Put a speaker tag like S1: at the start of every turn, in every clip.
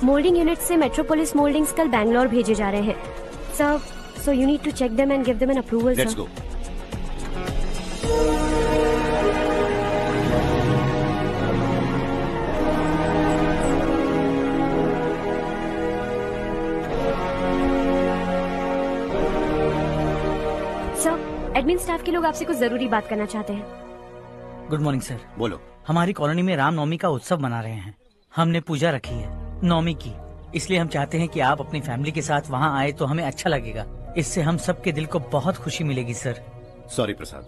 S1: Moulding unit से metropolis mouldings कल बैंगलोर भेजे जा रहे हैं sir, so you need to check them and give them an approval.
S2: Let's go.
S1: Sir, admin staff के लोग आपसे कुछ जरूरी बात करना चाहते हैं।
S3: Good morning sir.
S2: बोलो।
S3: हमारी कॉलोनी में रामनवमी का उत्सव मना रहे हैं। हमने पूजा रखी है नवमी की, इसलिए हम चाहते हैं कि आप अपनी फैमिली के साथ वहाँ आए तो हमें अच्छा लगेगा। इससे हम सबके दिल को बहुत खुशी मिलेगी सर।
S2: सॉरी प्रसाद,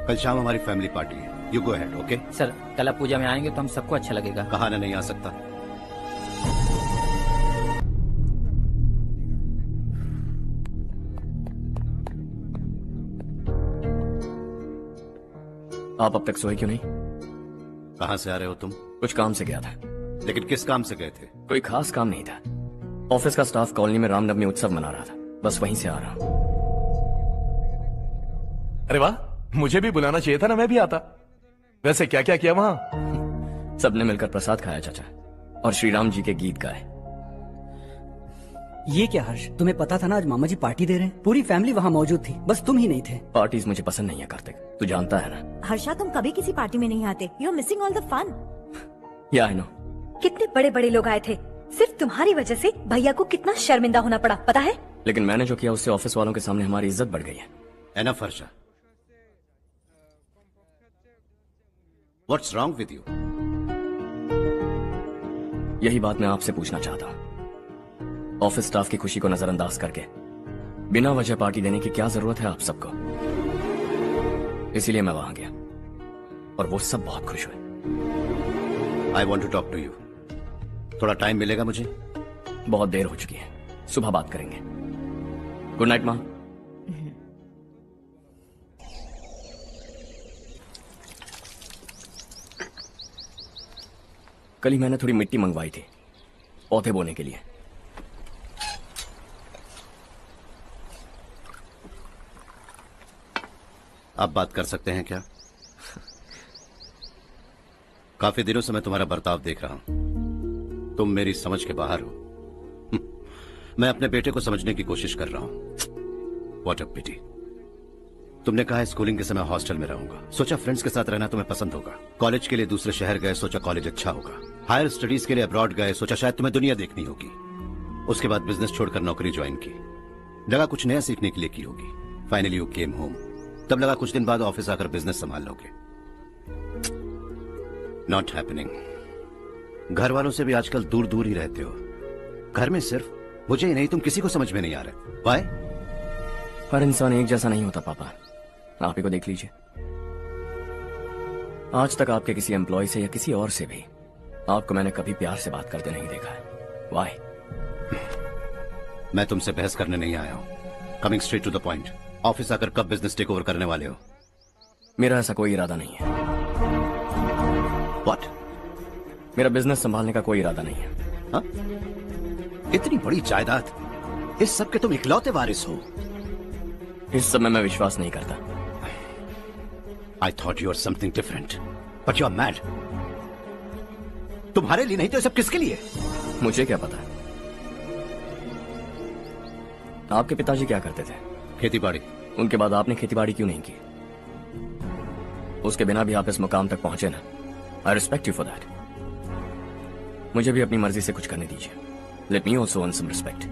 S2: कल शाम हमारी फैमिली पार्टी है। You go ahead. Okay
S4: sir, कल आप पूजा में आएंगे तो हम सबको अच्छा लगेगा।
S2: कहा ना नहीं आ सकता।
S5: आप अब तक सोए क्यों नहीं?
S2: कहाँ से आ रहे हो तुम?
S5: कुछ काम से गया था।
S2: लेकिन किस काम से गए थे?
S5: कोई खास काम नहीं था। ऑफिस का स्टाफ कॉलोनी में रामनवमी उत्सव मना रहा था, बस वहीं से आ रहा हूँ।
S6: अरे वाह, मुझे भी बुलाना चाहिए था ना, मैं भी आता। वैसे क्या क्या किया वहाँ?
S5: सबने मिलकर प्रसाद खाया चाचा, और श्री राम जी के गीत गाए।
S7: ये क्या हर्ष, तुम्हें पता था ना आज मामा जी पार्टी दे रहे हैं? पूरी फैमिली वहाँ मौजूद थी, बस तुम ही नहीं थे।
S5: पार्टीज मुझे पसंद नहीं है कार्तिक, तू जानता है ना।
S8: हर्षा, तुम कभी किसी पार्टी में नहीं आते। You are missing all the fun.
S5: Yeah I no.
S8: कितने बड़े बड़े लोग आए थे, सिर्फ तुम्हारी वजह से भैया को कितना शर्मिंदा होना पड़ा, पता है?
S5: लेकिन मैंने जो किया उससे ऑफिस वालों के सामने हमारी इज्जत बढ़ गई है।
S2: Enough Harsha, what's wrong with you?
S5: यही बात मैं आपसे पूछना चाहता हूँ। ऑफिस स्टाफ की खुशी को नजरअंदाज करके बिना वजह पार्टी देने की क्या जरूरत है आप सबको? इसीलिए मैं वहां गया और वो सब बहुत खुश हुए।
S2: I want to talk to you. थोड़ा टाइम मिलेगा मुझे?
S5: बहुत देर हो चुकी है, सुबह बात करेंगे। गुड नाइट माँ। कल ही मैंने थोड़ी मिट्टी मंगवाई थी पौधे बोने के लिए।
S2: आप बात कर सकते हैं क्या? काफी दिनों से मैं तुम्हारा बर्ताव देख रहा हूं। तुम मेरी समझ के बाहर हो। मैं अपने बेटे को समझने की कोशिश कर रहा हूं। व्हाट अ पिटी। तुमने कहा स्कूलिंग के समय हॉस्टल में रहूंगा, सोचा फ्रेंड्स के साथ रहना तुम्हें पसंद होगा। कॉलेज के लिए दूसरे शहर गए, सोचा कॉलेज अच्छा होगा। हायर स्टडीज के लिए अब्रॉड गए, सोचा शायद तुम्हें दुनिया देखनी होगी। उसके बाद बिजनेस छोड़कर नौकरी ज्वाइन की, लगा कुछ नया सीखने के लिए की होगी। फाइनली यू केम होम, तब लगा कुछ दिन बाद ऑफिस आकर बिजनेस संभाल लोगे। Not happening. घर वालों से भी आजकल दूर दूर ही रहते हो। घर में सिर्फ मुझे ही नहीं, तुम किसी को समझ में नहीं आ रहे। वाई?
S5: हर इंसान एक जैसा नहीं होता पापा, आप ही को देख लीजिए। आज तक आपके किसी एम्प्लॉय से या किसी और से भी आपको मैंने कभी प्यार से बात करते नहीं देखा है। वाई?
S2: मैं तुमसे बहस करने नहीं आया हूं। Coming straight to the point, office आकर कब बिजनेस टेक ओवर करने वाले हो?
S5: मेरा ऐसा कोई इरादा नहीं है।
S2: व्हाट?
S5: मेरा बिजनेस संभालने का कोई इरादा नहीं है।
S2: हा? इतनी बड़ी जायदाद, इस सब के तुम इकलौते वारिस हो।
S5: इस सब में मैं विश्वास नहीं करता।
S2: I thought you are something different, but you are mad. तुम्हारे लिए नहीं तो सब किसके लिए?
S5: मुझे क्या पता। आपके पिताजी क्या करते थे?
S2: खेतीबाड़ी।
S5: उनके बाद आपने खेतीबाड़ी क्यों नहीं की? उसके बिना भी आप इस मुकाम तक पहुंचे ना। I respect you for that. मुझे भी अपनी मर्जी से कुछ करने दीजिए। Let me also earn some respect.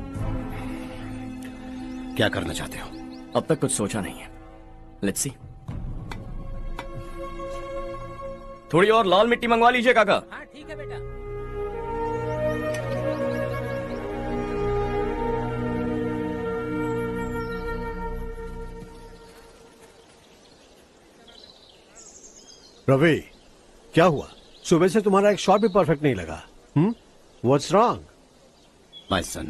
S2: क्या करना चाहते हो?
S5: अब तक कुछ सोचा नहीं है। Let's see. थोड़ी और लाल मिट्टी मंगवा लीजिए काका।
S4: हाँ ठीक है बेटा।
S9: रवि, क्या हुआ? सुबह से तुम्हारा एक शॉट भी परफेक्ट नहीं लगा। What's wrong?
S2: My son.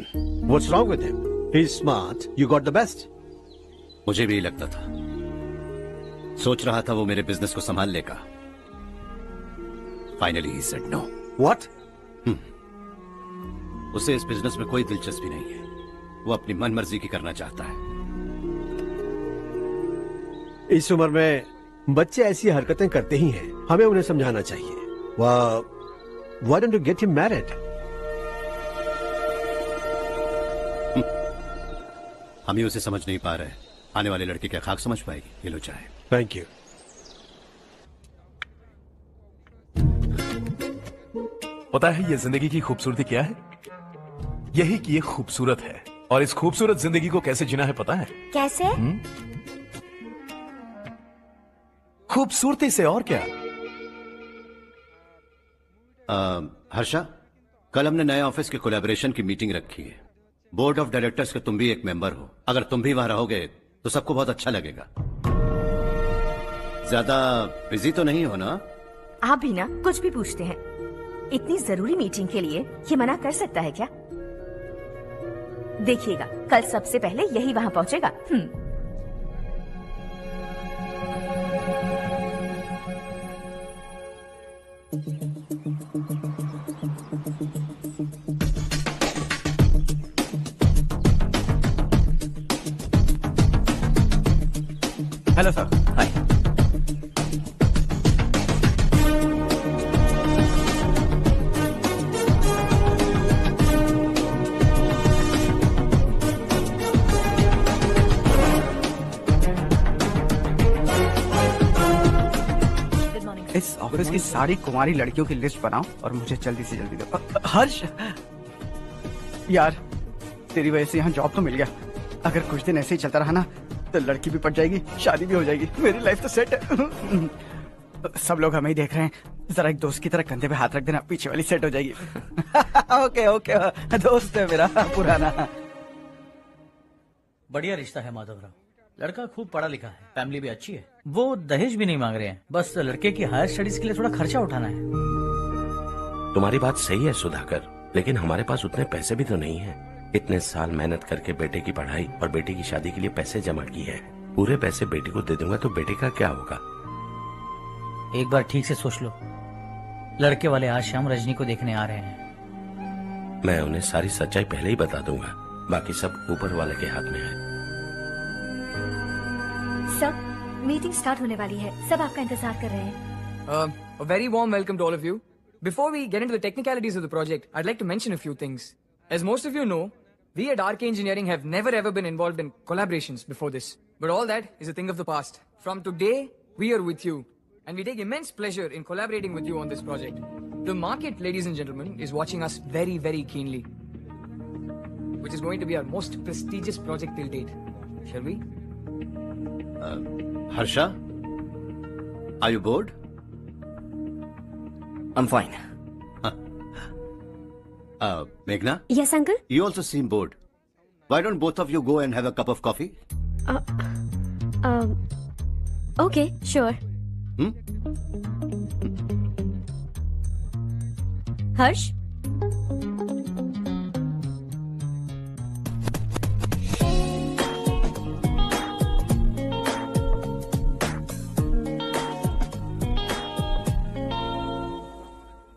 S9: What's wrong with him? He's smart. You got the best.
S2: मुझे भी लगता था, सोच रहा था वो मेरे बिजनेस को संभाल लेगा। Finally he said no.
S9: What?
S2: उसे इस बिजनेस में कोई दिलचस्पी नहीं है। वो अपनी मनमर्जी की करना चाहता है।
S9: इस उम्र में बच्चे ऐसी हरकतें करते ही हैं, हमें उन्हें समझाना चाहिए। Why don't you get him married?
S2: हम ही उसे समझ नहीं पा रहे, आने वाली लड़की क्या खाक समझ पाएगी? ये लो चाहे।
S9: Thank you.
S6: पता है ये जिंदगी की खूबसूरती क्या है? यही कि ये खूबसूरत है, और इस खूबसूरत जिंदगी को कैसे जीना है पता है?
S8: कैसे?
S6: खूबसूरती से, और क्या।
S2: हर्षा, कल हमने नए ऑफिस के कोलैबोरेशन की मीटिंग रखी है। बोर्ड ऑफ डायरेक्टर्स के तुम भी एक मेंबर हो। अगर तुम भी वहां रहोगे तो सबको बहुत अच्छा लगेगा। ज्यादा बिजी तो नहीं हो ना?
S10: आप भी ना कुछ भी पूछते हैं। इतनी जरूरी मीटिंग के लिए ये मना कर सकता है क्या? देखिएगा, कल सबसे पहले यही वहां पहुंचेगा।
S7: Hello sir.
S5: हाय।
S7: इस ऑफिस की सारी कुमारी लड़कियों की लिस्ट बनाओ और मुझे जल्दी से जल्दी दो। हर्ष, यार तेरी वजह से यहाँ जॉब तो मिल गया। अगर कुछ दिन ऐसे ही चलता रहा ना तो लड़की भी पट जाएगी, शादी भी हो जाएगी, मेरी लाइफ तो सेट है। सब लोग हमें ही देख रहे हैं, जरा एक दोस्त की तरह कंधे पे हाथ रख देना, पीछे वाली सेट हो जाएगी। ओके ओके, दोस्त है मेरा पुराना।
S3: बढ़िया रिश्ता है माधवराव। लड़का खूब पढ़ा लिखा है, फैमिली भी अच्छी है। वो दहेज भी नहीं मांग रहे हैं, बस लड़के की हायर स्टडीज के लिए थोड़ा खर्चा उठाना है।
S11: तुम्हारी बात सही है सुधाकर, लेकिन हमारे पास उतने पैसे भी तो नहीं है। इतने साल मेहनत करके बेटे की पढ़ाई और बेटे की शादी के लिए पैसे जमा किए हैं। पूरे पैसे बेटे को दे दूंगा तो बेटे का क्या होगा?
S3: एक बार ठीक से सोच लो। लड़के वाले आज शाम रजनी को देखने आ रहे हैं।
S11: मैं उन्हें सारी सच्चाई पहले ही बता दूंगा, बाकी सब ऊपर वाले के हाथ में है।
S8: सब मीटिंग स्टार्ट होने वाली है, सब आपका इंतजार कर रहे हैं।
S12: A very warm welcome to all of you. Before we get into the technicalities of the project, I'd like to mention a few things. As most of you know, we at RK Engineering have never ever been involved in collaborations before this. But all that is a thing of the past. From today, we are with you. And we take immense pleasure in collaborating with you on this project. The market, ladies and gentlemen, is watching us very, very keenly. Which is going to be our most prestigious project till date. Shall we?
S2: Harsha, are you bored?
S5: I'm fine.
S2: Meghna?
S1: Yes, uncle?
S2: You also seem bored. Why don't both of you go and have a cup of coffee?
S1: Okay, sure. Harsh?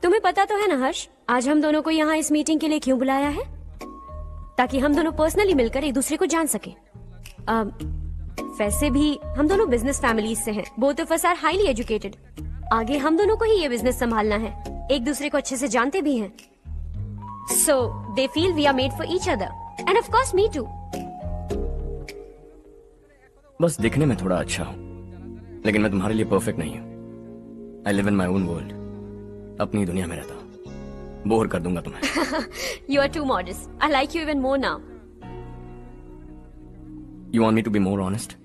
S1: तुम्हें पता तो है ना हर्ष, आज हम दोनों को यहाँ इस मीटिंग के लिए क्यों बुलाया है? ताकि हम दोनों पर्सनली मिलकर एक दूसरे को जान सके। वैसे भी हम दोनों बिजनेस फैमिलीज से हैं। Both of us are highly educated. आगे हम दोनों को ही ये बिजनेस संभालना है। एक दूसरे को अच्छे से जानते भी हैं। So they feel we are made for each other and of course me too.
S5: बस दिखने में थोड़ा अच्छा हूँ, लेकिन मैं तुम्हारे लिए परफेक्ट नहीं हूँ। I live in my own world, अपनी दुनिया में रहता हूँ। बोर कर दूंगा तुम्हें।
S1: You are too modest. I like you even more now.
S5: You want me to be more honest?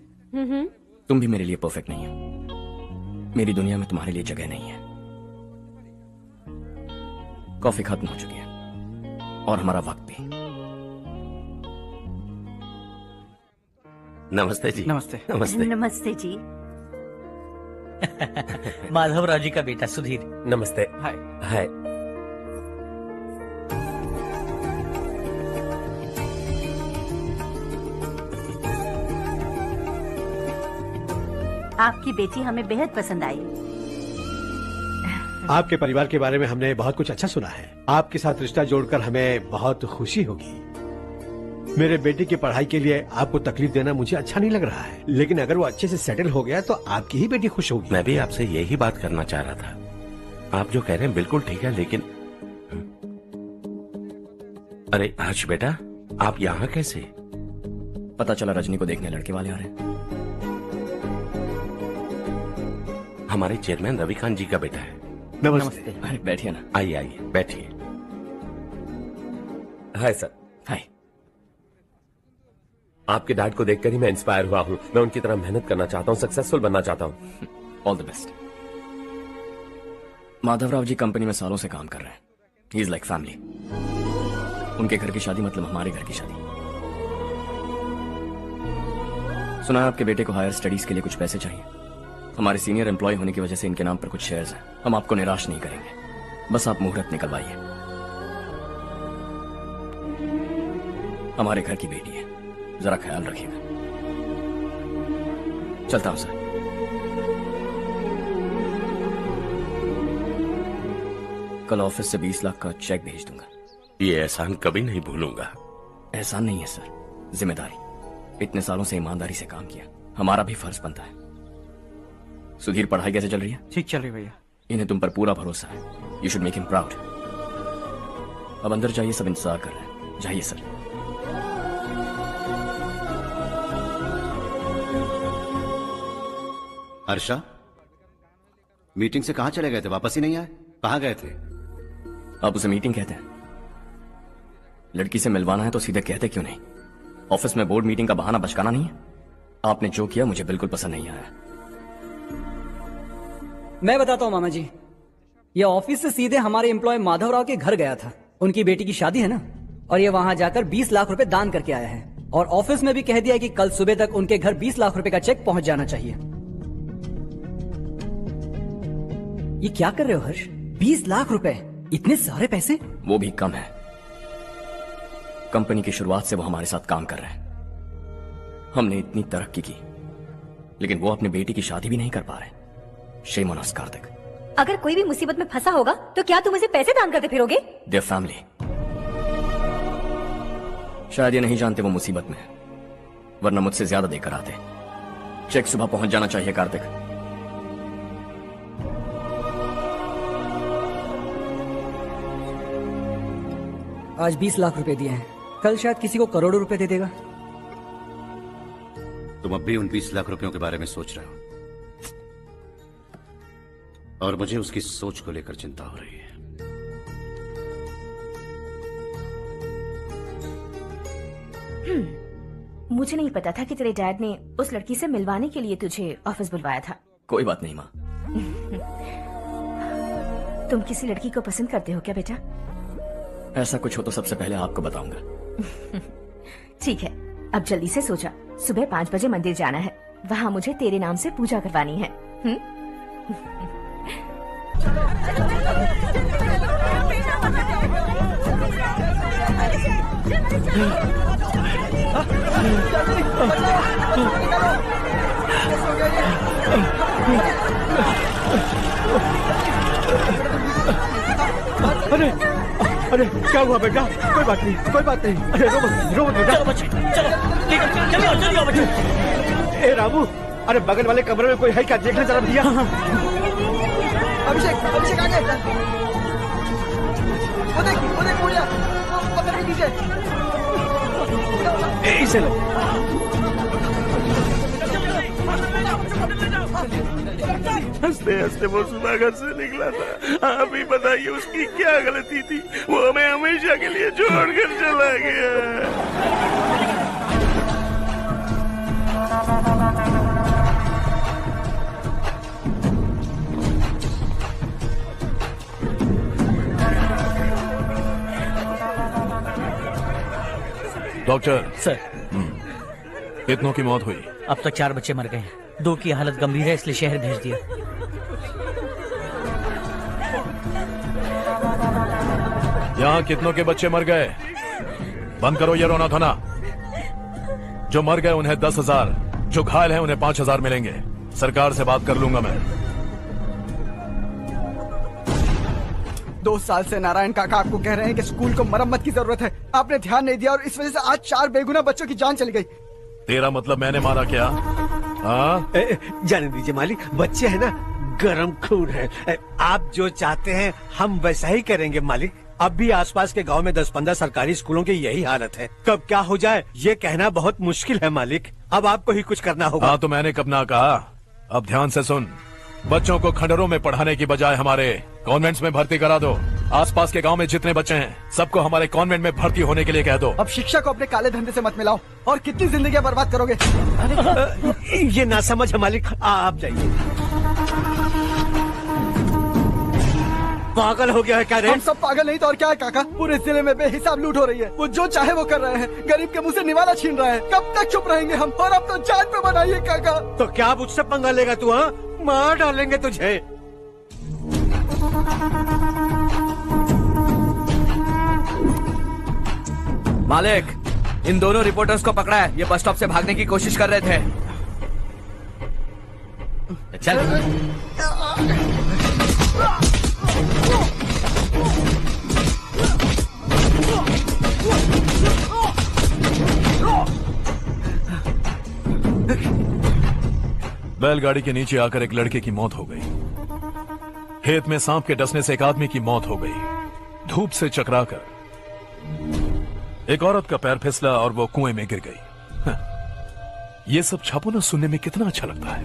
S5: तुम भी मेरे लिए परफेक्ट नहीं हो। मेरी दुनिया में तुम्हारे लिए जगह नहीं है। कॉफी खत्म हो चुकी है और हमारा वक्त भी।
S11: नमस्ते जी।
S7: नमस्ते।
S11: नमस्ते।
S10: नमस्ते जी।
S3: माधवराव जी का बेटा सुधीर।
S11: नमस्ते।
S7: हाय।
S11: हाय।
S10: आपकी बेटी हमें बेहद पसंद आई।
S9: आपके परिवार के बारे में हमने बहुत कुछ अच्छा सुना है। आपके साथ रिश्ता जोड़कर हमें बहुत खुशी होगी। मेरे बेटे की पढ़ाई के लिए आपको तकलीफ देना मुझे अच्छा नहीं लग रहा है, लेकिन अगर वो अच्छे से सेटल हो गया तो आपकी ही बेटी खुश होगी।
S11: मैं भी आपसे यही बात करना चाह रहा था। आप जो कह रहे हैं बिल्कुल ठीक है, लेकिन अरे हर्ष बेटा, आप यहाँ कैसे?
S5: पता चला रजनी को देखने लड़के वाले आ रहे हैं।
S11: हमारे चेयरमैन रविकांत जी का बेटा है।
S9: नमस्ते।
S5: अरे बैठिए ना।
S11: आइए आइए बैठिए।
S13: Hi sir.
S5: हाय।
S13: आपके डैड को देखकर ही मैं इंस्पायर हुआ हूँ। मैं उनकी तरह मेहनत करना चाहता हूँ, सक्सेसफुल बनना चाहता हूँ।
S5: All the best. Madhavrao ji company में सालों से काम कर रहे हैं। He is like family. उनके घर की शादी मतलब हमारे घर की शादी। सुना है आपके बेटे को हायर स्टडीज के लिए कुछ पैसे चाहिए। हमारे सीनियर एम्प्लॉय होने की वजह से इनके नाम पर कुछ शेयर्स हैं। हम आपको निराश नहीं करेंगे, बस आप मुहूर्त निकलवाइए। हमारे घर की बेटी है, जरा ख्याल रखिएगा। चलता हूं सर। कल ऑफिस से 20 लाख का चेक भेज दूंगा।
S11: ये एहसान कभी नहीं भूलूंगा।
S5: एहसान नहीं है सर, जिम्मेदारी। इतने सालों से ईमानदारी से काम किया, हमारा भी फर्ज बनता है। सुधीर, पढ़ाई कैसे चल रही है?
S7: ठीक चल रही भैया।
S5: इन्हें तुम पर पूरा भरोसा है। You should make him proud. अब अंदर जाइए, सब इंतजार कर रहे हैं। जाइए सर।
S2: हर्षा, मीटिंग से कहां चले गए थे? वापस ही नहीं आए? कहां गए थे?
S5: आप उसे मीटिंग कहते हैं? लड़की से मिलवाना है तो सीधे कहते क्यों नहीं? ऑफिस में बोर्ड मीटिंग का बहाना बचकाना नहीं है। आपने जो किया मुझे बिल्कुल पसंद नहीं आया।
S14: मैं बताता हूँ मामा जी, ये ऑफिस से सीधे हमारे एम्प्लॉय माधवराव के घर गया था। उनकी बेटी की शादी है ना, और ये वहां जाकर 20 लाख रुपए दान करके आया है। और ऑफिस में भी कह दिया कि कल सुबह तक उनके घर 20 लाख रुपए का चेक पहुंच जाना चाहिए। ये क्या कर रहे हो हर्ष? 20 लाख रुपए, इतने सारे पैसे?
S5: वो भी कम है। कंपनी की शुरुआत से वो हमारे साथ काम कर रहे हैं। हमने इतनी तरक्की की, लेकिन वो अपनी बेटी की शादी भी नहीं कर पा रहे। Shame on us Kartik.
S8: अगर कोई भी मुसीबत में फंसा होगा तो क्या तुम उसे पैसे दान करते फिरोगे?
S5: Their family. शायद ये नहीं जानते वो मुसीबत में है, वरना मुझसे ज्यादा देकर आते। चेक सुबह पहुंच जाना चाहिए कार्तिक।
S14: आज 20 लाख रुपए दिए हैं, कल शायद किसी को करोड़ों रुपए दे देगा।
S2: तुम अब भी उन 20 लाख रुपयों के बारे में सोच रहे हो, और मुझे उसकी सोच को लेकर चिंता हो रही है।
S10: मुझे नहीं पता था कि तेरे डैड ने उस लड़की से मिलवाने के लिए तुझे ऑफिस बुलवाया था।
S5: कोई बात नहीं माँ।
S10: तुम किसी लड़की को पसंद करते हो क्या बेटा?
S5: ऐसा कुछ हो तो सबसे पहले आपको बताऊंगा।
S10: ठीक है, अब जल्दी से सो जा। सुबह 5 बजे मंदिर जाना है, वहाँ मुझे तेरे नाम से पूजा करवानी है।
S9: अरे अरे क्या हुआ बेटा? कोई बात नहीं, कोई बात नहीं। अरे रो मत बेटा।
S3: चलो बच्चे, चलो जल्दी आओ बच्चे।
S9: ए रामू, अरे बगल वाले कमरे में कोई है क्या? देखने जरा भैया।
S12: अभिषेक, अभिषेक आ गए। वो देख मुड़िया, वो पकड़ के नीचे।
S9: इसे लो।
S11: हंसते हंसते वो सुबह घर से निकला था। आप ही बताइए उसकी क्या गलती थी? वो हमें हमेशा के लिए छोड़कर चला गया।
S6: डॉक्टर
S3: सर,
S6: कितनों की मौत हुई?
S3: अब तक 4 बच्चे मर गए हैं। 2 की हालत गंभीर है, इसलिए शहर भेज दिया।
S6: यहाँ कितनों के बच्चे मर गए? बंद करो ये रोना धोना। जो मर गए उन्हें 10,000, जो घायल हैं उन्हें 5,000 मिलेंगे। सरकार से बात कर लूंगा मैं।
S7: 2 साल से नारायण काका आपको कह रहे हैं कि स्कूल को मरम्मत की जरूरत है। आपने ध्यान नहीं दिया और इस वजह से आज 4 बेगुनाह बच्चों की जान चली गई।
S6: तेरा मतलब मैंने मारा क्या? हाँ,
S9: जाने दीजिए मालिक, बच्चे हैं ना, गरम खून है। आप जो चाहते हैं हम वैसा ही करेंगे मालिक। अब भी आसपास के गांव में 10-15 सरकारी स्कूलों की यही हालत है। कब क्या हो जाए ये कहना बहुत मुश्किल है मालिक। अब आपको ही कुछ करना होगा।
S6: हाँ तो मैंने कब ना कहा। अब ध्यान से सुन, बच्चों को खंडरों में पढ़ाने की बजाय हमारे कॉन्वेंट्स में भर्ती करा दो। आसपास के गांव में जितने बच्चे हैं सबको हमारे कॉन्वेंट में भर्ती होने के लिए कह दो।
S7: अब शिक्षा को अपने काले धंधे से मत मिलाओ। और कितनी जिंदगियां बर्बाद करोगे।
S9: ये ना समझ है मालिक, आप जाइए। पागल हो गया है क्या रे?
S7: हम सब पागल नहीं तो और क्या है काका। पूरे जिले में बेहिसाब लूट हो रही है। वो जो चाहे वो कर रहे हैं। गरीब के मुंह से निवाला छीन रहा है। कब तक चुप रहेंगे हम? और अब तो जान पे बनाइए काका।
S9: तो क्या मुझसे पंगा लेगा तू? हाँ, मार डालेंगे तुझे।
S15: मालिक, इन दोनों रिपोर्टर्स को पकड़ा है। ये बस स्टॉप से भागने की कोशिश कर रहे थे।
S3: चल।
S6: बैलगाड़ी के नीचे आकर एक लड़के की मौत हो गई। खेत में सांप के डसने से एक आदमी की मौत हो गई। धूप से चकराकर एक औरत का पैर फिसला और वो कुएं में गिर गई। ये सब छापो ना सुनने में कितना अच्छा लगता है,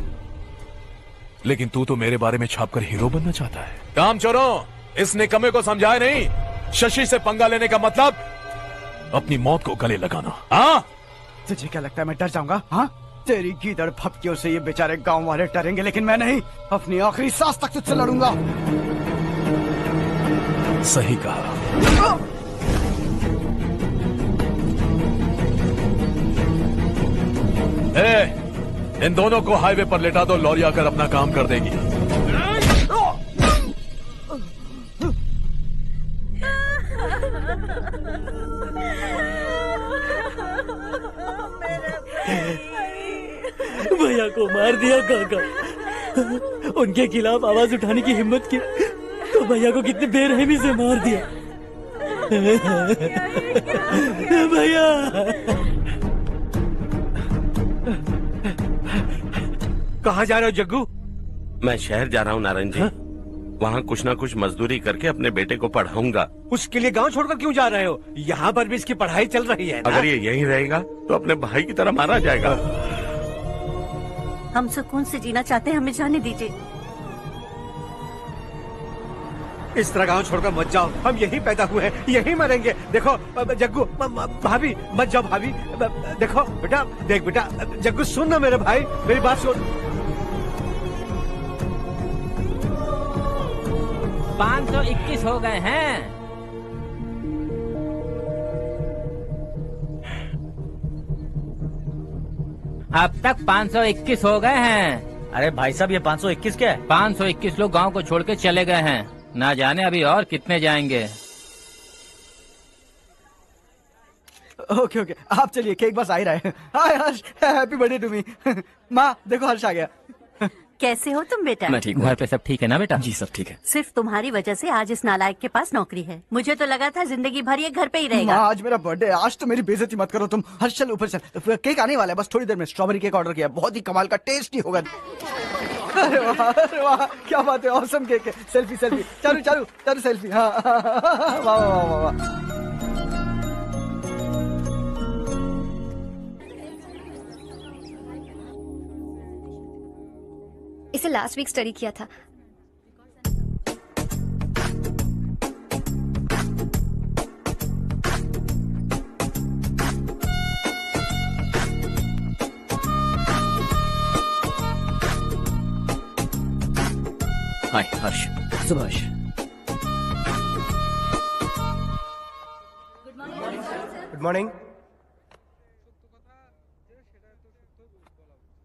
S6: लेकिन तू तो मेरे बारे में छापकर हीरो बनना चाहता है। काम चोरों, इस निकम्मे को समझाए नहीं। शशि से पंगा लेने का मतलब अपनी मौत को गले लगाना। हाँ,
S7: तुझे क्या लगता है मैं डर जाऊंगा? हाँ, तेरी गीदड़ फपकियों से ये बेचारे गांव वाले डरेंगे, लेकिन मैं नहीं। अपनी आखिरी सांस तक तुझसे लड़ूंगा।
S6: सही कहा। इन दोनों को हाईवे पर लेटा दो। लॉरी आकर अपना काम कर देगी।
S3: भैया को मार दिया काका। उनके खिलाफ आवाज उठाने की हिम्मत की तो भैया को कितनी बेरहमी से मार दिया। भैया
S9: कहाँ जा रहे हो जग्गू?
S11: मैं शहर जा रहा हूँ नारायण जी। वहाँ कुछ ना कुछ मजदूरी करके अपने बेटे को पढ़ाऊंगा।
S9: उसके लिए गांव छोड़कर क्यों जा रहे हो? यहाँ पर भी इसकी पढ़ाई चल रही है ना?
S11: अगर ये यहीं रहेगा तो अपने भाई की तरह मारा जाएगा।
S16: हम सुकून से जीना चाहते हैं, हमें जाने दीजिए।
S9: इस तरह गांव छोड़कर मत जाओ। हम यहीं पैदा हुए हैं, यहीं मरेंगे। देखो जग्गू, भाभी मत जाओ। भाभी देखो बेटा, देख बेटा, जग्गू सुन ना मेरे भाई, मेरी बात सुन।
S4: 521 हो गए हैं। अब तक 521 हो गए हैं।
S3: अरे भाई साहब, ये 521 क्या है?
S4: 521 लोग गांव को छोड़ के चले गए हैं। ना जाने अभी और कितने जाएंगे।
S7: ओके ओके, आप चलिए, केक बस आ ही रहा है। हाय हर्ष, हैप्पी बर्थडे टू मी। माँ देखो, हर्ष आ गया।
S16: कैसे हो तुम बेटा?
S5: मैं ठीक हूँ।
S4: घर पे सब ठीक है ना बेटा?
S5: जी सब ठीक है।
S16: सिर्फ तुम्हारी वजह से आज इस नालायक के पास नौकरी है। मुझे तो लगा था जिंदगी भर ये घर पे ही रहेगा।
S7: माँ आज मेरा बर्थडे है, आज तो मेरी बेइज्जती मत करो तुम। हर्ष चल ऊपर चल, केक आने वाला है बस थोड़ी देर में। स्ट्रॉबेरी केक ऑर्डर किया, बहुत ही कमाल का टेस्टी होगा। अरे वाह, क्या बात है, ऑसम केक है। सेल्फी सेल्फी, चालू चालू चालू सेल्फी। हाँ वाह वाह वाह वाह।
S1: इसे लास्ट वीक स्टडी किया था।
S5: हाय हर्ष।
S14: Subhash.
S17: Good morning.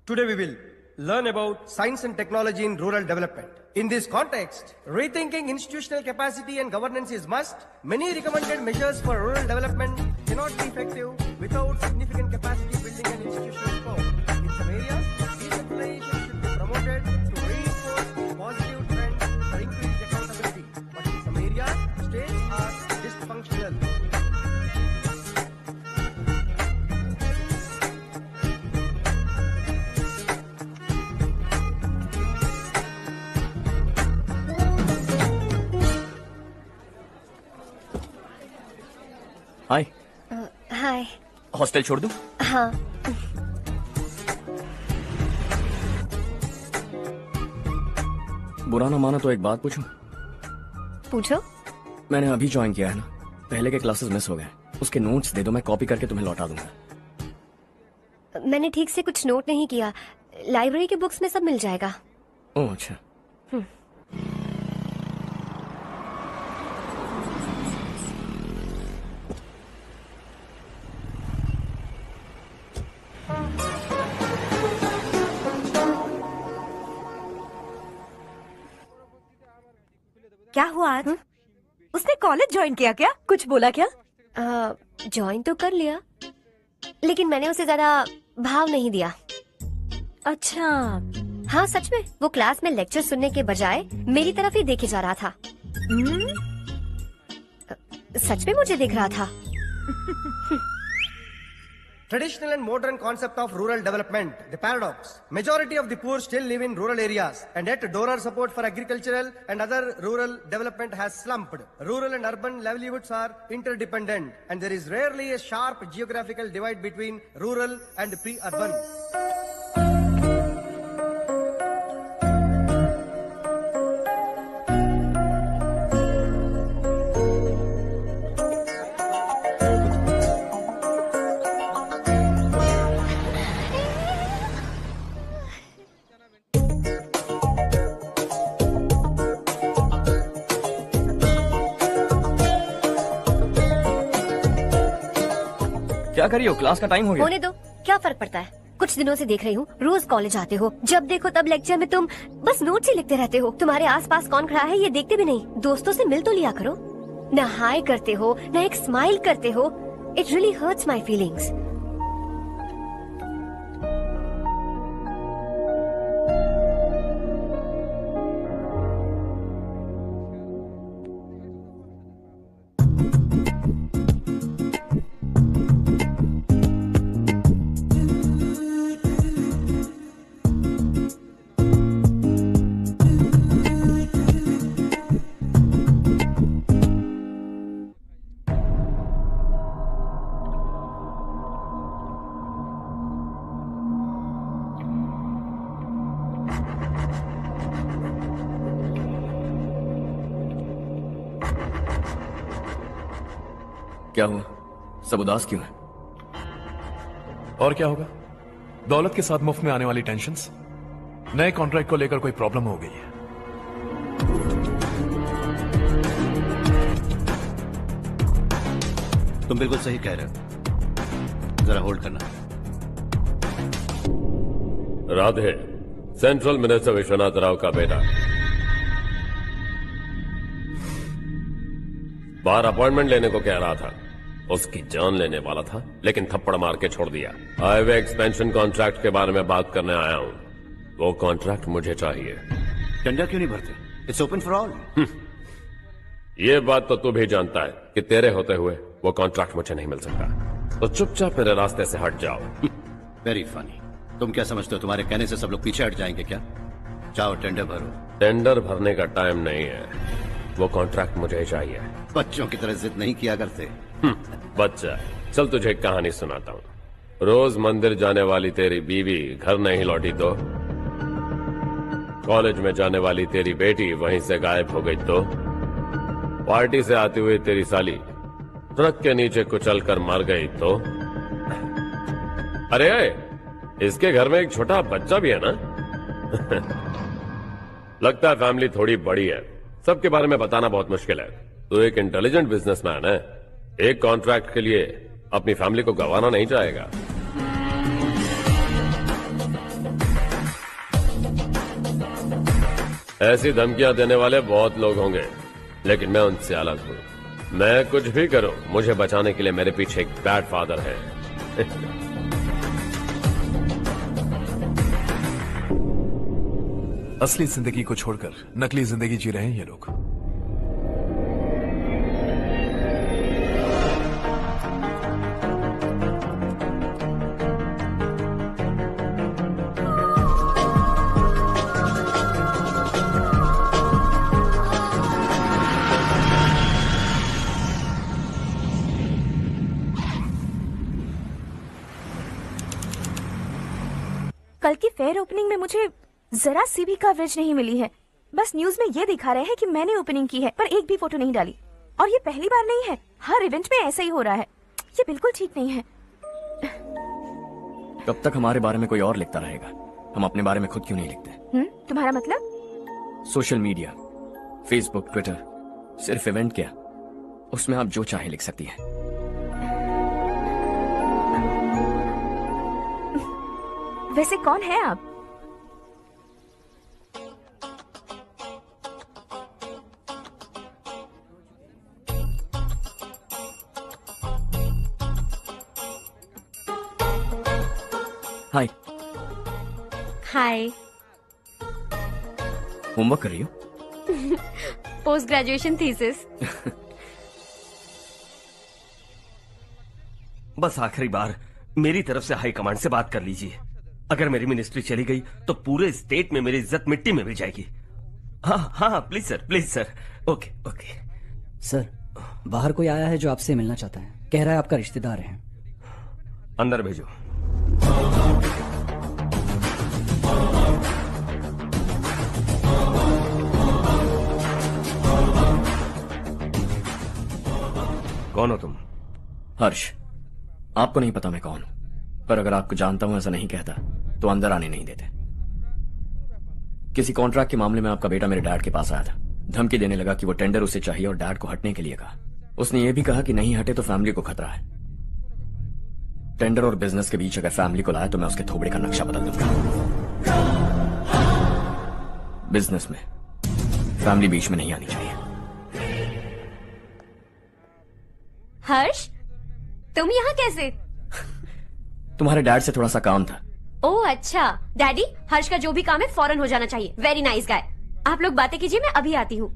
S17: Today we will learn about science and technology in rural development. In this context, rethinking institutional capacity and governance is must. Many recommended measures for rural development cannot be effective without significant capacity building and institutional support. In some areas, decentralization should be promoted to reinforce positive trends for increased accountability. But in some areas, states are dysfunctional.
S5: Hi.
S8: Hi.
S5: Hostel छोड़ दूं?
S8: हाँ।
S5: बुरा ना माना तो एक बात पूछूं?
S8: पूछो।
S5: मैंने अभी ज्वाइन किया है ना, पहले के क्लासेस मिस हो गए, उसके नोट्स दे दो, मैं कॉपी करके तुम्हें लौटा दूंगा।
S8: मैंने ठीक से कुछ नोट नहीं किया, लाइब्रेरी के बुक्स में सब मिल जाएगा।
S5: ओह अच्छा।
S8: क्या हुआ आज? उसने कॉलेज ज्वाइन किया क्या? कुछ बोला क्या? ज्वाइन तो कर लिया, लेकिन मैंने उसे ज्यादा भाव नहीं दिया। अच्छा। हाँ सच में, वो क्लास में लेक्चर सुनने के बजाय मेरी तरफ ही देखे जा रहा था। सच में मुझे देख रहा था।
S17: Traditional and modern concept of rural development, the paradox. Majority of the poor still live in rural areas, and yet donor support for agricultural and other rural development has slumped. Rural and urban livelihoods are interdependent, and there is rarely a sharp geographical divide between rural and pre-urban.
S5: क्या करिए, class का time हो गया।
S8: होने दो, क्या फर्क पड़ता है। कुछ दिनों से देख रही हूँ, रोज कॉलेज आते हो, जब देखो तब लेक्चर में तुम बस नोट्स ही लिखते रहते हो। तुम्हारे आसपास कौन खड़ा है ये देखते भी नहीं। दोस्तों से मिल तो लिया करो। न हाय करते हो, न एक स्माइल करते हो। It really hurts my feelings.
S5: क्या हुआ, सब उदास क्यों है?
S6: और क्या होगा, दौलत के साथ मुफ्त में आने वाली टेंशन्स। नए कॉन्ट्रैक्ट को लेकर कोई प्रॉब्लम हो गई है।
S2: तुम बिल्कुल सही कह रहे हो, जरा होल्ड करना।
S13: राधे, सेंट्रल मिनिस्टर विश्वनाथ राव का बेटा, बाहर अपॉइंटमेंट लेने को कह रहा था। उसकी जान लेने वाला था, लेकिन थप्पड़ मार के छोड़ दिया। हाईवे एक्सपेंशन कॉन्ट्रैक्ट के बारे में बात करने आया हूं। वो कॉन्ट्रैक्ट मुझे चाहिए।
S2: टेंडर क्यों नहीं भरते? It's open for all.
S13: ये बात तो तू भी जानता है कि तेरे होते हुए वो कॉन्ट्रैक्ट मुझे नहीं मिल सकता, तो चुपचाप मेरे रास्ते से हट जाओ।
S2: Very funny. तुम क्या समझते हो, तुम्हारे कहने से सब लोग पीछे हट जाएंगे क्या? जाओ टेंडर भरो।
S13: टेंडर भरने का टाइम नहीं है, वो कॉन्ट्रैक्ट मुझे चाहिए।
S2: बच्चों की तरह जिद नहीं किया करते।
S13: बच्चा, चल तुझे एक कहानी सुनाता हूँ। रोज मंदिर जाने वाली तेरी बीवी घर नहीं लौटी तो, कॉलेज में जाने वाली तेरी बेटी वहीं से गायब हो गई तो, पार्टी से आती हुई तेरी साली ट्रक के नीचे कुचल कर मर गई तो। अरे इसके घर में एक छोटा बच्चा भी है ना। लगता है फैमिली थोड़ी बड़ी है, सबके बारे में बताना बहुत मुश्किल है। तो एक इंटेलिजेंट बिजनेसमैन है, एक कॉन्ट्रैक्ट के लिए अपनी फैमिली को गंवाना नहीं चाहेगा। ऐसी धमकियां देने वाले बहुत लोग होंगे, लेकिन मैं उनसे अलग हूं। मैं कुछ भी करूं, मुझे बचाने के लिए मेरे पीछे एक बैड फादर है।
S6: असली जिंदगी को छोड़कर नकली जिंदगी जी रहे हैं ये लोग।
S10: कल की फेयर ओपनिंग में मुझे जरा सी भी कवरेज नहीं मिली है। बस न्यूज में ये दिखा रहे हैं कि मैंने ओपनिंग की है, पर एक भी फोटो नहीं डाली। और ये पहली बार नहीं है, हर इवेंट में ऐसा ही हो रहा है। ये बिल्कुल ठीक नहीं है।
S5: कब तक हमारे बारे में कोई और लिखता रहेगा? हम अपने बारे में खुद क्यों नहीं लिखते?
S10: तुम्हारा मतलब?
S5: सोशल मीडिया, फेसबुक, ट्विटर, सिर्फ इवेंट क्या, उसमें आप जो चाहे लिख सकती हैं।
S10: वैसे कौन है आप?
S5: हाय।
S1: हाय।
S5: होमवर्क कर रही हो?
S1: Post graduation thesis.
S18: बस आखिरी बार मेरी तरफ से हाई कमांड से बात कर लीजिए। अगर मेरी मिनिस्ट्री चली गई तो पूरे स्टेट में मेरी इज्जत मिट्टी में मिल जाएगी। हाँ हाँ please sir, please sir. Okay okay
S14: sir, बाहर कोई आया है जो आपसे मिलना चाहता है। कह रहा है आपका रिश्तेदार है।
S18: अंदर भेजो। कौन हो तुम?
S5: हर्ष। आपको नहीं पता मैं कौन हूं, पर अगर आपको जानता हूं ऐसा नहीं कहता तो अंदर आने नहीं देते। किसी कॉन्ट्रैक्ट के मामले में आपका बेटा मेरे डैड के पास आया था। धमकी देने लगा कि वो टेंडर उसे चाहिए और डैड को हटने के लिए कहा। उसने ये भी कहा कि नहीं हटे तो फैमिली को खतरा है। टेंडर और बिजनेस के बीच अगर फैमिली को लाया तो मैं उसके थोबड़े का नक्शा बदल दूंगा। बिजनेस में फैमिली बीच में नहीं आनी चाहिए।
S1: हर्ष, तुम यहाँ कैसे?
S5: तुम्हारे डैड से थोड़ा सा काम था।
S1: ओह अच्छा। डैडी, हर्ष का जो भी काम है फौरन हो जाना चाहिए। Very nice guy. आप लोग बातें कीजिए, मैं अभी आती हूँ।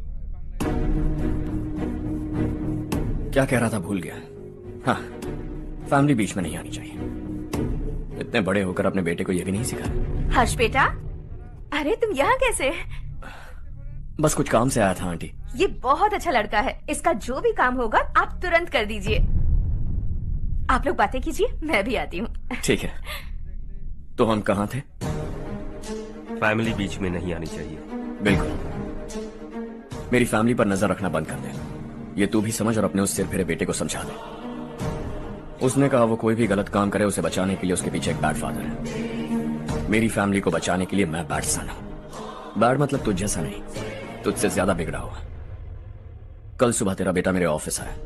S5: क्या कह रहा था भूल गया। हाँ, फैमिली बीच में नहीं आनी चाहिए। इतने बड़े होकर अपने बेटे को यह भी नहीं सिखाया।
S10: हर्ष बेटा, अरे तुम यहाँ कैसे?
S5: बस कुछ काम से आया था आंटी।
S10: ये बहुत अच्छा लड़का है। इसका जो भी काम होगा आप तुरंत कर दीजिए। आप लोग बातें कीजिए, मैं भी आती हूँ।
S5: ठीक है। तो हम कहाँ थे?
S18: फैमिली बीच में नहीं आनी चाहिए।
S5: बिल्कुल। मेरी फैमिली पर नजर रखना बंद कर दे। ये तू भी समझ और अपने उस सिर फिरे बेटे को समझा दे। उसने कहा वो कोई भी गलत काम करे उसे बचाने के लिए उसके पीछे एक बैड फादर है। मेरी फैमिली को बचाने के लिए मैं बैड सन हूं। बैड मतलब तुझ जैसा नहीं, तुझसे ज्यादा बिगड़ा हुआ। कल सुबह तेरा बेटा मेरे ऑफिस आया।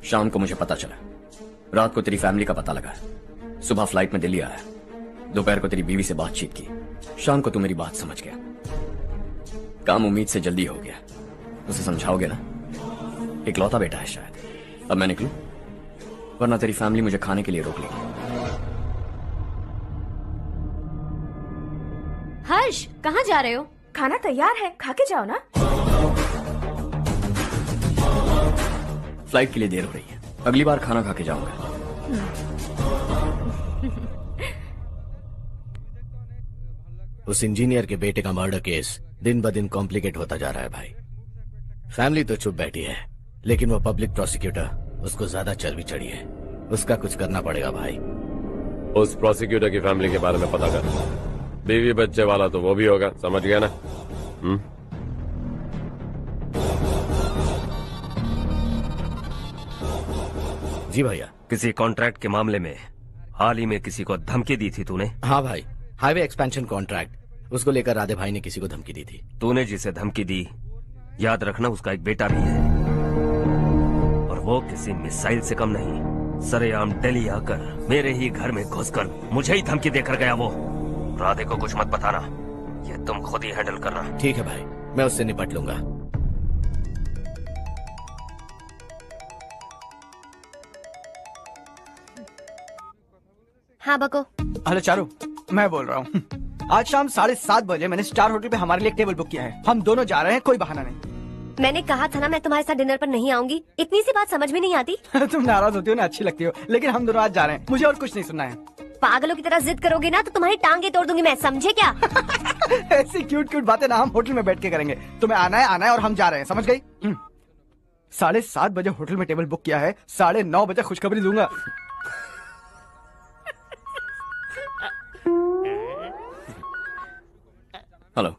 S5: शाम को मुझे पता चला। रात को तेरी फैमिली का पता लगा। सुबह फ्लाइट में दिल्ली आया। दोपहर को तेरी बीवी से बातचीत की। शाम को तू मेरी बात समझ गया। काम उम्मीद से जल्दी हो गया। उसे समझाओगे ना? इकलौता बेटा है शायद। अब मैं निकलूं, वरना तेरी फैमिली मुझे खाने के लिए रोक लेगी।
S1: हर्ष, कहाँ जा रहे हो?
S10: खाना तैयार है, खा के जाओ ना।
S5: फ्लाइट के लिए देर हो रही है। अगली बार खाना खा के जाऊंगा।
S19: उस इंजीनियर के बेटे का मर्डर केस दिन ब दिन कॉम्प्लिकेट होता जा रहा है भाई। फैमिली तो चुप बैठी है, लेकिन वो पब्लिक प्रोसिक्यूटर, उसको ज्यादा चर्बी चढ़ी है। उसका कुछ करना पड़ेगा भाई।
S13: उस प्रोसिक्यूटर की फैमिली के बारे में पता कर। बीवी बच्चे वाला तो वो भी होगा, समझ गया ना?
S19: जी भैया।
S18: किसी कॉन्ट्रैक्ट के मामले में हाल ही में किसी को धमकी दी थी तूने?
S19: हाँ भाई, हाईवे एक्सपेंशन कॉन्ट्रैक्ट, उसको लेकर राधे भाई ने किसी को धमकी दी थी।
S18: तूने जिसे धमकी दी, याद रखना उसका एक बेटा भी है, और वो किसी मिसाइल से कम नहीं। सरेआम दिल्ली आकर मेरे ही घर में घुसकर मुझे ही धमकी देकर गया वो। राधे को कुछ मत बताना, ये तुम खुद ही हैंडल करना।
S19: ठीक है भाई, मैं उससे निपट लूंगा।
S8: हाँ बको।
S7: हेलो चारू, मैं बोल रहा हूँ। आज शाम 7:30 बजे मैंने स्टार होटल पे हमारे लिए एक टेबल बुक किया है। हम दोनों जा रहे हैं, कोई बहाना नहीं।
S8: मैंने कहा था ना मैं तुम्हारे साथ डिनर पर नहीं आऊंगी। इतनी सी बात समझ में नहीं आती?
S7: तुम नाराज होती हो ना, अच्छी लगती हो, लेकिन हम दोनों आज जा रहे हैं। मुझे और कुछ नहीं सुनना है।
S8: पागलों की तरह जिद करोगे ना तो तुम्हारी टांगे तोड़ दूंगी मैं, समझे क्या?
S7: ऐसी क्यूट क्यूट बातें ना हम होटल में बैठ के करेंगे। तुम्हें आना है और हम जा रहे हैं, समझ गई? 7:30 बजे होटल में टेबल बुक किया है, 9:30 बजे खुशखबरी दूंगा।
S5: हेलो।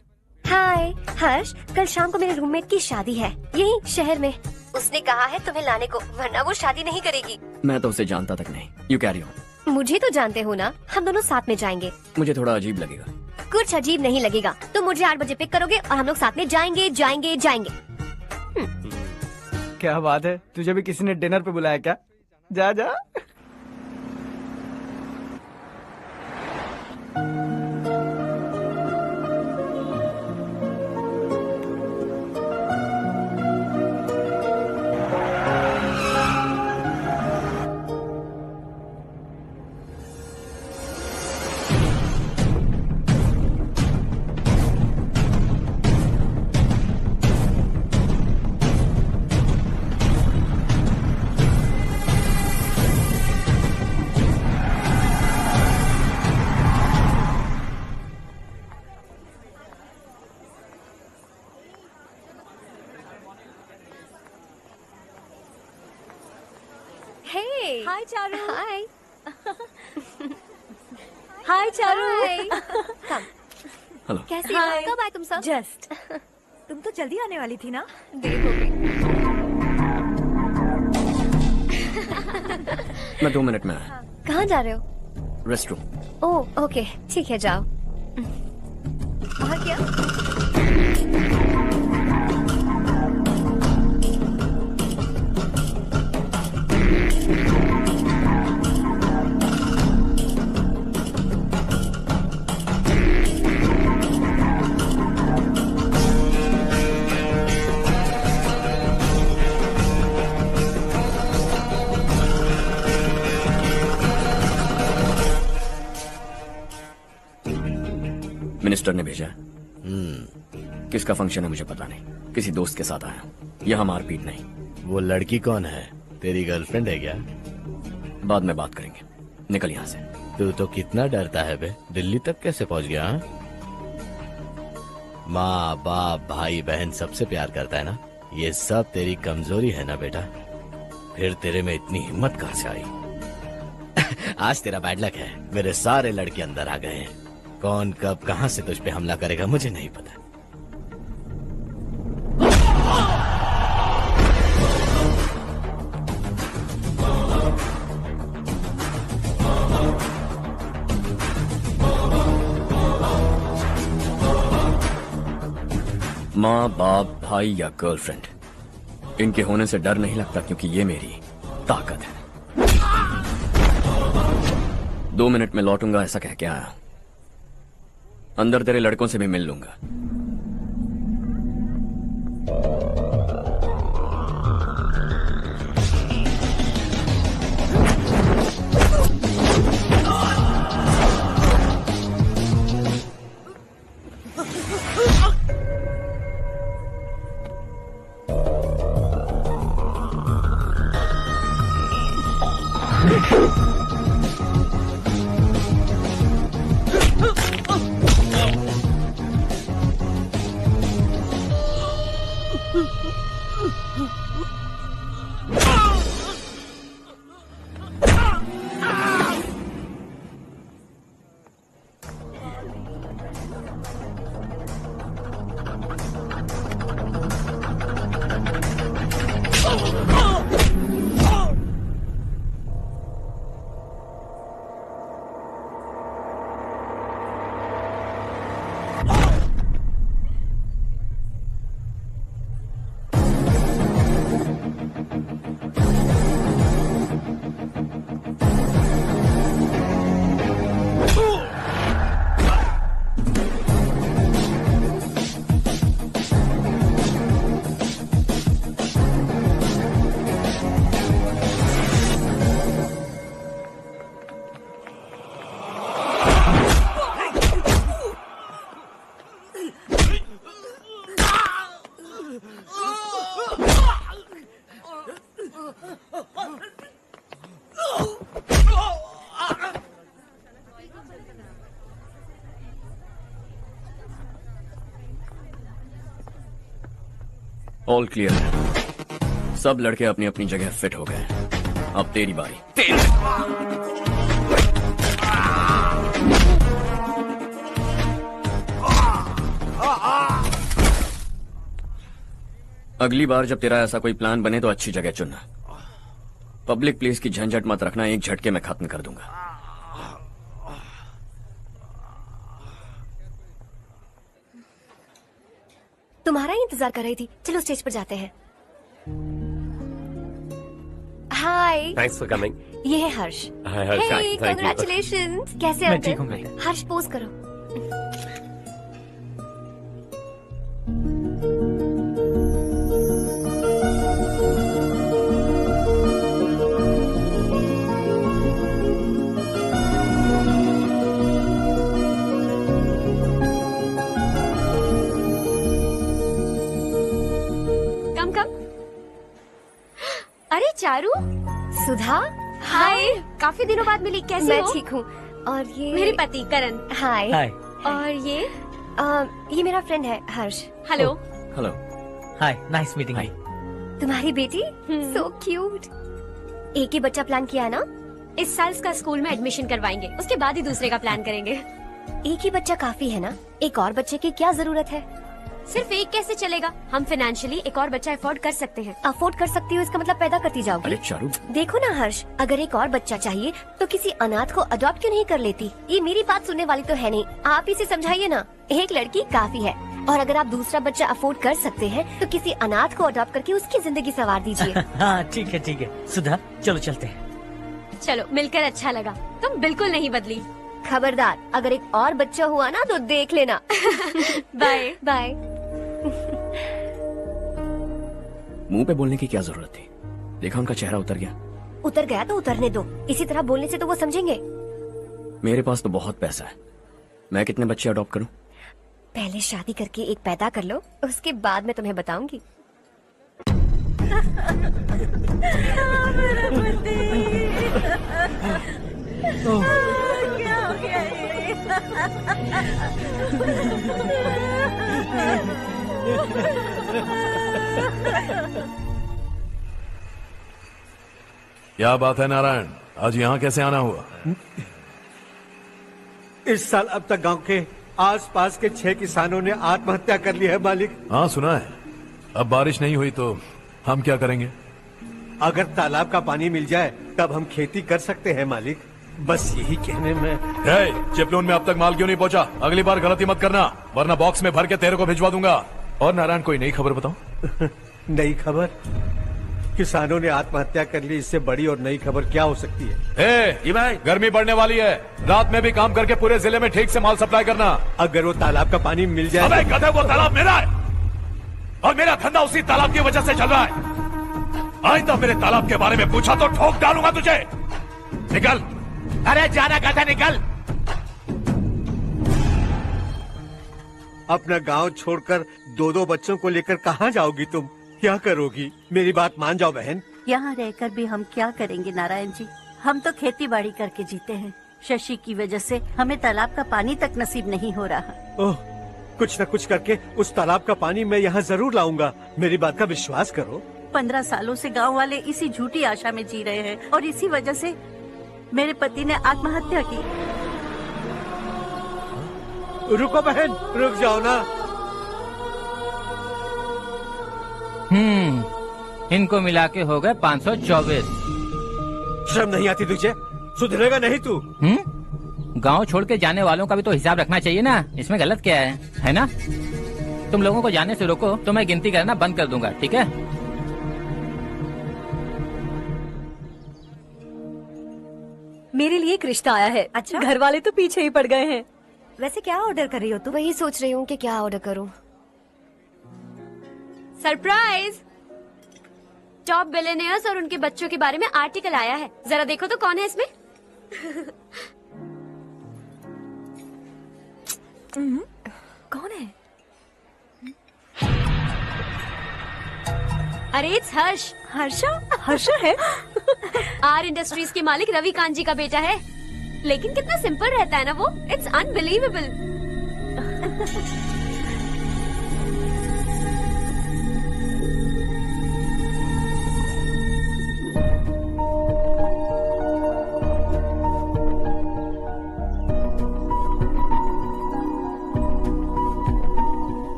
S8: हाय हर्ष, कल शाम को मेरे रूममेट की शादी है यही शहर में। उसने कहा है तुम्हें लाने को, वरना वो शादी नहीं करेगी।
S5: मैं तो उसे जानता तक नहीं। You carry on.
S8: मुझे तो जानते हो ना, हम दोनों साथ में जाएंगे।
S5: मुझे थोड़ा अजीब लगेगा।
S8: कुछ अजीब नहीं लगेगा। तुम मुझे 8 बजे पिक करोगे और हम लोग साथ में जाएंगे जाएंगे जाएंगे।
S7: क्या बात है, तुझे भी किसी ने डिनर पे बुलाया क्या? जा जा।
S8: हाय चारू। हाय।
S10: हाय चारू।
S5: हेलो।
S8: कैसी हो? कब आए तुम सब?
S10: जस्ट। तुम तो जल्दी आने वाली थी ना?
S8: देर हो गई।
S5: मैं 2 मिनट में आया।
S8: कहाँ जा रहे हो?
S5: Rest room.
S8: ओह ओके, ठीक है जाओ। और क्या?
S5: मिनिस्टर ने भेजा। किसका फंक्शन है मुझे पता नहीं। किसी दोस्त के साथ आया हूँ। यहाँ मारपीट नहीं।
S19: वो लड़की कौन है? तेरी गर्लफ्रेंड है क्या?
S5: बाद में बात करेंगे। निकल यहाँ से।
S19: तू तो कितना डरता है बे। दिल्ली तक कैसे पहुँच गया? हाँ? माँ बाप भाई बहन सबसे प्यार करता है ना? ये सब तेरी कमजोरी है ना बेटा? फिर तेरे में इतनी हिम्मत कहाँ से आई? आज तेरा बैड लक है। मेरे सारे लड़के अंदर आ गए हैं। कौन कब कहां से तुझ पे हमला करेगा मुझे नहीं पता।
S5: माँ बाप भाई या गर्लफ्रेंड, इनके होने से डर नहीं लगता क्योंकि ये मेरी ताकत है। 2 मिनट में लौटूंगा ऐसा कह के आया। अंदर तेरे लड़कों से भी मिल लूंगा। ऑल क्लियर है। सब लड़के अपनी अपनी जगह फिट हो गए। अब तेरी बारी। अगली बार जब तेरा ऐसा कोई प्लान बने तो अच्छी जगह चुनना। पब्लिक प्लेस की झंझट मत रखना, एक झटके में खत्म कर दूंगा।
S8: तुम्हारा ही इंतजार कर रही थी। चलो स्टेज पर जाते हैं। हाय।
S13: Thanks for coming.
S8: ये है Harsh.
S13: Hi Harsh, thank you.
S8: Congratulations. कैसे हो?
S3: मैं ठीक हूँ।
S8: हर्ष पोज करो।
S1: अरे चारू।
S8: सुधा।
S1: हाय। काफी दिनों बाद मिली, कैसी
S8: मैं
S1: हो?
S8: ठीक हूँ। और ये
S1: मेरे पति करण।
S8: हाय।
S3: हाय।
S8: और ये मेरा फ्रेंड है Harsh.
S1: Hello.
S5: Hello.
S3: Hi, nice meeting you.
S8: तुम्हारी बेटी सो क्यूट। एक ही बच्चा प्लान किया है ना?
S1: इस साल इसका स्कूल में एडमिशन करवाएंगे, उसके बाद ही दूसरे का प्लान करेंगे।
S8: एक ही बच्चा काफी है ना? एक और बच्चे की क्या जरूरत है?
S1: सिर्फ एक कैसे चलेगा? हम फाइनेंशियली एक और बच्चा अफोर्ड कर सकते हैं।
S8: अफोर्ड कर सकती हो इसका मतलब पैदा करती जाओगी?
S5: अरे चारू,
S8: देखो ना हर्ष, अगर एक और बच्चा चाहिए तो किसी अनाथ को अडॉप्ट क्यों नहीं कर लेती? ये मेरी बात सुनने वाली तो है नहीं, आप इसे समझाइए ना। एक लड़की काफी है, और अगर आप दूसरा बच्चा अफोर्ड कर सकते हैं तो किसी अनाथ को अडॉप्ट करके उसकी जिंदगी संवार दीजिए।
S3: हाँ ठीक है ठीक है। सुधा चलो चलते हैं।
S1: चलो, मिलकर अच्छा लगा। तुम बिल्कुल नहीं बदली।
S8: खबरदार, अगर एक और बच्चा हुआ ना तो देख लेना।
S1: Bye
S8: bye.
S5: मुंह पे बोलने की क्या जरूरत थी? देखा उनका चेहरा उतर गया।
S8: उतर गया तो उतरने दो, इसी तरह बोलने से तो वो समझेंगे।
S5: मेरे पास तो बहुत पैसा है, मैं कितने बच्चे अडॉप्ट करूं?
S8: पहले शादी करके एक पैदा कर लो, उसके बाद मैं तुम्हें बताऊंगी।
S16: क्या हो गया
S6: क्या बात है नारायण, आज यहाँ कैसे आना हुआ?
S9: इस साल अब तक गांव के आसपास के 6 किसानों ने आत्महत्या कर ली है मालिक।
S6: हाँ सुना है। अब बारिश नहीं हुई तो हम क्या करेंगे?
S9: अगर तालाब का पानी मिल जाए तब हम खेती कर सकते हैं मालिक। बस यही कहने में।
S6: चिपलून में अब तक माल क्यों नहीं पहुंचा? अगली बार गलती मत करना, वरना बॉक्स में भर के तेरे को भिजवा दूंगा। और नारायण, कोई नई खबर बताऊं?
S9: नई खबर? किसानों ने आत्महत्या कर ली, इससे बड़ी और नई खबर क्या हो सकती है?
S6: ये भाई, गर्मी बढ़ने वाली है, रात में भी काम करके पूरे जिले में ठीक से माल सप्लाई करना।
S9: अगर वो तालाब का पानी मिल जाए।
S6: अबे गधे, वो तालाब मेरा है और मेरा धंधा उसी तालाब की वजह से चल रहा है। आइंदा मेरे तालाब के बारे में पूछा तो ठोक डालूंगा तुझे। निकल। अरे जाना गधा, निकल।
S9: अपना गांव छोड़कर 2-2 बच्चों को लेकर कहाँ जाओगी तुम? क्या करोगी? मेरी बात मान जाओ बहन।
S16: यहाँ रहकर भी हम क्या करेंगे नारायण जी? हम तो खेती बाड़ी करके जीते हैं। शशि की वजह से हमें तालाब का पानी तक नसीब नहीं हो रहा।
S9: ओह, कुछ न कुछ करके उस तालाब का पानी मैं यहाँ जरूर लाऊंगा। मेरी बात का विश्वास करो।
S16: 15 सालों से गांव वाले इसी झूठी आशा में जी रहे हैं और इसी वजह से मेरे पति ने आत्महत्या की।
S9: रुको बहन, रुक जाओ ना।
S4: इनको मिला के हो गए 524।
S9: शर्म नहीं आती तुझे? सुधरेगा नहीं तू?
S4: गांव छोड़ के जाने वालों का भी तो हिसाब रखना चाहिए ना। इसमें गलत क्या है ना? तुम लोगों को जाने से रोको तो मैं गिनती करना बंद कर दूंगा, ठीक है?
S8: मेरे लिए एक रिश्ता आया है।
S10: अच्छा?
S8: घर वाले तो पीछे ही पड़ गए हैं। वैसे क्या ऑर्डर कर रही हो तू? वही सोच रही हूँ कि क्या ऑर्डर करूँ।
S1: सरप्राइज! टॉप बिलियनियर्स और उनके बच्चों के बारे में आर्टिकल आया है। जरा देखो तो कौन है इसमें।
S8: कौन है?
S1: अरे इट्स हर्ष।
S8: हर्षा है?
S1: आर इंडस्ट्रीज के मालिक रवि कांत जी का बेटा है। लेकिन कितना सिंपल रहता है ना वो। It's unbelievable.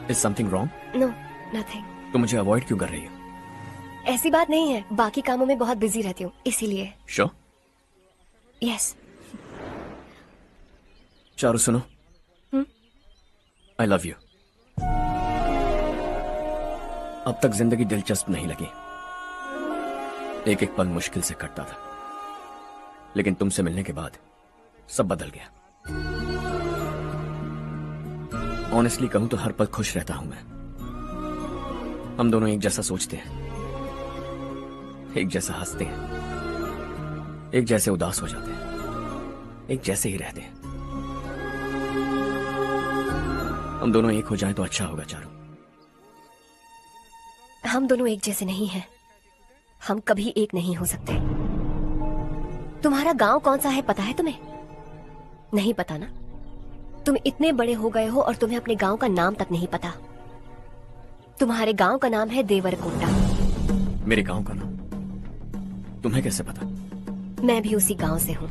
S5: Is something wrong?
S8: No, nothing.
S5: तो मुझे अवॉइड क्यों कर रही हो?
S8: ऐसी बात नहीं है, बाकी कामों में बहुत बिजी रहती हूँ इसीलिए।
S5: श्योर?
S8: यस।
S5: चारू सुनो, आई लव यू। अब तक जिंदगी दिलचस्प नहीं लगी, एक एक पल मुश्किल से कटता था, लेकिन तुमसे मिलने के बाद सब बदल गया। ऑनेस्टली कहूं तो हर पल खुश रहता हूं मैं। हम दोनों एक जैसा सोचते हैं, एक जैसा हंसते हैं, एक जैसे उदास हो जाते हैं, एक जैसे ही रहते हैं। हम दोनों एक हो जाएं तो अच्छा होगा चारू।
S8: हम दोनों एक जैसे नहीं हैं, हम कभी एक नहीं हो सकते। तुम्हारा गांव कौन सा है पता है तुम्हें? नहीं पता ना? तुम इतने बड़े हो गए हो और तुम्हें अपने गांव का नाम तक नहीं पता। तुम्हारे गांव का नाम है देवरकोटा।
S5: मेरे गांव का नाम तुम्हें कैसे पता?
S8: मैं भी उसी गांव से हूँ।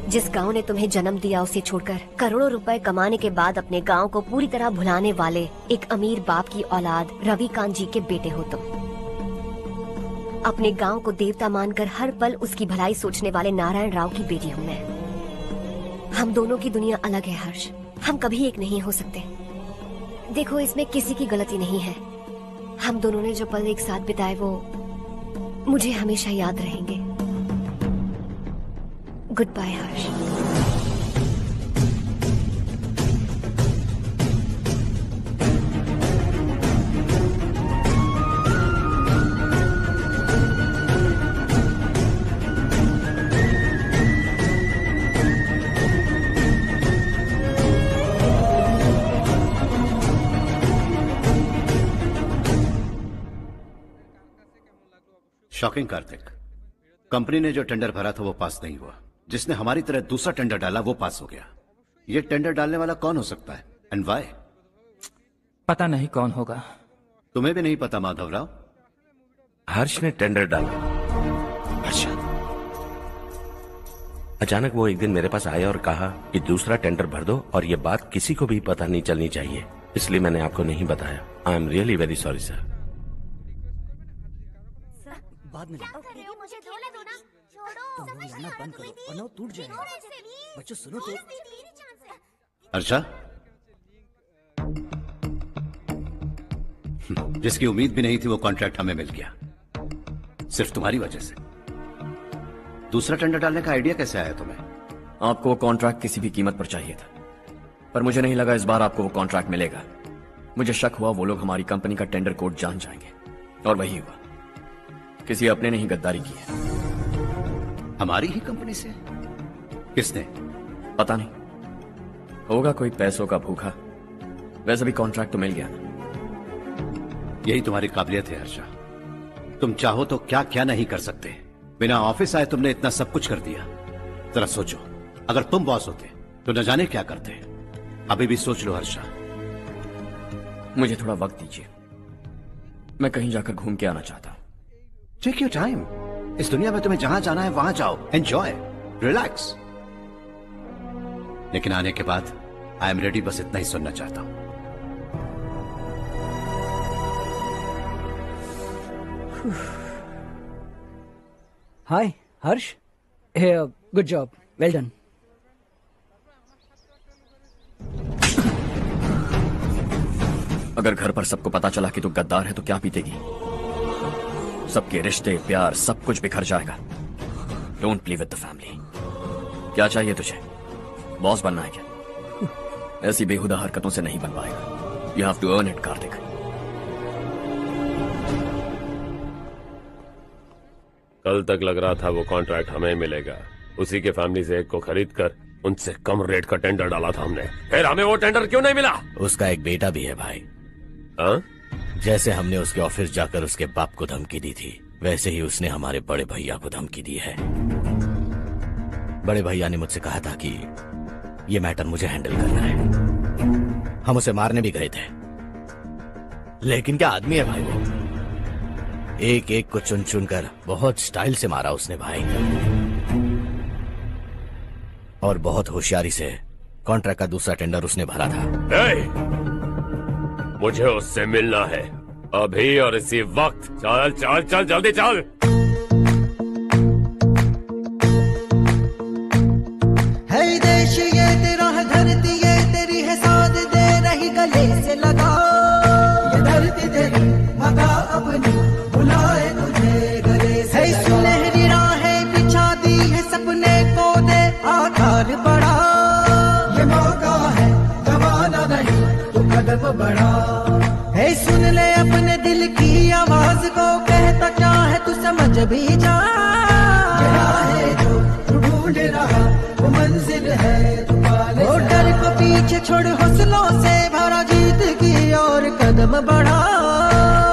S8: जिस गांव ने तुम्हें जन्म दिया उसे छोड़कर करोड़ों रुपए कमाने के बाद अपने गांव को पूरी तरह भुलाने वाले एक अमीर बाप की औलाद रविकांत जी के बेटे हो तुम। अपने गांव को देवता मानकर हर पल उसकी भलाई सोचने वाले नारायण राव की बेटी हूँ मैं। हम दोनों की दुनिया अलग है हर्ष, हम कभी एक नहीं हो सकते। देखो इसमें किसी की गलती नहीं है। हम दोनों ने जो पल एक साथ बिताए वो मुझे हमेशा याद रहेंगे। गुड बाय हर्ष।
S2: शॉकिंग कार्तिक, कंपनी ने जो टेंडर भरा था वो पास नहीं हुआ। जिसने हमारी तरह दूसरा टेंडर डाला वो पास हो गया। ये टेंडर डालने वाला कौन हो सकता है एंड व्हाई?
S4: पता नहीं कौन होगा।
S2: तुम्हें भी नहीं पता माधवराव?
S11: हर्ष ने टेंडर डाला। अच्छा। अचानक वो एक दिन मेरे पास आया और कहा कि दूसरा टेंडर भर दो और ये बात किसी को भी पता नहीं चलनी चाहिए, इसलिए मैंने आपको नहीं बताया। I am really very sorry sir.
S14: बाद में मुझे खेलने दो ना। तुम लोग लाना बंद करो वरना वो टूट जाएगा। बच्चों सुनो तो।
S2: अर्षा, जिसकी उम्मीद भी नहीं थी वो कॉन्ट्रैक्ट हमें मिल गया, सिर्फ तुम्हारी वजह से। दूसरा टेंडर डालने का आइडिया कैसे आया तुम्हें?
S5: आपको वो कॉन्ट्रैक्ट किसी भी कीमत पर चाहिए था, पर मुझे नहीं लगा इस बार आपको वो कॉन्ट्रैक्ट मिलेगा। मुझे शक हुआ वो लोग हमारी कंपनी का टेंडर कोड जान जाएंगे, और वही हुआ। किसी अपने ने ही गद्दारी की है।
S2: हमारी ही कंपनी से? किसने?
S5: पता नहीं, होगा कोई पैसों का भूखा। वैसे भी कॉन्ट्रैक्ट तो मिल गया ना।
S2: यही तुम्हारी काबिलियत है हर्षा, तुम चाहो तो क्या क्या नहीं कर सकते। बिना ऑफिस आए तुमने इतना सब कुछ कर दिया। जरा सोचो, अगर तुम बॉस होते तो न जाने क्या करते। अभी भी सोच लो हर्षा।
S5: मुझे थोड़ा वक्त दीजिए, मैं कहीं जाकर घूम के आना चाहता हूं।
S2: Take your time. इस दुनिया में तुम्हें जहां जाना है वहां जाओ, एंजॉय, रिलैक्स। लेकिन आने के बाद आई एम रेडी, बस इतना ही सुनना चाहता हूं।
S14: हाय हर्ष, गुड जॉब, वेल डन।
S5: अगर घर पर सबको पता चला कि तू गद्दार है तो क्या पीतेगी? सबके रिश्ते, प्यार, सब कुछ बिखर जाएगा। Don't play with the family. क्या चाहिए तुझे? बॉस बनना है क्या? ऐसी बेहुदा हरकतों से नहीं बन पाएगा। You have to earn it Karthik.
S13: कल तक लग रहा था वो कॉन्ट्रैक्ट हमें मिलेगा। उसी के फैमिली से एक को खरीद कर उनसे कम रेट का टेंडर डाला था हमने, फिर हमें वो टेंडर क्यों नहीं मिला?
S19: उसका एक बेटा भी है भाई।
S13: हाँ?
S19: जैसे हमने उसके ऑफिस जाकर उसके बाप को धमकी दी थी, वैसे ही उसने हमारे बड़े भैया को धमकी दी है। बड़े भैया ने मुझसे कहा था कि ये मैटर मुझे हैंडल करना है। हम उसे मारने भी गए थे, लेकिन क्या आदमी है भाई वो। एक एक को चुन चुन कर बहुत स्टाइल से मारा उसने भाई, और बहुत होशियारी से कॉन्ट्रैक्ट का दूसरा टेंडर उसने भरा था।
S13: मुझे उससे मिलना है अभी और इसी वक्त। चल चल चल जल्दी चल।
S20: है देश ये तेरा है, धरती ये तेरी है, साथ दे रही गले से लगा। ये धरती तेरी मगा अपनी बुलाए तुझे गले से लगा। सुनहरी राहें बिछा दी है, सपने को दे आकार बढ़ा। ये मौका है गवाना नहीं, तू कदम बढ़ा। है सुन ले अपने दिल की आवाज को, कहता क्या है तू समझ भी जा। ये राहें जो तू ढूंढ रहा वो मंजिल है तू पाले। वो डर को पीछे छोड़ हौसलों से भरा, जीत की और कदम बढ़ा।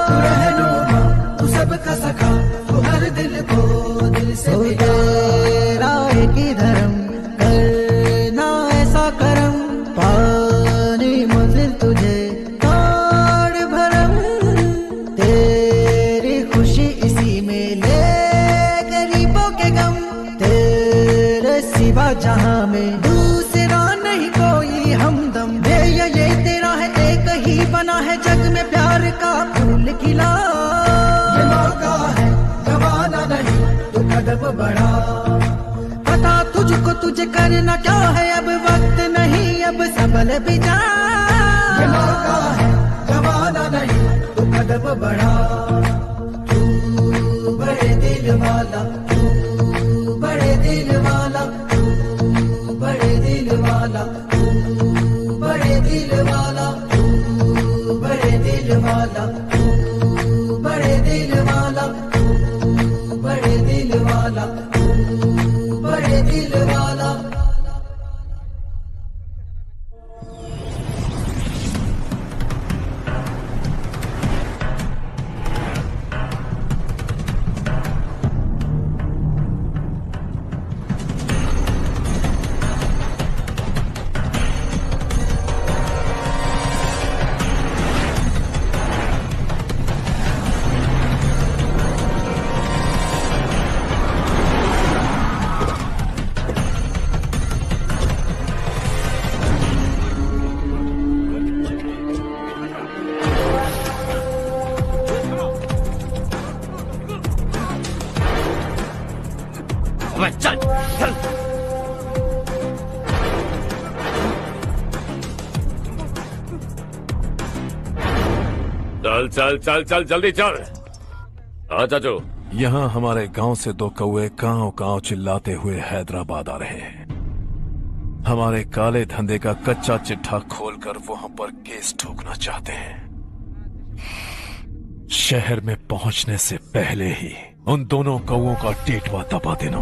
S20: तू रहनुमा तू सबका सखा, तू हर दिल को दिल से तेरा एक ही धर्म, करना ऐसा करम। पानी मंजिल तुझे ताड़ भरम, तेरी खुशी इसी में ले गरीबों के गम। तेरे सिवा जहां में दूसरा नहीं कोई हमदम। ये तेरा है, एक ही बना है जग में प्यार का फूल खिला। ये मौका है गवाना नहीं, तू कदम बढ़ा। पता तुझको तुझे करना क्या है, अब वक्त नहीं अब संभल भी जा। ये मौका है गवाना नहीं, तू कदम बढ़ा। तू बड़े दिल वाला, तू बड़े दिल वाला, तू बड़े दिल वाला, तू बड़े दिल वाला, तू बड़े दिल वाला, तू बड़े दिल वाला, तू बड़े दिल वाला, तू बड़े दिल वाला।
S5: चल चल।
S13: चल चल चल चल जल्दी चल। हाँ चाचू।
S6: यहाँ हमारे गांव से दो कौए कांव कांव चिल्लाते हुए हैदराबाद आ रहे हैं। हमारे काले धंधे का कच्चा चिट्ठा खोलकर वो हम पर केस ठोकना चाहते हैं। शहर में पहुंचने से पहले ही उन दोनों कौओं का टेटवा दबा देना।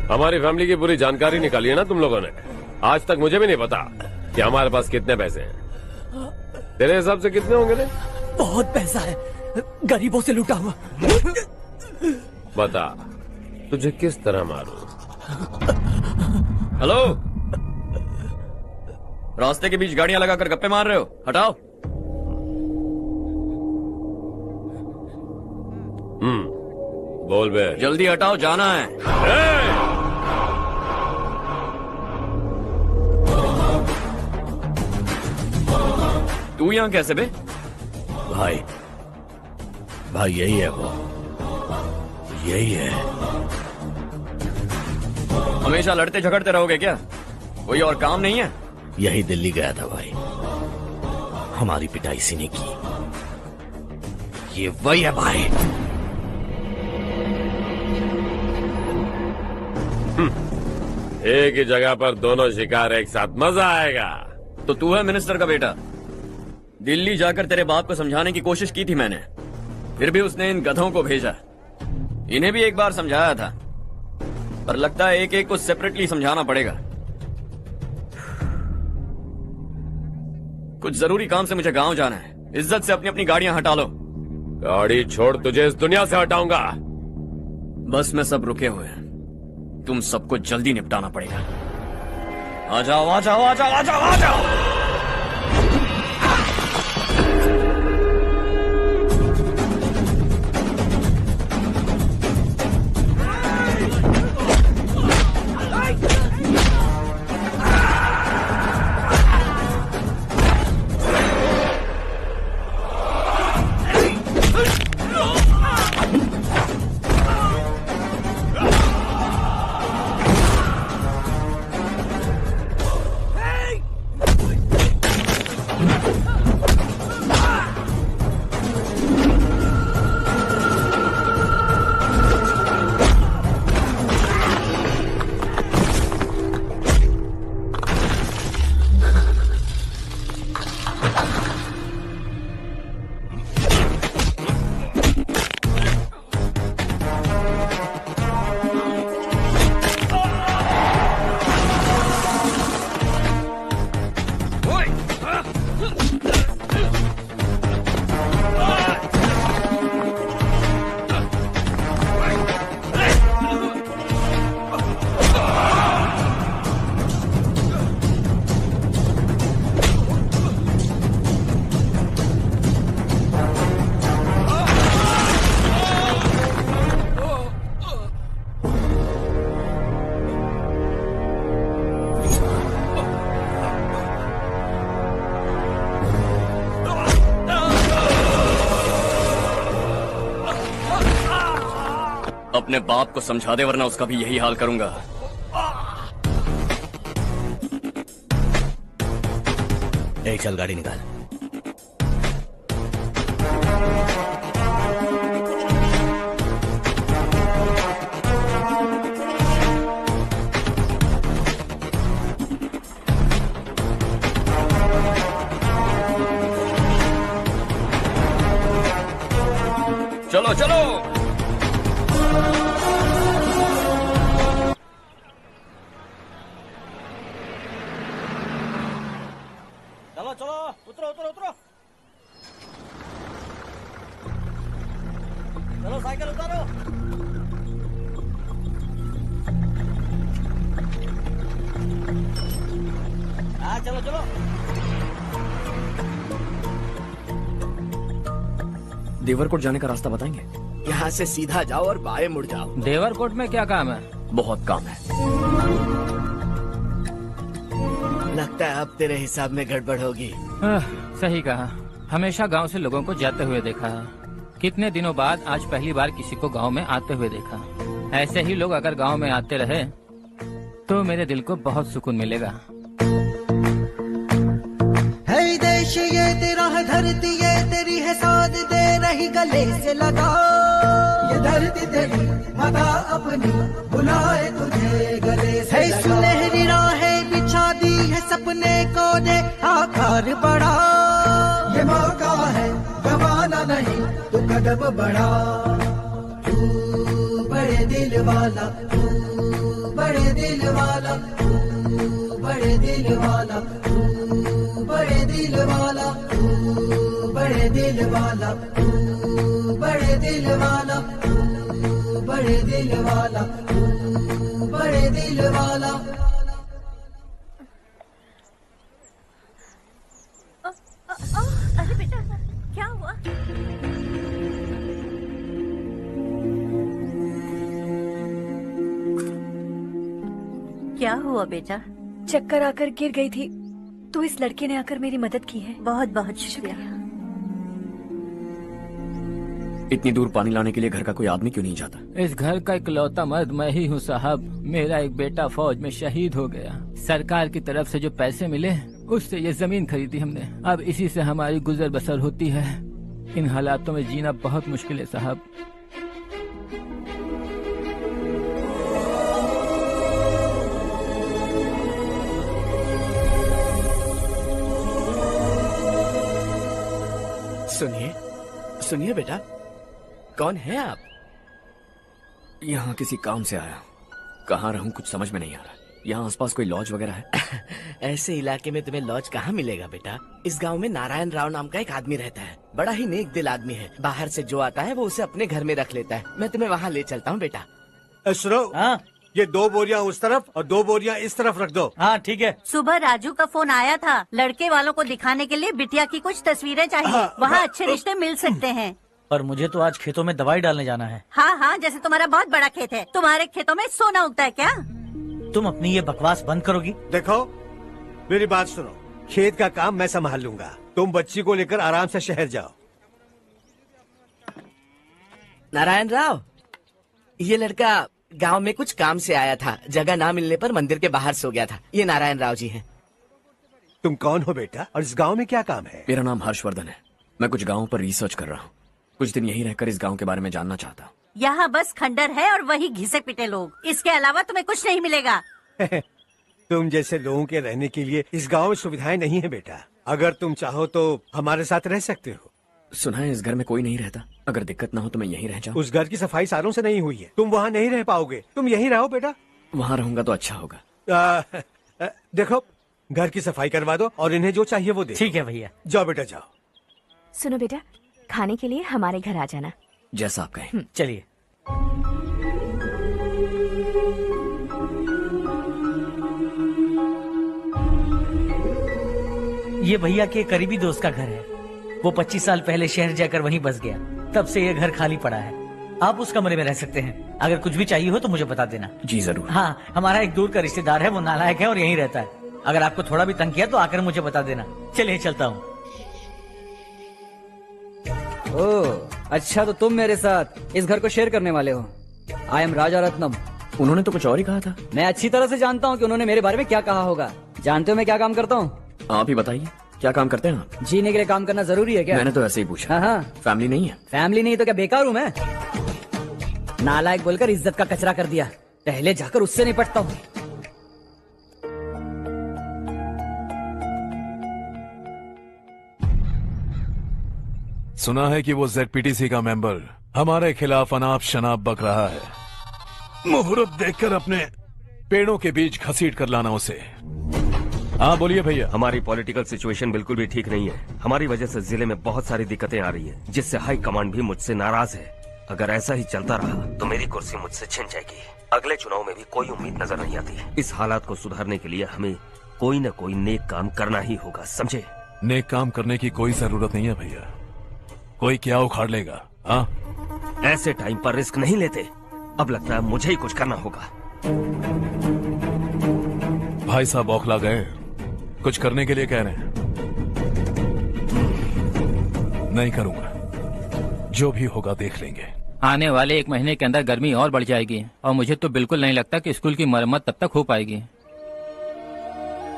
S13: हमारी फैमिली की पूरी जानकारी निकाली है ना तुम लोगों ने। आज तक मुझे भी नहीं पता कि हमारे पास कितने पैसे हैं। तेरे हिसाब से कितने होंगे रे?
S14: बहुत पैसा है, गरीबों से लूटा हुआ।
S13: बता तुझे किस तरह मारूं?
S5: हेलो, रास्ते के बीच गाड़ियां लगाकर गप्पे मार रहे हो? हटाओ।
S13: बोल बे।
S5: जल्दी हटाओ, जाना है। तू यहाँ कैसे बे?
S19: भाई यही है वो, यही है।
S5: हमेशा लड़ते झगड़ते रहोगे क्या? कोई और काम नहीं है?
S19: यही दिल्ली गया था भाई, हमारी पिटाई इसी ने की। ये वही है भाई।
S13: एक ही जगह पर दोनों शिकार एक साथ, मजा आएगा।
S5: तो तू है मिनिस्टर का बेटा। दिल्ली जाकर तेरे बाप को समझाने की कोशिश की थी मैंने, फिर भी उसने इन गधों को भेजा। इन्हें भी एक बार समझाया था, पर लगता है एक एक को सेपरेटली समझाना पड़ेगा। कुछ जरूरी काम से मुझे गांव जाना है। इज्जत से अपनी अपनी गाड़ियां हटा लो।
S13: गाड़ी छोड़, तुझे इस दुनिया से हटाऊंगा।
S5: बस में सब रुके हुए हैं, तुम सबको जल्दी निपटाना पड़ेगा। आ जाओ आ जाओ आ जाओ आ जाओ आ जाओ। अपने बाप को समझा दे, वरना उसका भी यही हाल करूंगा।
S19: चल गाड़ी निकाल।
S5: चलो चलो।
S3: चलो चलो, उतरो उतरो उतरो। चलो साइकिल उतारो। हाँ चलो चलो।
S5: देवरकोट जाने का रास्ता बताएंगे?
S19: यहाँ से सीधा जाओ और बाएं मुड़ जाओ।
S4: देवरकोट में क्या काम है?
S5: बहुत काम है।
S19: लगता है अब तेरे हिसाब में गड़बड़ होगी।
S4: सही कहा। हमेशा गांव से लोगों को जाते हुए देखा है, कितने दिनों बाद आज पहली बार किसी को गांव में आते हुए देखा। ऐसे ही लोग अगर गांव में आते रहे तो मेरे दिल को बहुत सुकून मिलेगा।
S20: है देश ये तेरा है, धरती ये तेरी है, साथ दे रही गले से लगा। ये धरती तेरी माता अपनी बुलाए तुझे गले से लगा। सुनहरी राहें बिछा दी है, सपने को दे आकार बढ़ा। ये मौका है गवाना नहीं, तू कदम बढ़ा। तू बड़े दिल वाला, तू बड़े दिल वाला, तू बड़े दिल वाला, तू बड़े दिल वाला, तू बड़े दिल वाला, तू बड़े दिल वाला, तू बड़े दिल वाला, तू बड़े दिल वाला।
S16: अरे बेटा क्या हुआ? क्या हुआ बेटा?
S8: चक्कर आकर गिर गई थी, तो इस लड़के ने आकर मेरी मदद की है।
S16: बहुत बहुत शुक्रिया।
S5: इतनी दूर पानी लाने के लिए घर का कोई आदमी क्यों नहीं जाता?
S4: इस घर का इकलौता मर्द मैं ही हूँ साहब। मेरा एक बेटा फौज में शहीद हो गया। सरकार की तरफ से जो पैसे मिले उससे ये जमीन खरीदी हमने। अब इसी से हमारी गुजर बसर होती है। इन हालातों में जीना बहुत मुश्किल है साहब।
S19: सुनिए सुनिए बेटा, कौन है आप?
S5: यहाँ किसी काम से आया। कहाँ रहूं कुछ समझ में नहीं आ रहा। यहाँ आसपास कोई लॉज वगैरह है?
S19: ऐसे इलाके में तुम्हें लॉज कहाँ मिलेगा बेटा? इस गांव में नारायण राव नाम का एक आदमी रहता है। बड़ा ही नेक दिल आदमी है। बाहर से जो आता है वो उसे अपने घर में रख लेता है। मैं तुम्हें वहाँ ले चलता हूँ बेटा।
S9: सुनो,
S3: हाँ
S9: ये 2 बोरियां उस तरफ और 2 बोरियां इस तरफ रख दो।
S3: हाँ ठीक है।
S16: सुबह राजू का फोन आया था, लड़के वालों को दिखाने के लिए बिटिया की कुछ तस्वीरें चाहिए। वहाँ अच्छे रिश्ते मिल सकते हैं।
S3: पर मुझे तो आज खेतों में दवाई डालने जाना है।
S16: हाँ हाँ, जैसे तुम्हारा बहुत बड़ा खेत है, तुम्हारे खेतों में सोना उगता है क्या?
S3: तुम अपनी ये बकवास बंद करोगी?
S9: देखो मेरी बात सुनो, खेत का काम मैं संभाल लूंगा, तुम बच्ची को लेकर आराम से शहर जाओ।
S15: नारायण राव, ये लड़का गांव में कुछ काम से आया था, जगह ना मिलने पर मंदिर के बाहर सो गया था। ये नारायण राव जी हैं।
S9: तुम कौन हो बेटा, और इस गांव में क्या काम है?
S5: मेरा नाम हर्षवर्धन है। मैं कुछ गाँव पर रिसर्च कर रहा हूँ। कुछ दिन यहीं रहकर इस गांव के बारे में जानना चाहता हूँ।
S16: यहाँ बस खंडर है और वही घिसे पिटे लोग, इसके अलावा तुम्हें कुछ नहीं मिलेगा।
S9: तुम जैसे लोगों के रहने के लिए इस गांव में सुविधाएं नहीं है बेटा। अगर तुम चाहो तो हमारे साथ रह सकते हो।
S5: सुना है इस घर में कोई नहीं रहता, अगर दिक्कत ना हो तो मैं यहीं रह जाऊँ।
S9: उस घर की सफाई सालों से नहीं हुई है, तुम वहाँ नहीं रह पाओगे। तुम यहीं रहो बेटा।
S5: वहाँ रहूंगा तो अच्छा होगा।
S9: देखो, घर की सफाई करवा दो और इन्हें जो चाहिए वो दे।
S3: ठीक है भैया।
S9: जाओ बेटा जाओ।
S10: सुनो बेटा, खाने के लिए हमारे घर आ जाना।
S5: जैसा आप कहें।
S3: चलिए। ये भैया के करीबी दोस्त का घर है। वो 25 साल पहले शहर जाकर वहीं बस गया, तब से ये घर खाली पड़ा है। आप उस कमरे में रह सकते हैं। अगर कुछ भी चाहिए हो तो मुझे बता देना।
S5: जी जरूर।
S3: हाँ, हमारा एक दूर का रिश्तेदार है, वो नालायक है और यहीं रहता है। अगर आपको थोड़ा भी तंग किया तो आकर मुझे बता देना। चलिए चलता हूँ।
S14: ओह अच्छा, तो तुम मेरे साथ इस घर को शेयर करने वाले हो। आई एम राजा रत्नम।
S5: उन्होंने तो कुछ और ही कहा था।
S14: मैं अच्छी तरह से जानता हूँ कि उन्होंने मेरे बारे में क्या कहा होगा। जानते हो मैं क्या काम करता हूँ?
S5: आप ही बताइए, क्या काम करते हैं आप?
S14: जीने के लिए काम करना जरूरी है क्या?
S5: मैंने तो ऐसे ही पूछा।
S14: हाँ हाँ।
S5: फैमिली नहीं है?
S14: फैमिली नहीं तो क्या बेकार हूँ मैं? नालायक बोलकर इज्जत का कचरा कर दिया। पहले जाकर उससे निपटता हूँ।
S6: सुना है कि वो ZPTC का मेंबर हमारे खिलाफ अनाप शनाप बक रहा है। मुहूर्त देखकर अपने पेड़ों के बीच घसीट कर लाना उसे। हाँ बोलिए भैया।
S18: हमारी पॉलिटिकल सिचुएशन बिल्कुल भी ठीक नहीं है। हमारी वजह से जिले में बहुत सारी दिक्कतें आ रही है, जिससे हाई कमांड भी मुझसे नाराज है। अगर ऐसा ही चलता रहा तो मेरी कुर्सी मुझसे छिन जाएगी। अगले चुनाव में भी कोई उम्मीद नजर नहीं आती। इस हालात को सुधारने के लिए हमें कोई न कोई नेक काम करना ही होगा, समझे?
S6: नेक काम करने की कोई जरूरत नहीं है भैया, कोई क्या उखाड़ लेगा। हाँ,
S18: ऐसे टाइम पर रिस्क नहीं लेते। अब लगता है मुझे ही कुछ करना होगा।
S6: भाई साहब बौखला गए, कुछ करने के लिए कह रहे हैं। नहीं करूंगा, जो भी होगा देख लेंगे।
S4: आने वाले 1 महीने के अंदर गर्मी और बढ़ जाएगी और मुझे तो बिल्कुल नहीं लगता कि स्कूल की मरम्मत तब तक हो पाएगी।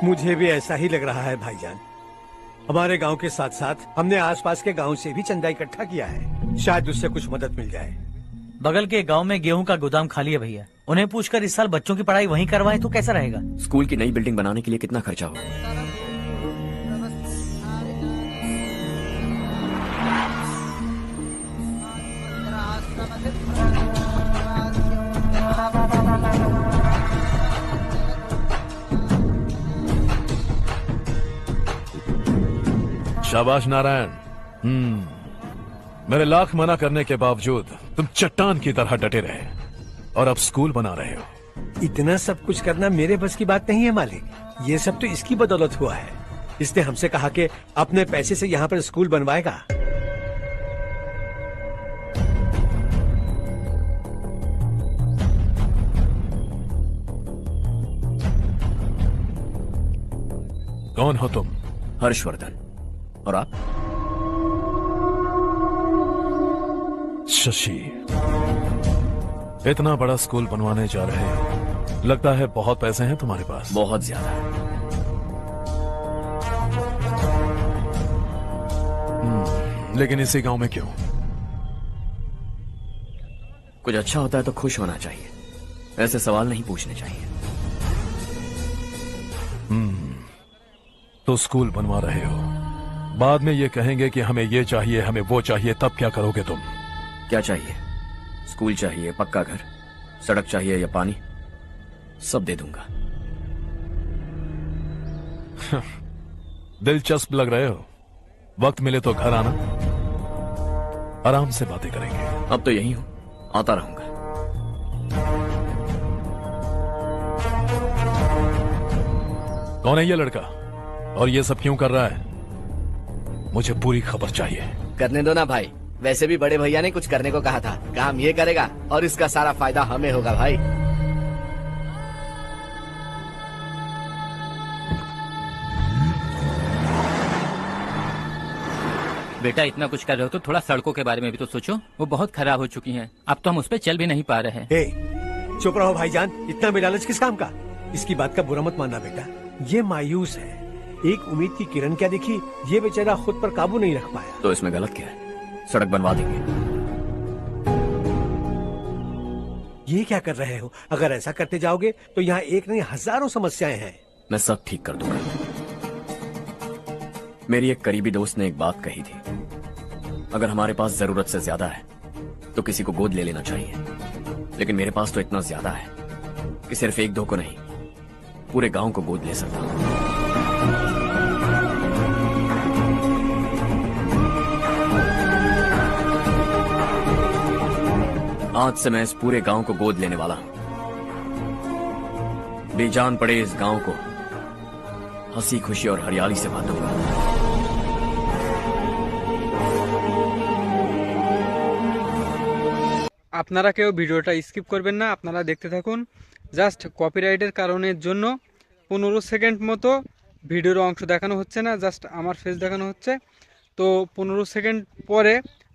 S9: मुझे भी ऐसा ही लग रहा है भाईजान। हमारे गांव के साथ साथ हमने आसपास के गांव से भी चंदा इकट्ठा किया है, शायद उससे कुछ मदद मिल जाए।
S3: बगल के गांव में गेहूं का गोदाम खाली है भैया, उन्हें पूछकर इस साल बच्चों की पढ़ाई वहीं करवाएं तो कैसा रहेगा?
S5: स्कूल की नई बिल्डिंग बनाने के लिए कितना खर्चा होगा?
S6: शाबाश नारायण। मेरे लाख मना करने के बावजूद तुम चट्टान की तरह डटे रहे और अब स्कूल बना रहे हो।
S9: इतना सब कुछ करना मेरे बस की बात नहीं है मालिक, ये सब तो इसकी बदौलत हुआ है। इसने हमसे कहा कि अपने पैसे से यहाँ पर स्कूल बनवाएगा।
S6: कौन हो तुम?
S5: हर्षवर्धन। और आप?
S6: शशि। इतना बड़ा स्कूल बनवाने जा रहे हो, लगता है बहुत पैसे हैं तुम्हारे पास।
S5: बहुत ज्यादा।
S6: लेकिन इसी गांव में क्यों?
S5: कुछ अच्छा होता है तो खुश होना चाहिए, ऐसे सवाल नहीं पूछने चाहिए।
S6: तो स्कूल बनवा रहे हो, बाद में ये कहेंगे कि हमें ये चाहिए, हमें वो चाहिए, तब क्या करोगे तुम?
S5: क्या चाहिए? स्कूल चाहिए, पक्का घर, सड़क चाहिए या पानी, सब दे दूंगा।
S6: दिलचस्प लग रहे हो। वक्त मिले तो घर आना, आराम से बातें करेंगे।
S5: अब तो यही हूं, आता रहूंगा।
S6: कौन है ये लड़का और ये सब क्यों कर रहा है? मुझे पूरी खबर चाहिए।
S15: करने दो ना भाई, वैसे भी बड़े भैया ने कुछ करने को कहा था, काम ये करेगा और इसका सारा फायदा हमें होगा भाई।
S4: बेटा इतना कुछ कर रहे हो तो थोड़ा सड़कों के बारे में भी तो सोचो, वो बहुत खराब हो चुकी हैं। अब तो हम उस पर चल भी नहीं पा रहे हैं।
S9: चुप रहो भाईजान, इतना भी लालच किस काम का? इसकी बात का बुरा मत मानना बेटा, ये मायूस है। एक उम्मीद की किरण क्या दिखी, ये बेचारा खुद पर काबू नहीं रख पाया।
S5: तो इसमें गलत क्या है? सड़क बनवा देंगे।
S9: ये क्या कर रहे हो? अगर ऐसा करते जाओगे तो यहाँ एक नहीं हजारों समस्याएं हैं।
S5: मैं सब ठीक कर दूंगा। मेरी एक करीबी दोस्त ने एक बात कही थी, अगर हमारे पास जरूरत से ज्यादा है तो किसी को गोद ले लेना चाहिए। लेकिन मेरे पास तो इतना ज्यादा है कि सिर्फ एक दो को नहीं, पूरे गांव को गोद ले सकता हूं। आज से मैं इस पूरे गांव को गोद लेने वाला हूं। बेजान पड़े इस गांव को हंसी खुशी और हरियाली से बांटूंगा।
S21: আপনারা কেউ ভিডিওটা স্কিপ করবেন না, আপনারা দেখতে থাকুন। জাস্ট কপিরাইটের কারণের জন্য 15 সেকেন্ড মতো ভিডিওর অংশ দেখানো হচ্ছে না, জাস্ট আমার ফেস দেখানো হচ্ছে। তো 15 সেকেন্ড পরে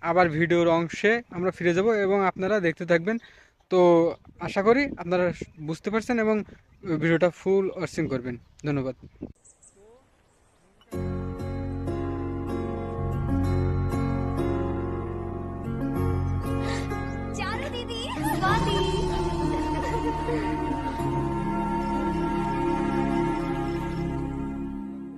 S21: আবার ভিডিওর অংশে আমরা ফিরে যাব এবং আপনারা দেখতে থাকবেন। তো আশা করি আপনারা বুঝতে পারছেন এবং ভিডিওটা ফুল ওয়াচিং করবেন। ধন্যবাদ।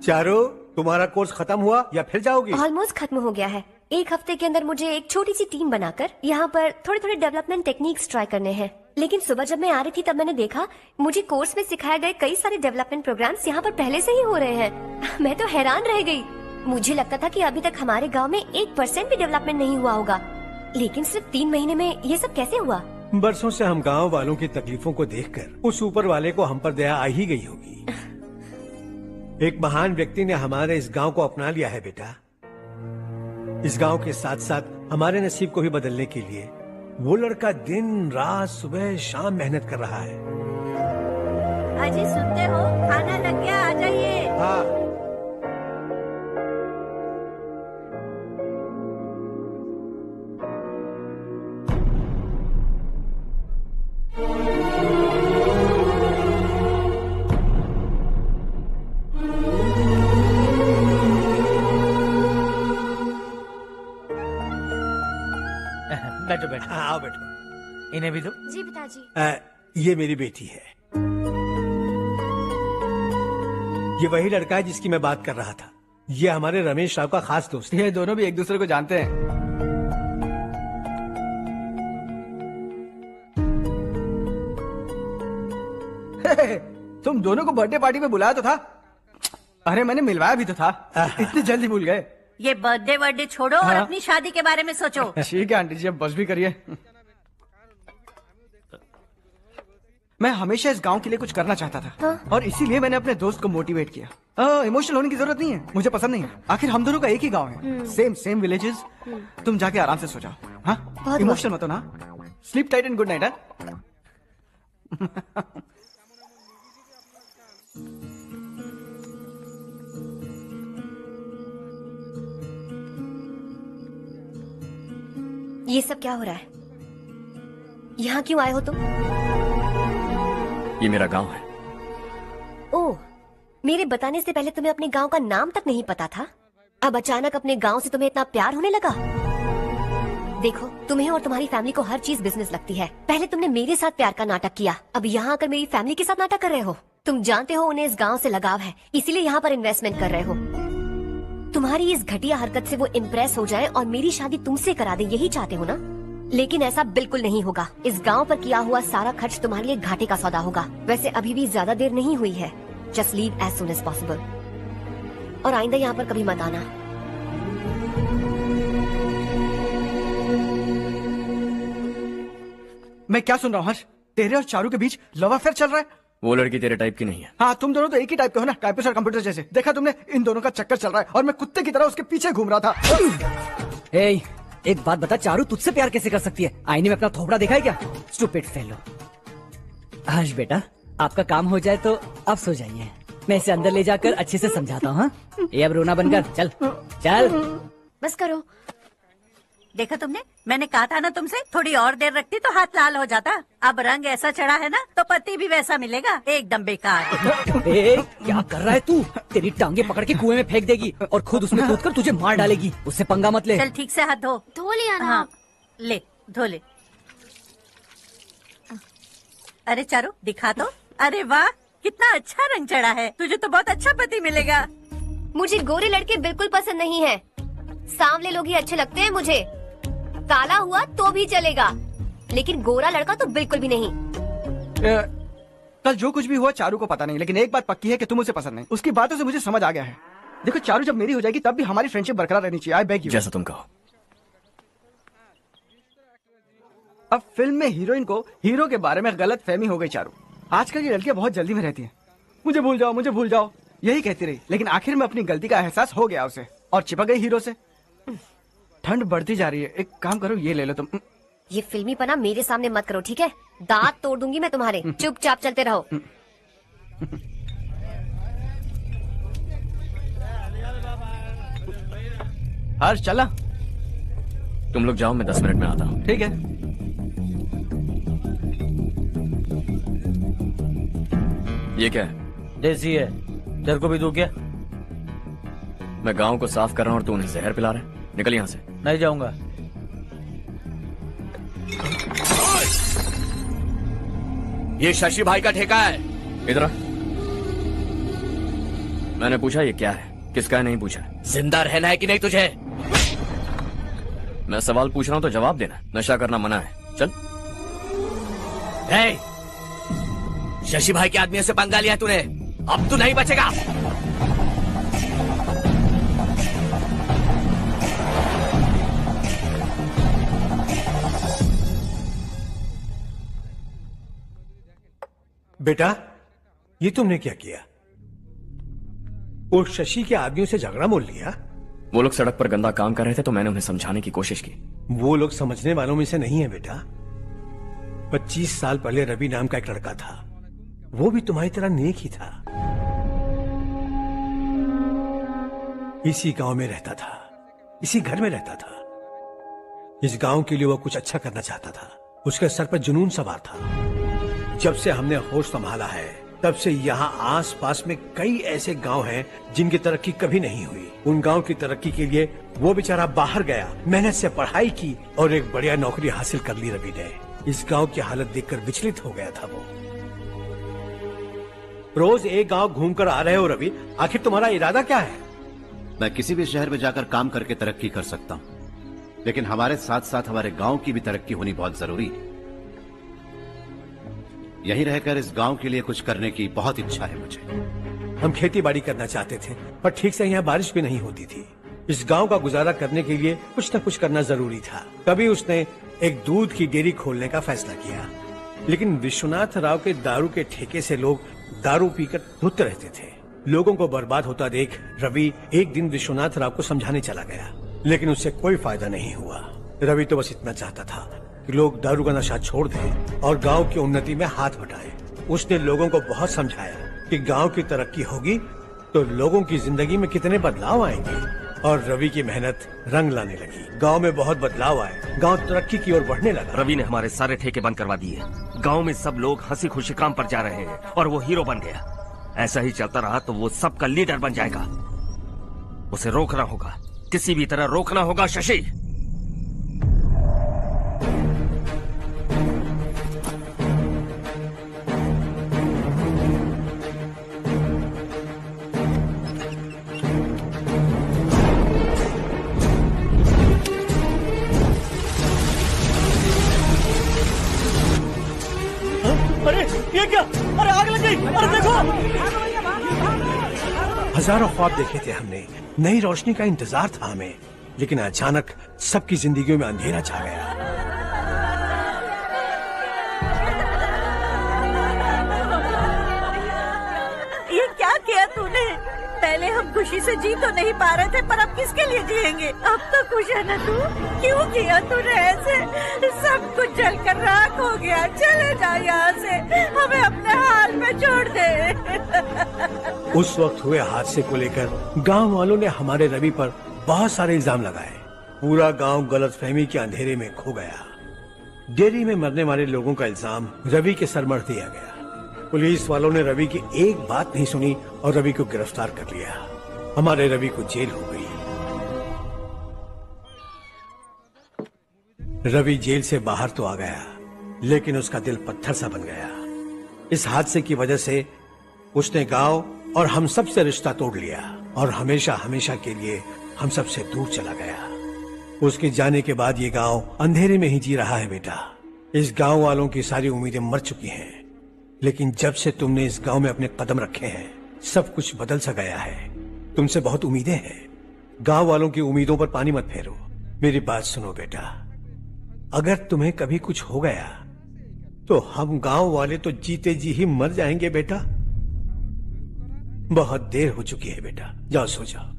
S9: चारो, तुम्हारा कोर्स खत्म हुआ या फिर जाओगी?
S8: ऑलमोस्ट खत्म हो गया है। एक हफ्ते के अंदर मुझे एक छोटी सी टीम बनाकर यहाँ पर थोड़े थोड़े डेवलपमेंट टेक्निक्स ट्राई करने हैं। लेकिन सुबह जब मैं आ रही थी तब मैंने देखा मुझे कोर्स में सिखाए गए कई सारे डेवलपमेंट प्रोग्राम्स यहाँ पर पहले से ही हो रहे हैं। मैं तो हैरान रह गई। मुझे लगता था कि अभी तक हमारे गाँव में 1% भी डेवलपमेंट नहीं हुआ होगा, लेकिन सिर्फ 3 महीने में ये सब कैसे हुआ?
S9: बरसों से हम गांव वालों की तकलीफों को देखकर उस ऊपर वाले को हम पर दया आ ही गई होगी। एक महान व्यक्ति ने हमारे इस गांव को अपना लिया है बेटा। इस गांव के साथ साथ हमारे नसीब को भी बदलने के लिए वो लड़का दिन रात सुबह शाम मेहनत कर रहा है।
S16: अजी सुनते हो, खाना लग गया, आ जाइए।
S9: हाँ।
S3: बैठो बैठो।
S9: हाँ, आओ बैठो।
S3: इन्हें भी दो।
S8: जी पिताजी।
S9: ये मेरी बेटी है। ये वही लड़का है जिसकी मैं बात कर रहा था। ये हमारे रमेश राव का खास दोस्त है।
S7: ये दोनों भी एक दूसरे को जानते हैं। तुम दोनों को बर्थडे पार्टी में बुलाया तो था। अरे मैंने मिलवाया भी तो था। इतनी जल्दी भूल गए।
S16: ये बर्थडे वर्डे छोड़ो और अपनी शादी के बारे में सोचो।
S7: ठीक है आंटी जी, अब बस भी करिए। मैं हमेशा इस गांव के लिए कुछ करना चाहता था और इसीलिए मैंने अपने दोस्त को मोटिवेट किया। इमोशनल होने की जरूरत नहीं है, मुझे पसंद नहीं है। आखिर हम दोनों का एक ही गांव है, सेम विलेजेस। तुम जाके आराम से सो जाओ। हाँ, इमोशनल मत हो ना। Sleep tight and good night.
S8: ये सब क्या हो रहा है? यहाँ क्यों आए हो तुम?
S5: ये मेरा गांव है।
S8: ओह, मेरे बताने से पहले तुम्हें अपने गांव का नाम तक नहीं पता था। अब अचानक अपने गांव से तुम्हें इतना प्यार होने लगा। देखो, तुम्हें और तुम्हारी फैमिली को हर चीज बिजनेस लगती है। पहले तुमने मेरे साथ प्यार का नाटक किया, अब यहाँ आकर मेरी फैमिली के साथ नाटक कर रहे हो। तुम जानते हो उन्हें इस गांव से लगाव है, इसीलिए यहाँ पर इन्वेस्टमेंट कर रहे हो। तुम्हारी इस घटिया हरकत से वो इम्प्रेस हो जाए और मेरी शादी तुमसे करा दे, यही चाहते हो ना? लेकिन ऐसा बिल्कुल नहीं होगा। इस गांव पर किया हुआ सारा खर्च तुम्हारे लिए घाटे का सौदा होगा। वैसे अभी भी ज्यादा देर नहीं हुई है। Just leave as soon as possible और आइंदा यहाँ पर कभी मत आना।
S7: मैं क्या सुन रहा हूँ हर्ष? तेरे और चारू के बीच लव अफेयर चल रहा है?
S5: वो लड़की तेरे टाइप की नहीं है।
S7: हाँ, तुम दोनों तो एक ही टाइप के हो ना, टाइपिस्ट और कंप्यूटर जैसे। देखा तुमने, इन दोनों का चक्कर चल रहा है और मैं कुत्ते की तरह उसके पीछे घूम रहा था।
S14: ए, एक बात बता, चारू तुझसे प्यार कैसे कर सकती है? आईने में अपना थोपड़ा देखा है क्या? Stupid fellow. हर्ष बेटा, आपका काम हो जाए तो अब सो जाइए। मैं इसे अंदर ले जाकर अच्छे से समझाता हूँ। ये अब रोना बनकर चल चल।
S16: बस करो। देखा तुमने, मैंने कहा था ना तुमसे, थोड़ी और देर रखती तो हाथ लाल हो जाता। अब रंग ऐसा चढ़ा है ना तो पति भी वैसा मिलेगा, एकदम बेकार।
S14: ए, क्या कर रहा है तू? तेरी टांगे पकड़ के कुएं में फेंक देगी और खुद उसमें कूदकर तुझे मार डालेगी। उससे पंगा मत ले।
S16: चल ठीक से हाथ धो।
S1: धो लिया ना।
S16: हाँ, ले धो ले। अरे चारू दिखा तो। अरे वाह, कितना अच्छा रंग चढ़ा है। तुझे तो बहुत अच्छा पति मिलेगा।
S1: मुझे गोरे लड़के बिल्कुल पसंद नहीं है। सांवले लोग ही अच्छे लगते हैं मुझे। काला हुआ तो भी चलेगा, लेकिन गोरा लड़का तो बिल्कुल भी नहीं।
S7: कल जो कुछ भी हुआ चारू को पता नहीं, लेकिन एक बात पक्की है कि तुम उसे पसंद नहीं। उसकी बातों से मुझे समझ आ गया है। देखो चारू जब मेरी हो जाएगी तब भी हमारी फ्रेंडशिप बरकरार रहनी चाहिए। I beg you.
S5: जैसा तुम कहो।
S7: अब फिल्म में हीरोइन को हीरो के बारे में गलत फहमी हो गई चारू। आजकल की लड़कियां बहुत जल्दी में रहती हैं। मुझे भूल जाओ, मुझे भूल जाओ, यही कहती रही, लेकिन आखिर में अपनी गलती का एहसास हो गया उसे और चिपक गई हीरो से। ठंड बढ़ती जा रही है, एक काम करो, ये ले लो तुम।
S1: ये फिल्मी पना मेरे सामने मत करो, ठीक है? दांत तोड़ दूंगी मैं तुम्हारे। चुपचाप चलते रहो।
S7: हर्ष चला।
S5: तुम लोग जाओ, मैं 10 मिनट में आता हूँ।
S7: ठीक है।
S5: ये क्या है?
S3: देसी है। तेरे को भी दूं क्या?
S5: मैं गांव को साफ कर रहा हूँ और तू उन्हें जहर पिला रहा है। निकल यहाँ से।
S3: नहीं जाऊंगा।
S5: ये शशि भाई का ठेका है। इधर आ। मैंने पूछा ये क्या है, किसका है नहीं पूछा। जिंदा रहना है कि नहीं तुझे? मैं सवाल पूछ रहा हूं तो जवाब देना। नशा करना मना है। चल।
S15: शशि भाई के आदमियों से पंगा लिया तूने, अब तू नहीं बचेगा।
S9: बेटा, ये तुमने क्या किया? उस शशि के आदमियों से झगड़ा मोल लिया?
S5: वो लोग सड़क पर गंदा काम कर रहे थे तो मैंने उन्हें समझाने की कोशिश की।
S9: वो लोग समझने वालों में से नहीं है बेटा। 25 साल पहले रवि नाम का एक लड़का था, वो भी तुम्हारी तरह नेक ही था। इसी गांव में रहता था, इसी घर में रहता था। इस गांव के लिए वो कुछ अच्छा करना चाहता था। उसके सर पर जुनून सवार था। जब से हमने होश संभाला है तब से यहाँ आस पास में कई ऐसे गांव हैं जिनकी तरक्की कभी नहीं हुई। उन गांव की तरक्की के लिए वो बेचारा बाहर गया, मेहनत से पढ़ाई की और एक बढ़िया नौकरी हासिल कर ली रवि ने। इस गांव की हालत देखकर विचलित हो गया था वो। रोज एक गांव घूमकर आ रहे हो रवि, आखिर तुम्हारा इरादा क्या है?
S2: मैं किसी भी शहर में जाकर काम करके तरक्की कर सकता हूं, लेकिन हमारे साथ साथ हमारे गांव की भी तरक्की होनी बहुत जरूरी है। यहीं रहकर इस गांव के लिए कुछ करने की बहुत इच्छा है मुझे।
S9: हम खेती बाड़ी करना चाहते थे, पर ठीक से यहाँ बारिश भी नहीं होती थी। इस गांव का गुजारा करने के लिए कुछ न कुछ करना जरूरी था। तभी उसने एक दूध की डेयरी खोलने का फैसला किया। लेकिन विश्वनाथ राव के दारू के ठेके से लोग दारू पीकर धुत रहते थे। लोगों को बर्बाद होता देख रवि एक दिन विश्वनाथ राव को समझाने चला गया, लेकिन उससे कोई फायदा नहीं हुआ। रवि तो बस इतना चाहता था कि लोग दारू का नशा छोड़ दें और गांव की उन्नति में हाथ बटाएं। उसने लोगों को बहुत समझाया कि गांव की तरक्की होगी तो लोगों की जिंदगी में कितने बदलाव आएंगे, और रवि की मेहनत रंग लाने लगी। गांव में बहुत बदलाव आए, गांव तरक्की की ओर बढ़ने लगा।
S18: रवि ने हमारे सारे ठेके बंद करवा दिए। गांव में सब लोग हंसी खुशी काम पर जा रहे हैं और वो हीरो बन गया। ऐसा ही चलता रहा तो वो सबका लीडर बन जाएगा। उसे रोकना होगा, किसी भी तरह रोकना होगा शशि।
S9: अरे ये क्या? अरे आग लग गई! अरे देखो! हजारों ख्वाब देखे थे हमने, नई रोशनी का इंतजार था हमें, लेकिन अचानक सबकी जिंदगियों में अंधेरा छा गया।
S16: पहले हम खुशी से जी तो नहीं पा रहे थे, पर अब किसके लिए जिएंगे? अब तो खुश है ना तू? क्यों किया तूने ऐसे? सब कुछ जलकर राख हो गया। चले जा यहाँ से, हमें अपने हाल में छोड़ दे।
S9: उस वक्त हुए हादसे को लेकर गांव वालों ने हमारे रवि पर बहुत सारे इल्जाम लगाए। पूरा गांव गलतफहमी के अंधेरे में खो गया। डेयरी में मरने वाले लोगों का इल्जाम रवि के सर मढ़ दिया गया। पुलिस वालों ने रवि की एक बात नहीं सुनी और रवि को गिरफ्तार कर लिया। हमारे रवि को जेल हो गई। रवि जेल से बाहर तो आ गया, लेकिन उसका दिल पत्थर सा बन गया। इस हादसे की वजह से उसने गांव और हम सब से रिश्ता तोड़ लिया और हमेशा हमेशा के लिए हम सब से दूर चला गया। उसके जाने के बाद ये गांव अंधेरे में ही जी रहा है। बेटा, इस गांव वालों की सारी उम्मीदें मर चुकी हैं, लेकिन जब से तुमने इस गांव में अपने कदम रखे हैं, सब कुछ बदल सा गया है। तुमसे बहुत उम्मीदें हैं। गांव वालों की उम्मीदों पर पानी मत फेरो। मेरी बात सुनो बेटा, अगर तुम्हें कभी कुछ हो गया तो हम गांव वाले तो जीते जी ही मर जाएंगे बेटा। बहुत देर हो चुकी है बेटा, जाओ सो जाओ।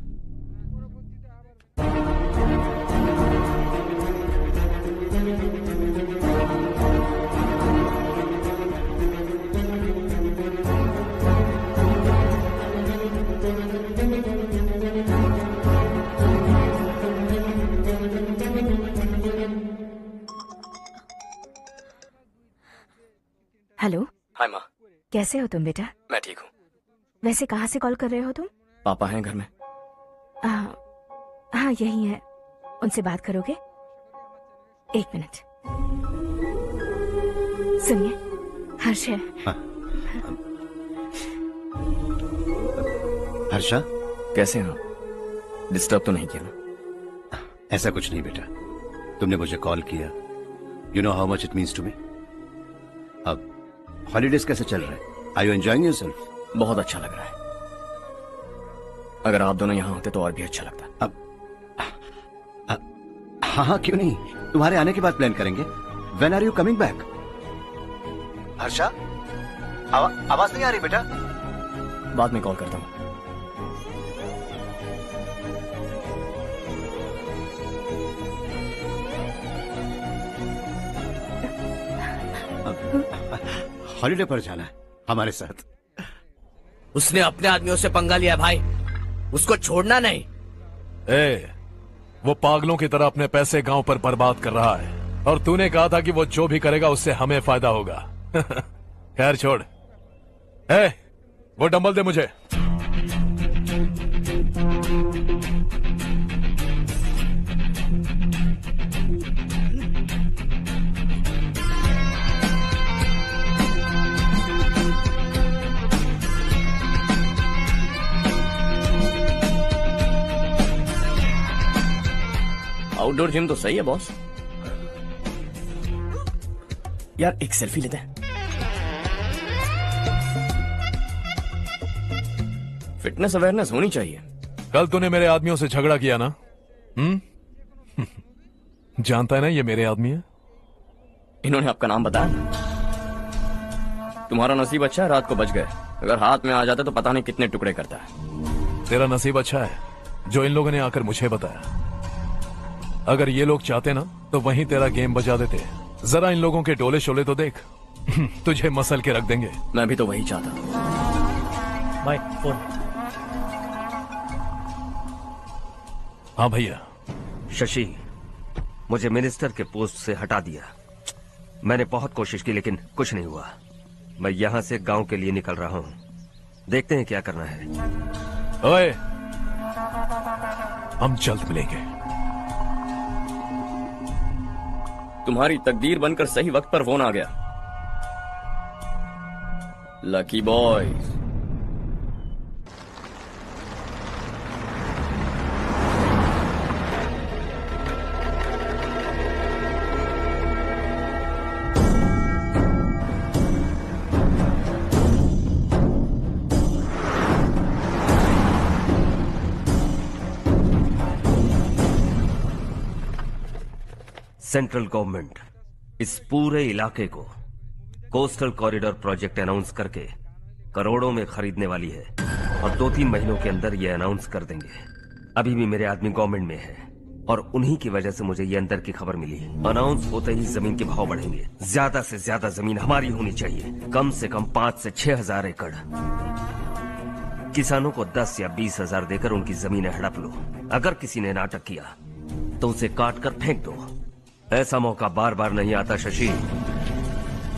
S10: हेलो।
S5: हाय माँ।
S10: कैसे हो तुम बेटा?
S5: मैं ठीक हूँ।
S10: वैसे कहाँ से कॉल कर रहे हो तुम?
S5: पापा हैं घर में।
S10: हाँ यही है। उनसे बात करोगे? एक मिनट। सुनिए, हर्ष है।
S2: हर्षा,
S5: कैसे हैं आप? डिस्टर्ब तो नहीं किया ना?
S2: ऐसा कुछ नहीं बेटा, तुमने मुझे कॉल किया। You know how much it means to me. अब हॉलीडेज कैसे चल रहे हैं? Are you enjoying yourself?
S5: बहुत अच्छा लग रहा है। अगर आप दोनों यहाँ होते तो और भी अच्छा लगता।
S2: अब हाँ हाँ, क्यों नहीं, तुम्हारे आने के बाद प्लान करेंगे। When are you coming back? Harsha, आवाज नहीं आ रही बेटा।
S5: बाद में कॉल करता हूँ।
S2: हॉलीडे पर जाना है हमारे साथ।
S15: उसने अपने आदमियों से पंगा लिया भाई, उसको छोड़ना नहीं।
S6: वो पागलों की तरह अपने पैसे गांव पर बर्बाद कर रहा है और तूने कहा था कि वो जो भी करेगा उससे हमें फायदा होगा। खैर छोड़। वो डंबल दे मुझे।
S5: आउटडोर जिम तो सही है बॉस। यार एक सेल्फी लेते हैं। फिटनेस अवेयरनेस होनी चाहिए।
S6: कल तूने मेरे आदमियों से झगड़ा किया ना? जानता है ना ये मेरे आदमी है।
S5: इन्होंने आपका नाम बताया? तुम्हारा नसीब अच्छा है रात को बच गए, अगर हाथ में आ जाता तो पता नहीं कितने टुकड़े करता है।
S6: तेरा नसीब अच्छा है जो इन लोगों ने आकर मुझे बताया। अगर ये लोग चाहते ना तो वहीं तेरा गेम बजा देते। जरा इन लोगों के डोले शोले तो देख। तुझे मसल के रख देंगे।
S5: मैं भी तो वही चाहता।
S3: भाई फोन।
S6: हाँ भैया।
S18: शशि, मुझे मिनिस्टर के पोस्ट से हटा दिया। मैंने बहुत कोशिश की लेकिन कुछ नहीं हुआ। मैं यहाँ से गांव के लिए निकल रहा हूँ। देखते हैं क्या करना है।
S6: ओए, हम जल्द मिलेंगे।
S5: तुम्हारी तकदीर बनकर सही वक्त पर फोन आ गया। Lucky boys.
S18: सेंट्रल गवर्नमेंट इस पूरे इलाके को कोस्टल कॉरिडोर प्रोजेक्ट अनाउंस करके करोड़ों में खरीदने वाली है। और 2-3 महीनों के अंदर ये अनाउंस कर देंगे। अभी भी मेरे आदमी गवर्नमेंट में है और उन्हीं की वजह से मुझे ये अंदर की खबर मिली। अनाउंस होते ही जमीन के भाव बढ़ेंगे। ज्यादा से ज्यादा जमीन हमारी होनी चाहिए, कम से कम 5 से 6 हजार एकड़। किसानों को 10 या 20 हजार देकर उनकी जमीनें हड़प लो। अगर किसी ने नाटक किया तो उसे काट कर फेंक दो। ऐसा मौका बार बार नहीं आता शशि।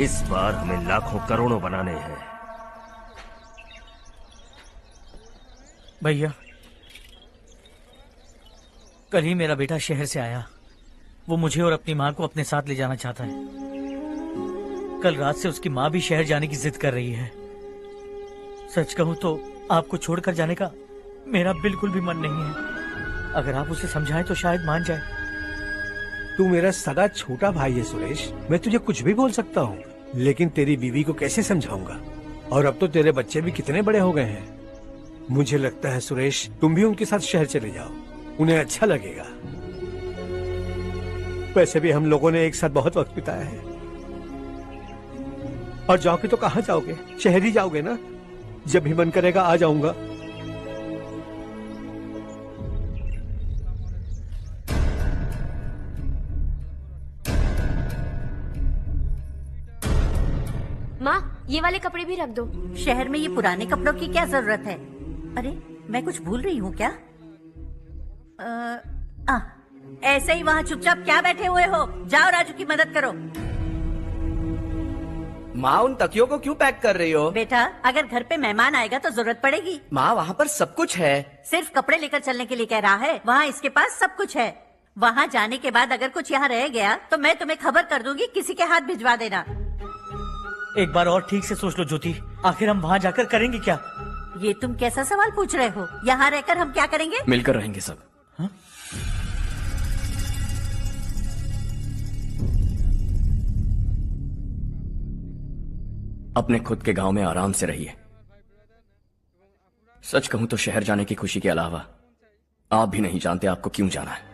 S18: इस बार हमें लाखों करोड़ों बनाने हैं।
S3: भैया, कल ही मेरा बेटा शहर से आया। वो मुझे और अपनी माँ को अपने साथ ले जाना चाहता है। कल रात से उसकी माँ भी शहर जाने की जिद कर रही है। सच कहूँ तो आपको छोड़कर जाने का मेरा बिल्कुल भी मन नहीं है। अगर आप उसे समझाएं तो शायद मान जाए।
S9: तू मेरा सगा छोटा भाई है सुरेश, मैं तुझे कुछ भी बोल सकता हूँ, लेकिन तेरी बीवी को कैसे समझाऊंगा? और अब तो तेरे बच्चे भी कितने बड़े हो गए हैं। मुझे लगता है सुरेश, तुम भी उनके साथ शहर चले जाओ, उन्हें अच्छा लगेगा। वैसे भी हम लोगों ने एक साथ बहुत वक्त बिताया है। और जाओगे तो कहाँ जाओगे? शहर ही जाओगे ना? जब भी मन करेगा आ जाऊंगा।
S1: माँ, ये वाले कपड़े भी रख दो।
S16: शहर में ये पुराने कपड़ों की क्या जरूरत है? अरे, मैं कुछ भूल रही हूँ क्या? ऐसे ही वहाँ चुपचाप क्या बैठे हुए हो? जाओ राजू की मदद करो।
S15: माँ, उन तकियों को क्यों पैक कर रही हो?
S16: बेटा, अगर घर पे मेहमान आएगा तो जरूरत पड़ेगी।
S15: माँ, वहाँ पर सब कुछ है।
S16: सिर्फ कपड़े लेकर चलने के लिए कह रहा है? वहाँ इसके पास सब कुछ है। वहाँ जाने के बाद अगर कुछ यहाँ रह गया तो मैं तुम्हें खबर कर दूंगी, किसी के हाथ भिजवा देना।
S3: एक बार और ठीक से सोच लो ज्योति, आखिर हम वहाँ जाकर करेंगे क्या?
S16: ये तुम कैसा सवाल पूछ रहे हो? यहाँ रहकर हम क्या करेंगे?
S5: मिलकर रहेंगे सब।
S3: हा?
S5: अपने खुद के गांव में आराम से रहिए। सच कहूं तो शहर जाने की खुशी के अलावा आप भी नहीं जानते आपको क्यों जाना है।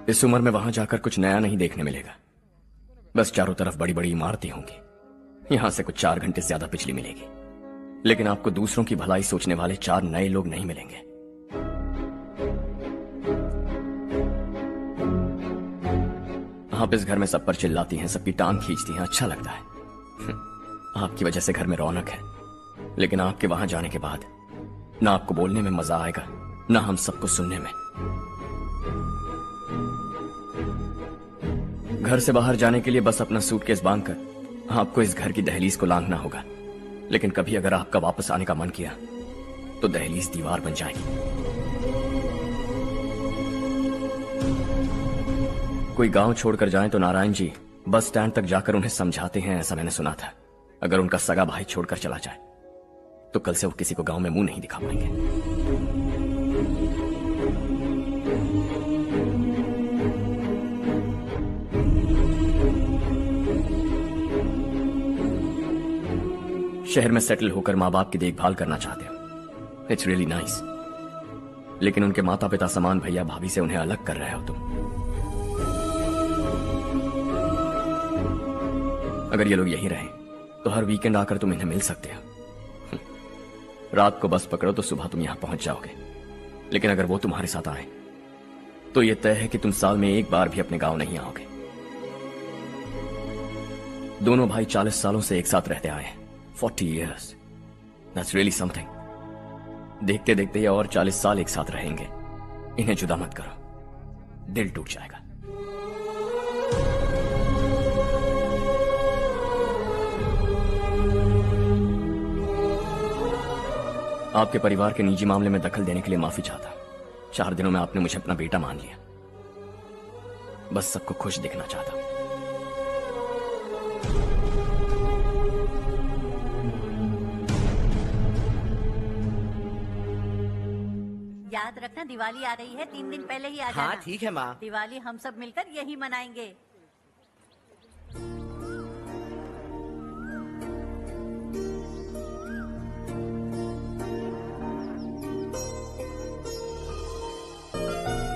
S5: इस उम्र में वहां जाकर कुछ नया नहीं देखने मिलेगा। बस चारों तरफ बड़ी बड़ी इमारतें होंगी। यहां से कुछ 4 घंटे ज्यादा बिजली मिलेगी, लेकिन आपको दूसरों की भलाई सोचने वाले 4 नए लोग नहीं मिलेंगे। आप इस घर में सब पर चिल्लाती हैं, सबकी टांग खींचती हैं, अच्छा लगता है। आपकी वजह से घर में रौनक है, लेकिन आपके वहां जाने के बाद ना आपको बोलने में मजा आएगा, ना हम सबको सुनने में। घर से बाहर जाने के लिए बस अपना सूटकेस बांधकर आपको इस घर की दहलीज को लांघना होगा, लेकिन कभी अगर आपका वापस आने का मन किया तो दहलीज दीवार बन जाएगी। कोई गांव छोड़कर जाएं तो नारायण जी बस स्टैंड तक जाकर उन्हें समझाते हैं, ऐसा मैंने सुना था। अगर उनका सगा भाई छोड़कर चला जाए तो कल से वो किसी को गांव में मुंह नहीं दिखा पाएंगे। शहर में सेटल होकर माँ बाप की देखभाल करना चाहते हो, इट्स रियली नाइस, लेकिन उनके माता पिता समान भैया भाभी से उन्हें अलग कर रहे हो तुम। अगर ये लोग यहीं रहे तो हर वीकेंड आकर तुम इन्हें मिल सकते हो। रात को बस पकड़ो तो सुबह तुम यहां पहुंच जाओगे, लेकिन अगर वो तुम्हारे साथ आए तो ये तय है कि तुम साल में एक बार भी अपने गांव नहीं आओगे। दोनों भाई 40 सालों से एक साथ रहते आए हैं, 40 years. That's really something. देखते देखते ये और 40 साल एक साथ रहेंगे। इन्हें जुदा मत करो, दिल टूट जाएगा। आपके परिवार के निजी मामले में दखल देने के लिए माफी चाहता। 4 दिनों में आपने मुझे अपना बेटा मान लिया। बस सबको खुश दिखना चाहता।
S16: याद रखना, दिवाली आ रही है, 3 दिन पहले ही आ जाना।
S15: हाँ ठीक है माँ।
S16: दिवाली हम सब मिलकर यही मनाएंगे।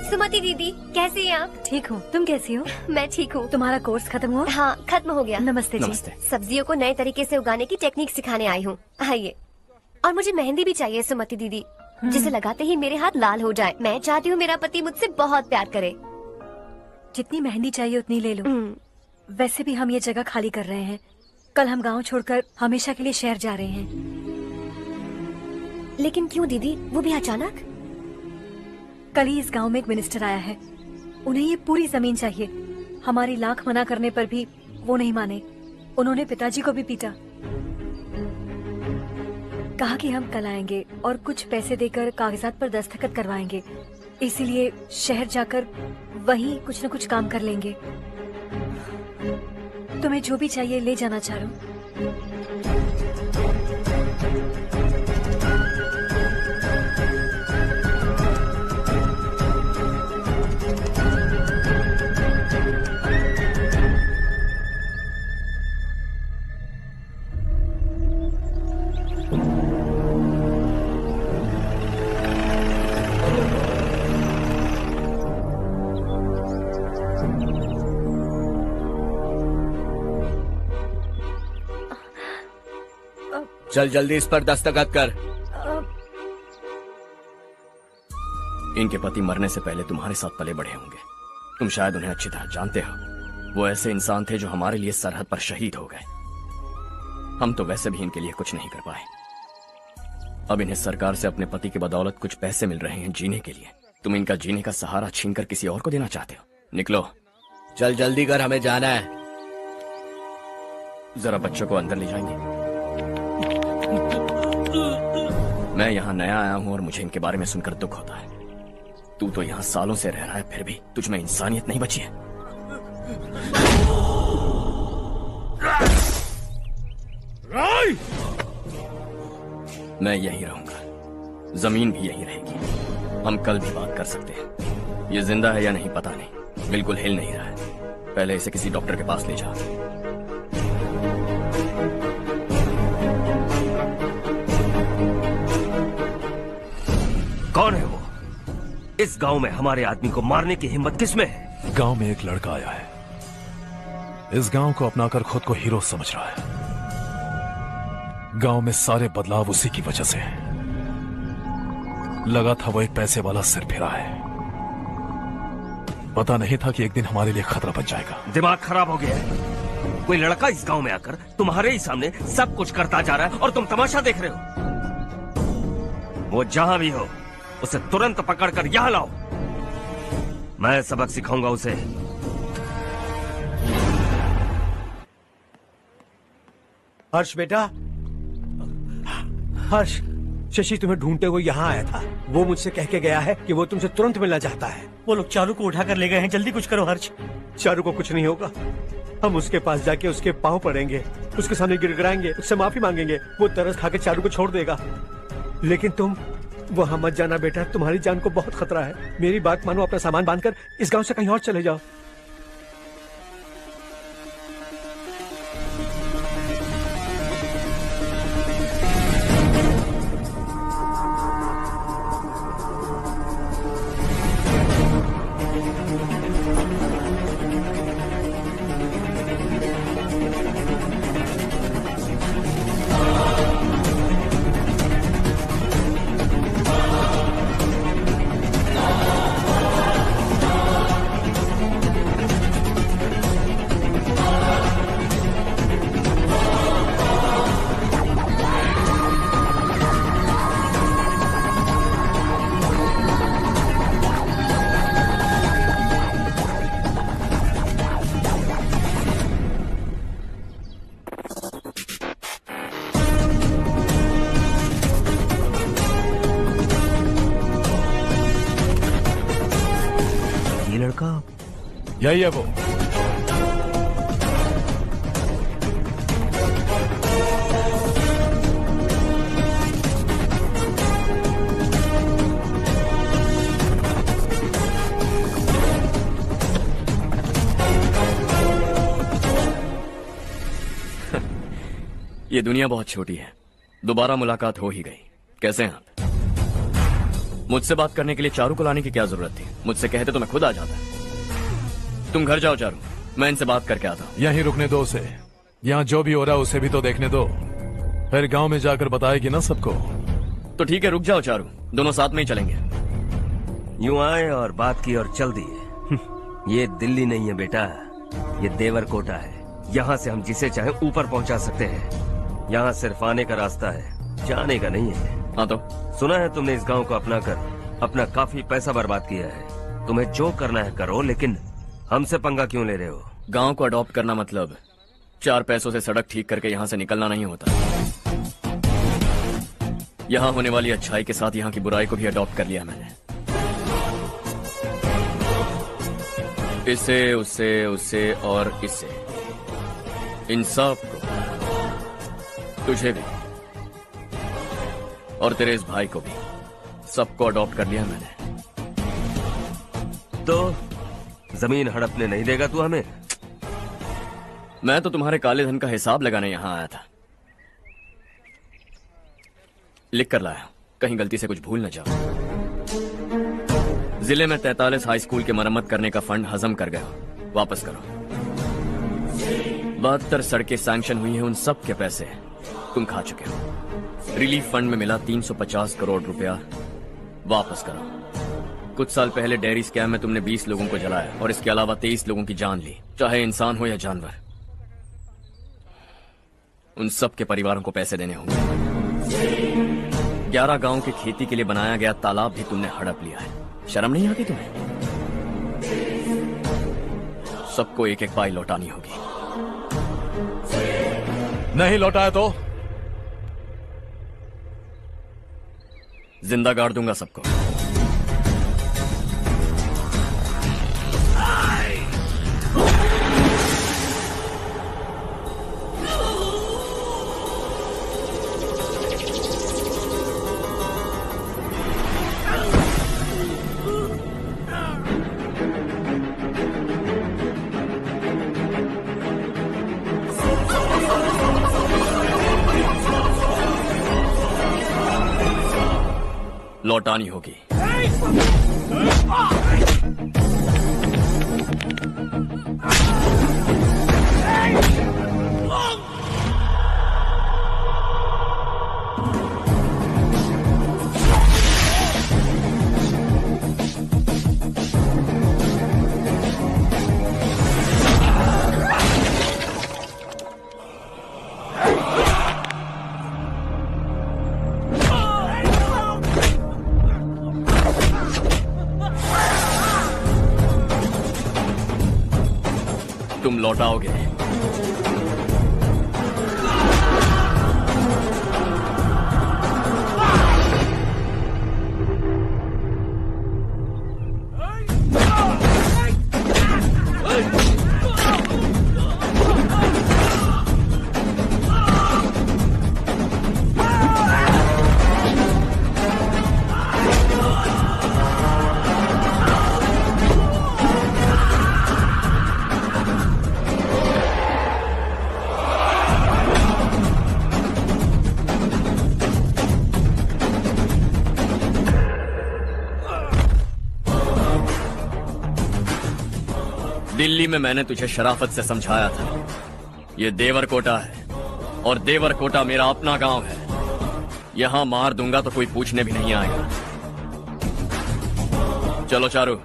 S1: सुमति दीदी, कैसी हैं आप?
S8: ठीक हूँ, तुम कैसी हो?
S1: मैं ठीक हूँ।
S8: तुम्हारा कोर्स खत्म हुआ?
S1: हाँ, खत्म हो गया।
S8: नमस्ते जी।
S5: नमस्ते।
S1: सब्जियों को नए तरीके से उगाने की टेक्निक सिखाने आई हूँ। आइए। और मुझे मेहंदी भी चाहिए सुमति दीदी, जिसे लगाते ही मेरे हाथ लाल हो जाए। मैं चाहती हूँ मेरा पति मुझसे बहुत प्यार करे।
S8: जितनी मेहंदी चाहिए उतनी ले लो। वैसे भी हम ये जगह खाली कर रहे हैं। कल हम गांव छोड़कर हमेशा के लिए शहर जा रहे हैं।
S1: लेकिन क्यों दीदी, वो भी अचानक?
S8: कल ही इस गांव में एक मिनिस्टर आया है, उन्हें ये पूरी जमीन चाहिए। हमारी लाख मना करने पर भी वो नहीं माने। उन्होंने पिताजी को भी पीटा। कहा कि हम कल आएंगे और कुछ पैसे देकर कागजात पर दस्तखत करवाएंगे। इसीलिए शहर जाकर वहीं कुछ न कुछ काम कर लेंगे। तुम्हें जो भी चाहिए ले जाना चारू।
S5: चल जल्दी इस पर दस्तखत कर। इनके पति मरने से पहले तुम्हारे साथ पले बढ़े होंगे। तुम शायद उन्हें अच्छी तरह जानते हो। वो ऐसे इंसान थे जो हमारे लिए सरहद पर शहीद हो गए। हम तो वैसे भी इनके लिए कुछ नहीं कर पाए। अब इन्हें सरकार से अपने पति की बदौलत कुछ पैसे मिल रहे हैं जीने के लिए। तुम इनका जीने का सहारा छीनकर किसी और को देना चाहते हो। निकलो, चल जल्दी कर, हमें जाना है। जरा बच्चों को अंदर ले जाएंगे। मैं यहाँ नया आया हूँ और मुझे इनके बारे में सुनकर दुख होता है। तू तो यहाँ सालों से रह रहा है, फिर भी तुझ में इंसानियत नहीं बची है। मैं यहीं रहूंगा, जमीन भी यहीं रहेगी। हम कल भी बात कर सकते हैं। ये जिंदा है या नहीं पता नहीं, बिल्कुल हिल नहीं रहा है। पहले इसे किसी डॉक्टर के पास ले जा।
S18: कौन है वो? इस गांव में हमारे आदमी को मारने की हिम्मत किसमें है?
S6: गांव में एक लड़का आया है, इस गांव को अपनाकर खुद को हीरो समझ रहा है। गांव में सारे बदलाव उसी की वजह से है। लगा था वो एक पैसे वाला सिरफिरा है। पता नहीं था कि एक दिन हमारे लिए खतरा बन जाएगा।
S18: दिमाग खराब हो गया है। कोई लड़का इस गांव में आकर तुम्हारे ही सामने सब कुछ करता जा रहा है और तुम तमाशा देख रहे हो। वो जहां भी हो उसे तुरंत पकड़कर यहां लाओ। मैं सबक सिखाऊंगा उसे।
S9: हर्ष बेटा, हर्ष, शशि तुम्हें ढूंढते हुए यहाँ आया था। वो मुझसे कह के गया है कि वो तुमसे तुरंत मिलना चाहता है।
S3: वो लोग चारू को उठाकर ले गए हैं, जल्दी कुछ करो हर्ष।
S9: चारू को कुछ नहीं होगा। हम उसके पास जाके उसके पांव पड़ेंगे, उसके सामने गिड़गिड़ाएंगे, उससे माफी मांगेंगे। वो तरस खा के चारू को छोड़ देगा। लेकिन तुम वहां मत जाना बेटा, तुम्हारी जान को बहुत खतरा है। मेरी बात मानो, अपना सामान बांधकर इस गांव से कहीं और चले जाओ।
S6: यही है वो।
S5: ये दुनिया बहुत छोटी है। दोबारा मुलाकात हो ही गई। कैसे हैं आप? मुझसे बात करने के लिए चारू को लाने की क्या जरूरत थी? मुझसे कहते तो मैं खुद आ जाता। तुम घर जाओ चारू, मैं इनसे बात करके आता हूँ।
S6: यहीं रुकने दो उसे। यहाँ जो भी हो रहा है उसे भी तो देखने दो। फिर गांव में जाकर बताएगी ना सबको।
S5: तो ठीक है, रुक जाओ चारू, दोनों साथ में ही चलेंगे।
S18: यूं आए और बात की और चल दिए। ये दिल्ली नहीं है बेटा, ये देवरकोटा है। यहाँ से हम जिसे चाहे ऊपर पहुँचा सकते हैं। यहाँ सिर्फ आने का रास्ता है, जाने का नहीं है।
S5: हाँ तो
S18: सुना है तुमने इस गांव को अपना कर अपना काफी पैसा बर्बाद किया है। तुम्हें जो करना है करो, लेकिन हमसे पंगा क्यों ले रहे हो?
S5: गांव को अडॉप्ट करना मतलब 4 पैसों से सड़क ठीक करके यहाँ से निकलना नहीं होता। यहाँ होने वाली अच्छाई के साथ यहाँ की बुराई को भी अडॉप्ट कर लिया मैंने। इससे, उससे, उससे और इससे, इन सब को, तुझे भी और तेरे इस भाई को भी, सबको अडॉप्ट कर लिया मैंने।
S18: तो जमीन हड़पने नहीं देगा तू हमें?
S5: मैं तो तुम्हारे काले धन का हिसाब लगाने यहाँ आया था। लिख कर लाया, कहीं गलती से कुछ भूल न जाओ। जिले में 43 हाई स्कूल के मरम्मत करने का फंड हजम कर गया, वापस करो। 72 सड़कें सैंक्शन हुई हैं, उन सब के पैसे तुम खा चुके हो। रिलीफ फंड में मिला 350 करोड़ रुपया, वापस करो। कुछ साल पहले डेयरी स्कैम में तुमने 20 लोगों को जलाया और इसके अलावा 23 लोगों की जान ली, चाहे इंसान हो या जानवर। उन सब के परिवारों को पैसे देने होंगे। 11 गांव की खेती के लिए बनाया गया तालाब भी तुमने हड़प लिया है। शर्म नहीं आती तुम्हें? सबको एक एक पाई लौटानी होगी।
S6: नहीं लौटाया तो
S5: जिंदा गाड़ दूंगा सबको। लौटानी होगी। तुम लौटाओगे। दिल्ली में मैंने तुझे शराफत से समझाया था, ये देवरकोटा है और देवरकोटा मेरा अपना गांव है। यहां मार दूंगा तो कोई पूछने भी नहीं आएगा। चलो चारू।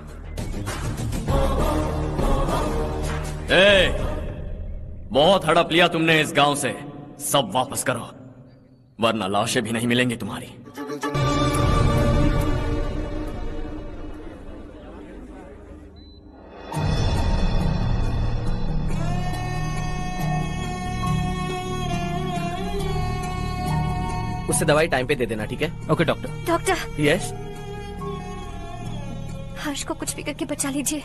S5: बहुत हड़प लिया तुमने इस गांव से, सब वापस करो वरना लाशें भी नहीं मिलेंगी तुम्हारी।
S15: उससे दवाई टाइम पे दे देना, ठीक है?
S5: Okay doctor.
S1: Doctor.
S15: Yes.
S1: Harsh को कुछ भी करके बचा लीजिए।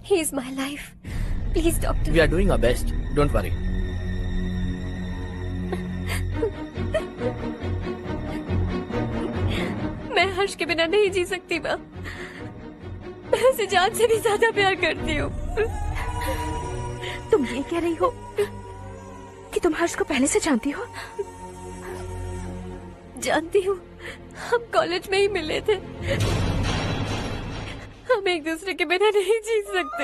S1: He is my life, please doctor.
S15: We are doing our best, don't worry.
S1: मैं हर्ष के बिना नहीं जी सकती माँ। मैं उसे जान से भी ज्यादा प्यार करती हूँ।
S10: तुम ये कह रही हो कि तुम हर्ष को पहले से जानती हो?
S1: जानती हूँ, हम कॉलेज में ही मिले थे। हम एक दूसरे के बिना नहीं जी सकते।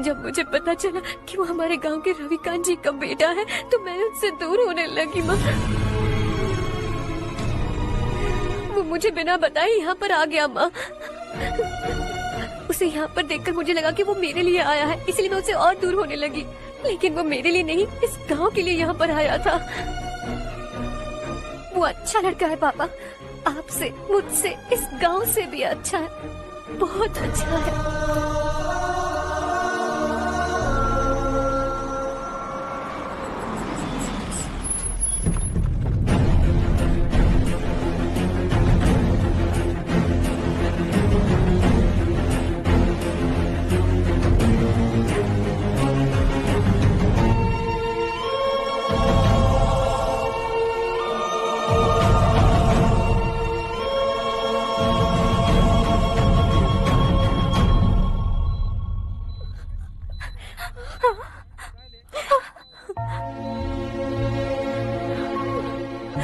S1: जब मुझे पता चला कि वो हमारे गांव के रविकांत जी का बेटा है तो मैं उससे दूर होने लगी माँ। वो मुझे बिना बताए यहाँ पर आ गया माँ। उसे यहाँ पर देखकर मुझे लगा कि वो मेरे लिए आया है, इसलिए मैं उससे और दूर होने लगी। लेकिन वो मेरे लिए नहीं, इस गांव के लिए यहाँ पर आया था। वो अच्छा लड़का है पापा, आपसे, मुझसे, इस गांव से भी अच्छा है, बहुत अच्छा है।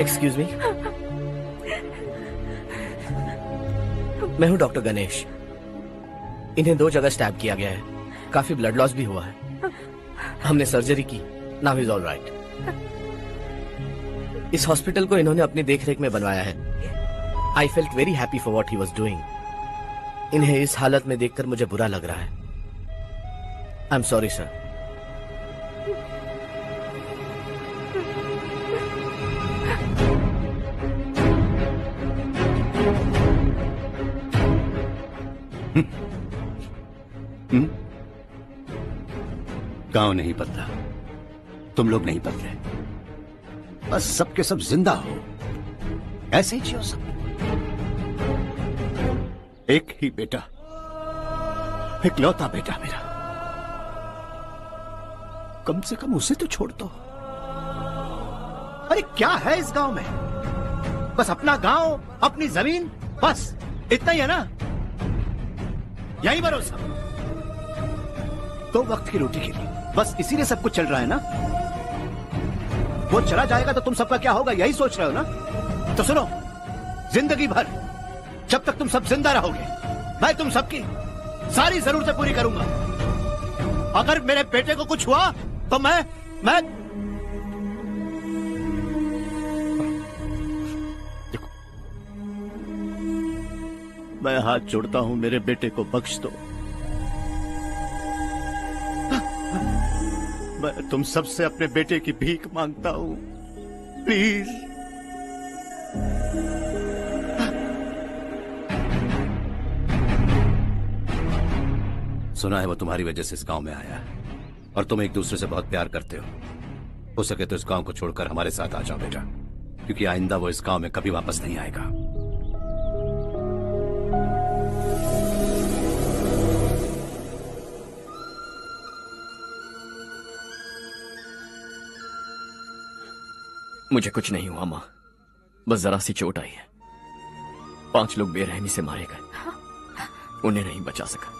S5: एक्सक्यूज मी, मैं हूं डॉक्टर गणेश। इन्हें 2 जगह स्टैब किया गया है, काफी ब्लड लॉस भी हुआ है। हमने सर्जरी की, नाउ इज ऑल राइट। इस हॉस्पिटल को इन्होंने अपनी देखरेख में बनवाया है। I felt very happy for what he was doing. इन्हें इस हालत में देखकर मुझे बुरा लग रहा है। I am sorry sir.
S2: गांव नहीं बदला, तुम लोग नहीं बदले, बस सबके सब जिंदा हो, ऐसे ही जियो सब। एक ही बेटा, इकलौता बेटा मेरा, कम से कम उसे तो छोड़ दो। अरे क्या है इस गांव में? बस अपना गांव, अपनी जमीन, बस इतना ही है ना? यही भरोसा, 2 वक्त की रोटी के लिए, बस इसीलिए सब कुछ चल रहा है ना? वो चला जाएगा तो तुम सबका क्या होगा, यही सोच रहे हो ना? तो सुनो, जिंदगी भर जब तक तुम सब जिंदा रहोगे, मैं तुम सबकी सारी जरूरतें पूरी करूंगा। अगर मेरे बेटे को कुछ हुआ तो मैं देखो, मैं हाथ जोड़ता हूं, मेरे बेटे को बख्श दो। मैं तुम सबसे अपने बेटे की भीख मांगता हूं, प्लीज। सुना है वो तुम्हारी वजह से इस गांव में आया है और तुम एक दूसरे से बहुत प्यार करते हो सके तो इस गांव को छोड़कर हमारे साथ आ जाओ बेटा, क्योंकि आइंदा वो इस गांव में कभी वापस नहीं आएगा।
S5: मुझे कुछ नहीं हुआ माँ, बस जरा सी चोट आई है। 5 लोग बेरहमी से मारे गए, उन्हें नहीं बचा सका।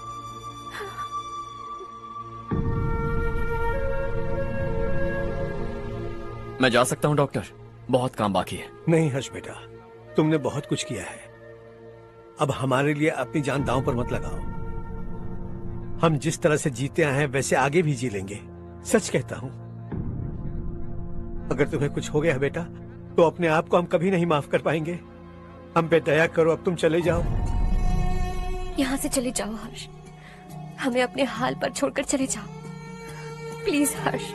S5: मैं जा सकता हूं डॉक्टर, बहुत काम बाकी है।
S9: नहीं हर्ष बेटा, तुमने बहुत कुछ किया है, अब हमारे लिए अपनी जान दांव पर मत लगाओ। हम जिस तरह से जीते आए हैं वैसे आगे भी जी लेंगे, सच कहता हूं। अगर तुम्हें कुछ हो गया बेटा तो अपने आप को हम कभी नहीं माफ कर पाएंगे। हम पे दया करो, अब तुम चले जाओ।
S1: यहाँ से चले जाओ हर्ष, हमें अपने हाल पर छोड़कर चले जाओ, प्लीज हर्ष।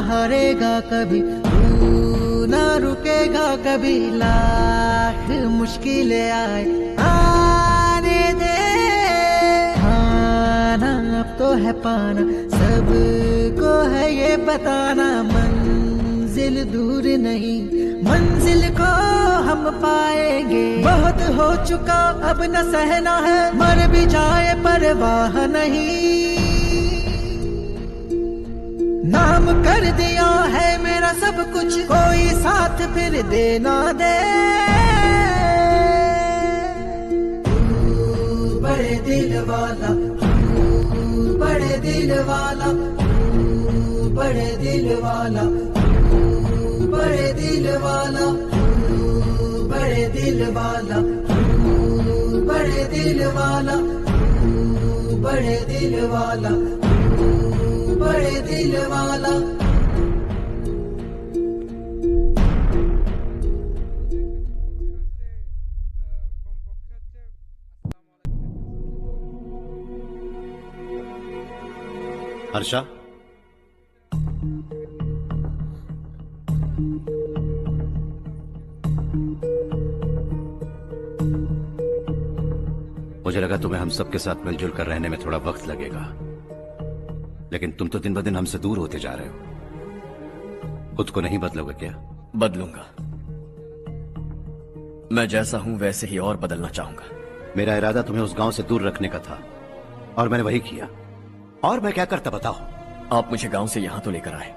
S20: हारेगा कभी, तू ना रुकेगा कभी, लाख मुश्किलें आए आने दे। खाना अब तो है पाना, सबको है ये बताना, मंजिल दूर नहीं, मंजिल को हम पाएंगे। बहुत हो चुका अब न सहना है, मर भी जाए परवाह नहीं। नाम कर दिया है मेरा सब कुछ, कोई साथ फिर देना दे। तू बड़े दिल वाला, तू बड़े दिल वाला, तू बड़े दिल वाला, तू बड़े दिल वाला, तू दिल वाला तू, बड़े दिल वाला तू, बड़े दिल वाला तू, बड़े दिल वाला।
S2: हर्षा, मुझे लगा तुम्हें हम सबके साथ मिलजुल कर रहने में थोड़ा वक्त लगेगा, लेकिन तुम तो दिन ब दिन हमसे दूर होते जा रहे हो। खुद को नहीं बदलोगे क्या?
S5: बदलूंगा। मैं जैसा हूं वैसे ही और बदलना चाहूंगा।
S2: मेरा इरादा तुम्हें उस गांव से दूर रखने का था और मैंने वही किया। और मैं क्या करता बताओ?
S5: आप मुझे गांव से यहां तो लेकर आए,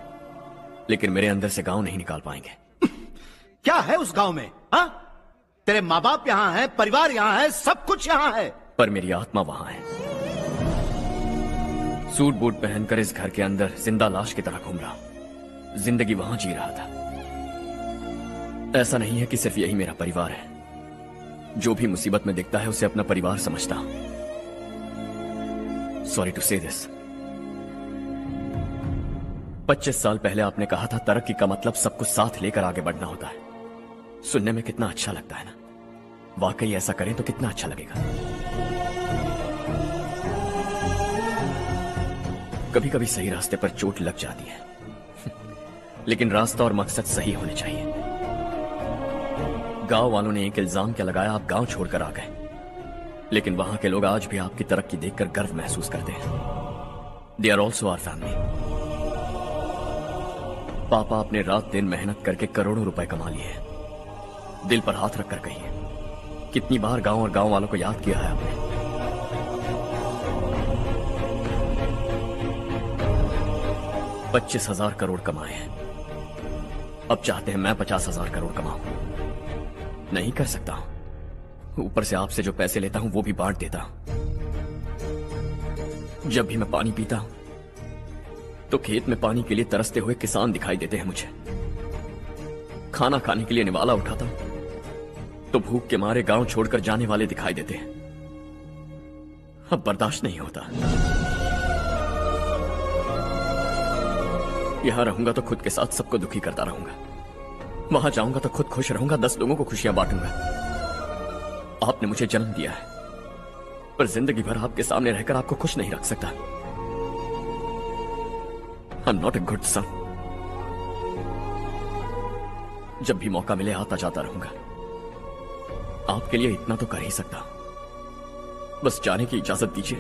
S5: लेकिन मेरे अंदर से गांव नहीं निकाल पाएंगे।
S2: क्या है उस गांव में? हाँ, तेरे माँ बाप यहाँ हैं, परिवार यहाँ है, सब कुछ यहाँ है,
S5: पर मेरी आत्मा वहां है। सूट बूट पहनकर इस घर के अंदर जिंदा लाश की तरह घूम रहा हूं। जिंदगी वहां जी रहा था। ऐसा नहीं है कि सिर्फ यही मेरा परिवार है। जो भी मुसीबत में दिखता है उसे अपना परिवार समझता हूं। सॉरी टू से दिस। 25 साल पहले आपने कहा था तरक्की का मतलब सब कुछ साथ लेकर आगे बढ़ना होता है। सुनने में कितना अच्छा लगता है ना? वाकई ऐसा करें तो कितना अच्छा लगेगा। कभी कभी सही रास्ते पर चोट लग जाती है, लेकिन रास्ता और मकसद सही होने चाहिए। गांव वालों ने एक इल्जाम क्या लगाया, आप गांव छोड़कर आ गए, लेकिन वहां के लोग आज भी आपकी तरक्की देखकर गर्व महसूस करते हैं। They are also our family. पापा अपने रात दिन मेहनत करके करोड़ों रुपए कमा लिए हैं। दिल पर हाथ रखकर कहिए, कितनी बार गांव और गांव वालों को याद किया है आपने? 25,000 करोड़ कमाए हैं। अब चाहते हैं मैं 50,000 करोड़ कमाऊं। नहीं कर सकता हूं। ऊपर से आपसे जो पैसे लेता हूं वो भी बांट देता हूं। जब भी मैं पानी पीता हूं तो खेत में पानी के लिए तरसते हुए किसान दिखाई देते हैं मुझे। खाना खाने के लिए निवाला उठाता हूं तो भूख के मारे गांव छोड़कर जाने वाले दिखाई देते हैं। अब बर्दाश्त नहीं होता। यहां रहूंगा तो खुद के साथ सबको दुखी करता रहूंगा। वहां जाऊंगा तो खुद खुश रहूंगा, 10 लोगों को खुशियां बांटूंगा। आपने मुझे जन्म दिया है, पर जिंदगी भर आपके सामने रहकर आपको खुश नहीं रख सकता। I am not a good son. जब भी मौका मिले आता जाता रहूंगा। आपके लिए इतना तो कर ही सकता हूं। बस जाने की इजाजत दीजिए।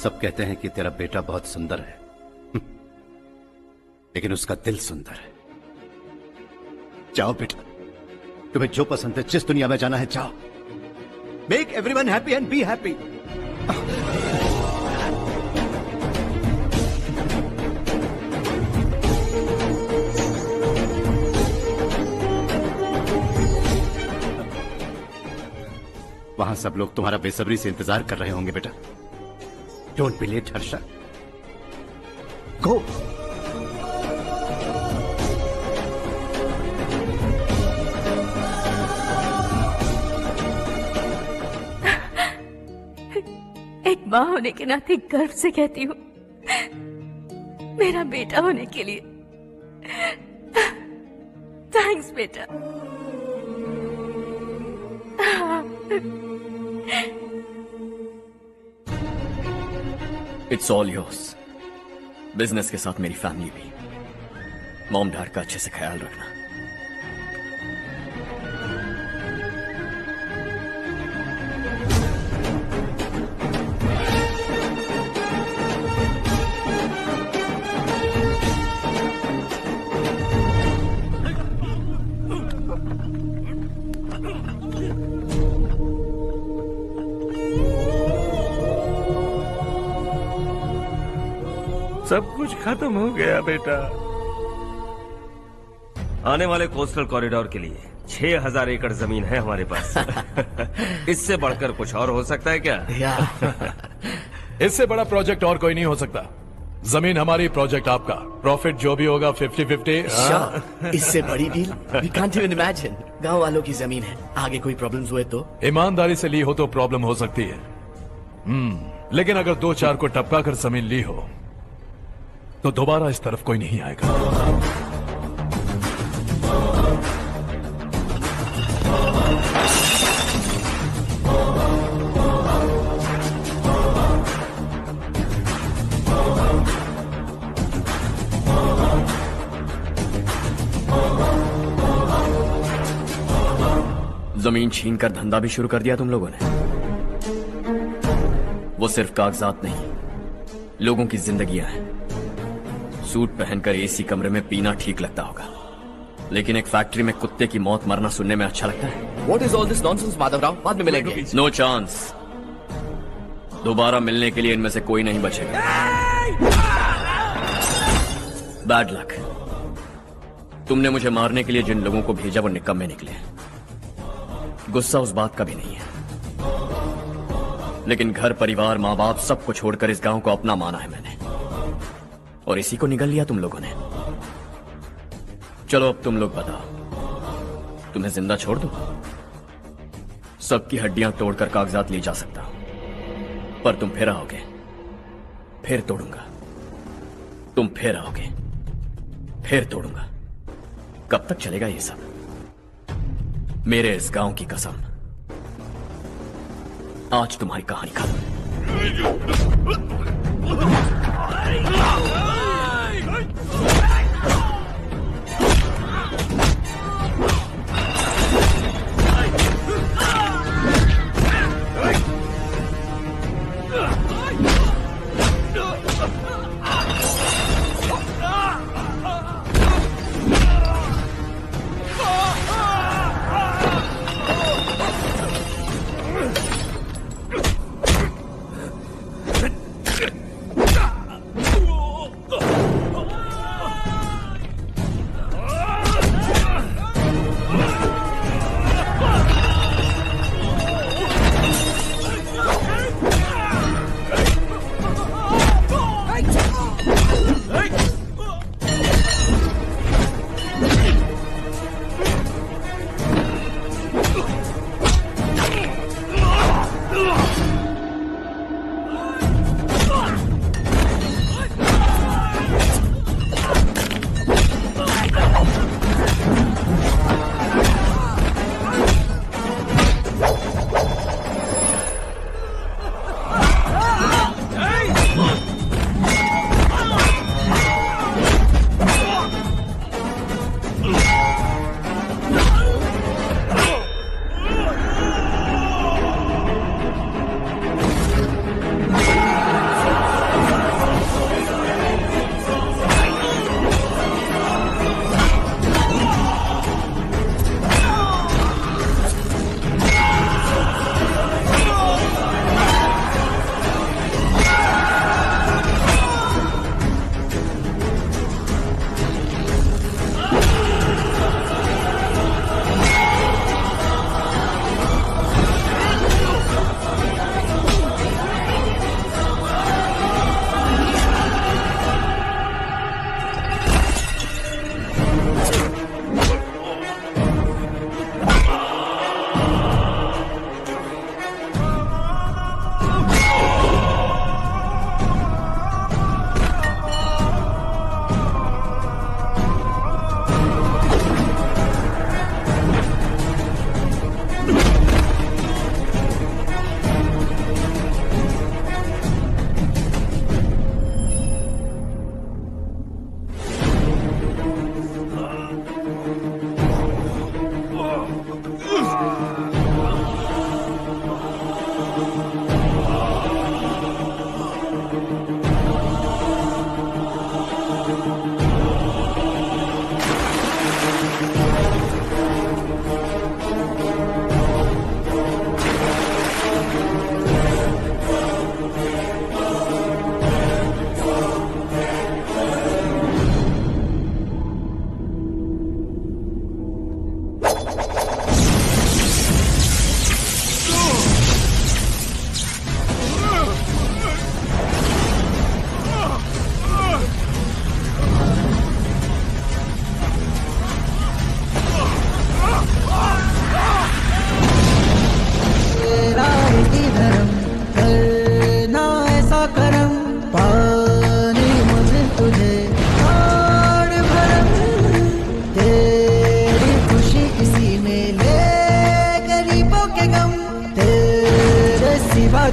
S2: सब कहते हैं कि तेरा बेटा बहुत सुंदर है, लेकिन उसका दिल सुंदर है। जाओ बेटा, तुम्हें जो पसंद है, जिस दुनिया में जाना है जाओ। Make everyone happy and be happy. वहां सब लोग तुम्हारा बेसब्री से इंतजार कर रहे होंगे बेटा। डोंट बी लेट हर्षा, गो।
S10: एक माँ होने के नाते गर्व से कहती हूँ, मेरा बेटा होने के लिए थैंक्स बेटा।
S5: It's all yours. बिजनेस के साथ मेरी फैमिली भी। मॉम डैड का अच्छे से ख्याल रखना।
S18: सब कुछ खत्म हो गया बेटा। आने वाले कोस्टल कॉरिडोर के लिए 6,000 एकड़ जमीन है हमारे पास। इससे बढ़कर कुछ और हो सकता है क्या?
S6: इससे बड़ा प्रोजेक्ट और कोई नहीं हो सकता। जमीन हमारी, प्रोजेक्ट आपका, प्रॉफिट जो भी होगा 50-50।
S5: इससे बड़ी deal we can't even imagine. गांव वालों की जमीन है, आगे कोई प्रॉब्लम्स हुए तो?
S6: ईमानदारी से ली हो तो प्रॉब्लम हो सकती है, लेकिन अगर 2-4 को टपका कर जमीन ली हो तो दोबारा इस तरफ कोई नहीं आएगा।
S5: जमीन छीन कर धंधा भी शुरू कर दिया तुम लोगों ने। वो सिर्फ कागजात नहीं, लोगों की जिंदगियां हैं। सूट पहनकर एसी कमरे में पीना ठीक लगता होगा, लेकिन एक फैक्ट्री में कुत्ते की मौत मरना सुनने में अच्छा लगता है। What is all this nonsense, Madhavrao? बाद में मिलेंगे। No chance. दोबारा मिलने के लिए इनमें से कोई नहीं बचेगा। Bad luck. तुमने मुझे मारने के लिए जिन लोगों को भेजा वो निकम्मे निकले। गुस्सा उस बात का भी नहीं है, लेकिन घर परिवार माँ बाप सबको छोड़कर इस गांव को अपना माना है मैंने, और इसी को निगल लिया तुम लोगों ने। चलो अब तुम लोग बताओ, तुम्हें जिंदा छोड़ दूं? सबकी हड्डियां तोड़कर कागजात ले जा सकता हूं, पर तुम फिर आओगे, फिर तोड़ूंगा। तुम फिर आओगे, फिर तोड़ूंगा। कब तक चलेगा ये सब? मेरे इस गांव की कसम, आज तुम्हारी कहानी खत्म।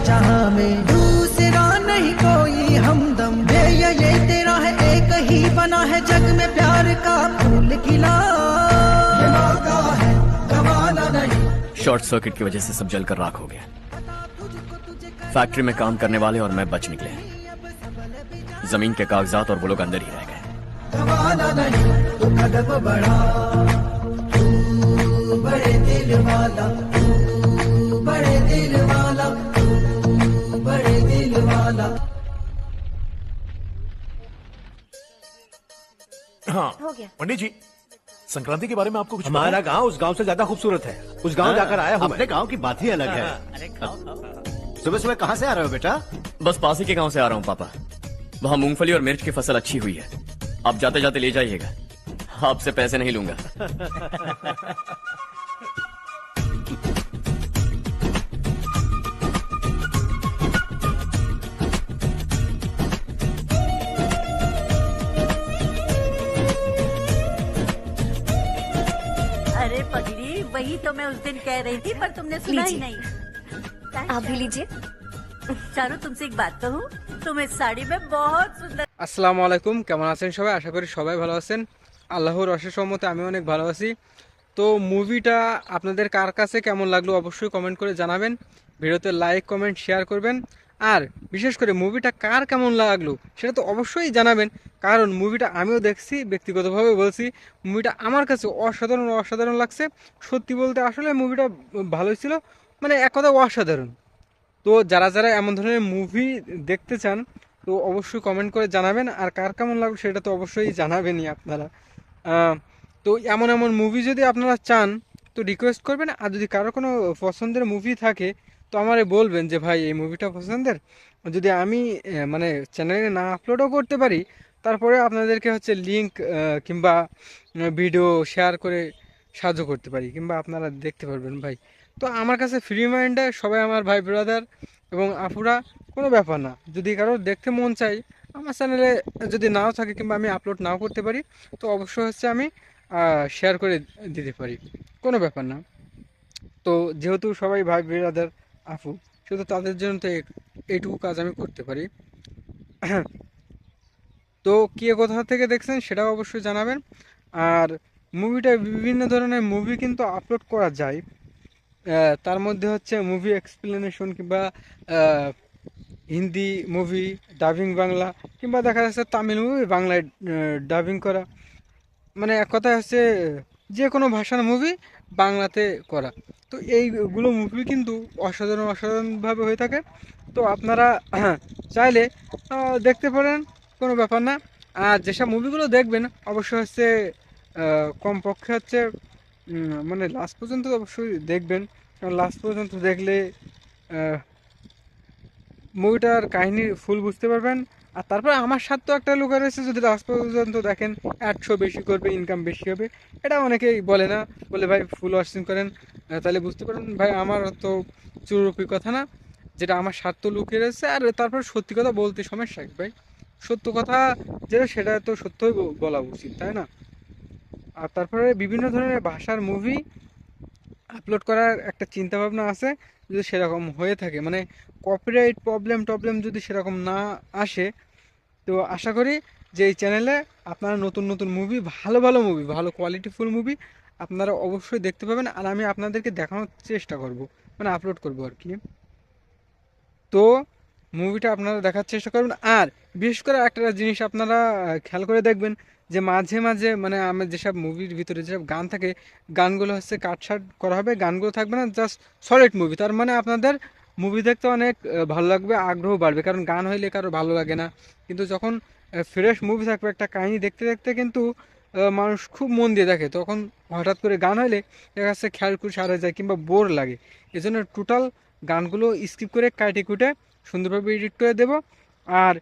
S20: जहां में दूसरा नहीं कोई हमदम, ये तेरा है एक ही बना है जग में प्यार का फूल खिला, ये मौका है गवाना नहीं।
S5: शॉर्ट सर्किट की वजह से सब जलकर राख हो गया। फैक्ट्री में काम करने वाले और मैं बच निकले। जमीन के कागजात और वो लोग अंदर ही रह गए।
S20: गवाना नहीं तो कदम बढ़ा, तू बड़े दिल वाला, तू बड़े दिल वाला, तू बड़े दिल वाला।
S6: हाँ
S1: हो गया।
S6: पंडित जी, संक्रांति के बारे में आपको कुछ
S9: हमारा गांव उस गांव से ज्यादा खूबसूरत है। उस गांव जाकर आया हूं मैं।
S2: अपने गांव की बात ही अलग है। सुबह सुबह कहाँ से आ रहे हो बेटा?
S5: बस पास ही के गांव से आ रहा हूँ पापा। वहाँ मूंगफली और मिर्च की फसल अच्छी हुई है। आप जाते जाते ले जाइएगा, आपसे पैसे नहीं लूंगा।
S16: अरे पगली, वही तो मैं उस दिन कह रही थी पर तुमने सुना ही नहीं।
S8: आप भी लीजिए।
S16: चारू, तुमसे एक बात कहूँ, तुम इस साड़ी में बहुत सुंदर।
S21: আসসালামু আলাইকুম, কেমন আছেন সবাই? আশা করি সবাই ভালো আছেন। আল্লাহর অশেষ রহমতে আমি অনেক ভালো আছি। তো মুভিটা আপনাদের কার কাছে কেমন লাগলো অবশ্যই কমেন্ট করে জানাবেন। ভিডিওতে লাইক কমেন্ট শেয়ার করবেন। আর বিশেষ করে মুভিটা কার কেমন লাগলো সেটা তো অবশ্যই জানাবেন, কারণ মুভিটা আমিও দেখছি, ব্যক্তিগতভাবে বলছি মুভিটা আমার কাছে অসাধারণ অসাধারণ লাগছে। সত্যি বলতে আসলে মুভিটা ভালোই ছিল, মানে এক কথা অসাধারণ। তো যারা যারা এমন ধরনের মুভি দেখতে চান তো অবশ্যই কমেন্ট করে জানাবেন। আর কার কেমন লাগবে সেটা তো অবশ্যই জানাবেনই আপনারা। তো এমন এমন মুভি যদি আপনারা চান তো রিকোয়েস্ট করবেন। আর যদি কারো কোনো পছন্দের মুভি থাকে তো আমারে বলবেন যে ভাই এই মুভিটা পছন্দের, যদি আমি মানে চ্যানেলে না আপলোডও করতে পারি তারপরে আপনাদেরকে হচ্ছে লিঙ্ক কিংবা ভিডিও শেয়ার করে সাহায্য করতে পারি, কিংবা আপনারা দেখতে পারবেন ভাই। তো আমার কাছে ফ্রি মাইন্ডে সবাই আমার ভাই ব্রাদার এবং আপুরা, কোনো ব্যাপার না। যদি কারো দেখতে মন চাই আমার চ্যানেলে যদি নাও থাকে কিংবা আমি আপলোড নাও করতে পারি তো অবশ্যই হচ্ছে আমি শেয়ার করে দিতে পারি, কোনো ব্যাপার না। তো যেহেতু সবাই ভাই ব্রাদার আপু, শুধু তাদের জন্য তো এইটুকু কাজ আমি করতে পারি। তো কে কোথা থেকে দেখছেন সেটাও অবশ্যই জানাবেন। আর মুভিটা বিভিন্ন ধরনের মুভি কিন্তু আপলোড করা যায়। তার মধ্যে হচ্ছে মুভি এক্সপ্লেনেশন কিংবা হিন্দি মুভি ডাবিং বাংলা, কিংবা দেখা যাচ্ছে তামিল মুভি বাংলায় ডাবিং করা, মানে এক কথায় হচ্ছে যে কোনো ভাষার মুভি বাংলাতে করা। তো এইগুলো মুভি কিন্তু অসাধারণ অসাধারণভাবে হয়ে থাকে। তো আপনারা চাইলে দেখতে পারেন, কোনো ব্যাপার না। আর যেসব মুভিগুলো দেখবেন অবশ্যই হচ্ছে কমপক্ষে হচ্ছে মানে লাস্ট পর্যন্ত অবশ্যই দেখবেন, কারণ লাস্ট পর্যন্ত দেখলে মুভিটার কাহিনী ফুল বুঝতে পারবেন। আর তারপরে আমার স্বার্থ একটা লুকা রয়েছে, যদি লাস্ট পর্যন্ত দেখেন 800 বেশি করবে, ইনকাম বেশি হবে, এটা অনেকেই বলে না, বলে ভাই ফুল ওয়াচিং করেন, তাহলে বুঝতে পারেন ভাই আমার তো চুরুপি কথা না, যেটা আমার স্বার্থ লুকিয়ে রয়েছে। আর তারপর সত্যি কথা বলতে সমস্যা কি ভাই, সত্য কথা যেটা সেটা তো সত্যই বলা উচিত, তাই না? আর তারপরে বিভিন্ন ধরনের ভাষার মুভি আপলোড করার একটা চিন্তা ভাবনা আছে, যদি সেরকম হয়ে থাকে, মানে কপিরাইট প্রবলেম যদি সেরকম না আসে, তো আশা করি যে এই চ্যানেলে আপনারা নতুন নতুন মুভি, ভালো ভালো মুভি, ভালো কোয়ালিটিফুল মুভি আপনারা অবশ্যই দেখতে পাবেন। আর আমি আপনাদেরকে দেখানোর চেষ্টা করব, মানে আপলোড করব আর কি। তো মুভিটা আপনারা দেখার চেষ্টা করবেন। আর বিশেষ করে একটা জিনিস আপনারা খেয়াল করে দেখবেন যে মাঝে মাঝে মানে আমার যেসব মুভির ভিতরে যেসব গান থাকে, গানগুলো হচ্ছে কাটছাট করা হবে, গানগুলো থাকবে না, জাস্ট সলিড মুভি। তার মানে আপনাদের মুভি দেখতে অনেক ভালো লাগবে, আগ্রহ বাড়বে, কারণ গান হইলে কারো ভালো লাগে না। কিন্তু যখন ফ্রেশ মুভি থাকবে, একটা কাহিনী দেখতে দেখতে কিন্তু মানুষ খুব মন দিয়ে দেখে, তখন হঠাৎ করে গান হইলে দেখা যাচ্ছে খেয়াল করে সারা যায় কিংবা বোর লাগে। এই জন্য টোটাল গানগুলো স্কিপ করে কাটে কুটে সুন্দরভাবে এডিট করে দেব। আর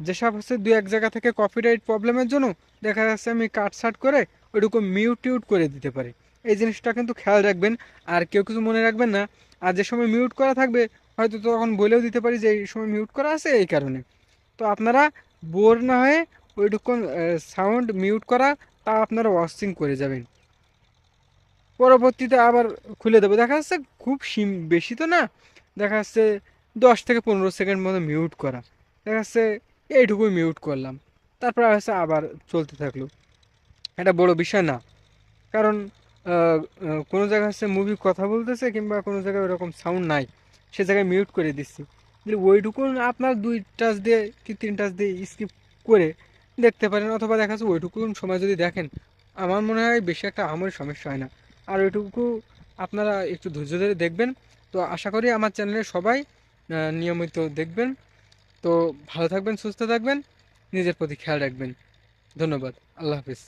S21: যেসব হচ্ছে 2-1 জায়গা থেকে কপিরাইট প্রবলেমের জন্য দেখা যাচ্ছে আমি কাটছাট করে ওইরকম মিউট করে দিতে পারি, এই জিনিসটা কিন্তু খেয়াল রাখবেন। আর কেউ কিছু মনে রাখবেন না, আর যে সময় মিউট করা থাকবে হয়তো তখন বলেও দিতে পারি যে এই সময় মিউট করা আছে এই কারণে। তো আপনারা বোর না হয়ে ওইটুকুন সাউন্ড মিউট করা তা আপনারা ওয়াচিং করে যাবেন। পরবর্তীতে আবার খুলে দেবো, দেখা যাচ্ছে খুব বেশি তো না, দেখা যাচ্ছে 10 থেকে 15 সেকেন্ড মতো মিউট করা, দেখা যাচ্ছে এইটুকুই মিউট করলাম, তারপর হচ্ছে আবার চলতে থাকলো। এটা বড় বিষয় না, কারণ কোনো জায়গায় হচ্ছে মুভি কথা বলতেছে কিংবা কোনো জায়গায় ওরকম সাউন্ড নাই, সে জায়গায় মিউট করে দিচ্ছি, ওইটুকু আপনার 2 টাচ দিয়ে কি 3 টাচ দিয়ে স্কিপ করে দেখতে পারেন, অথবা দেখা যাচ্ছে ওইটুকু সময় যদি দেখেন, আমার মনে হয় বেশি একটা আমার সমস্যা হয় না। আর ওইটুকু আপনারা একটু ধৈর্য ধরে দেখবেন। তো আশা করি আমার চ্যানেলে সবাই নিয়মিত দেখবেন। তো ভালো থাকবেন, সুস্থ থাকবেন, নিজের প্রতি খেয়াল রাখবেন। ধন্যবাদ, আল্লাহ হাফিজ।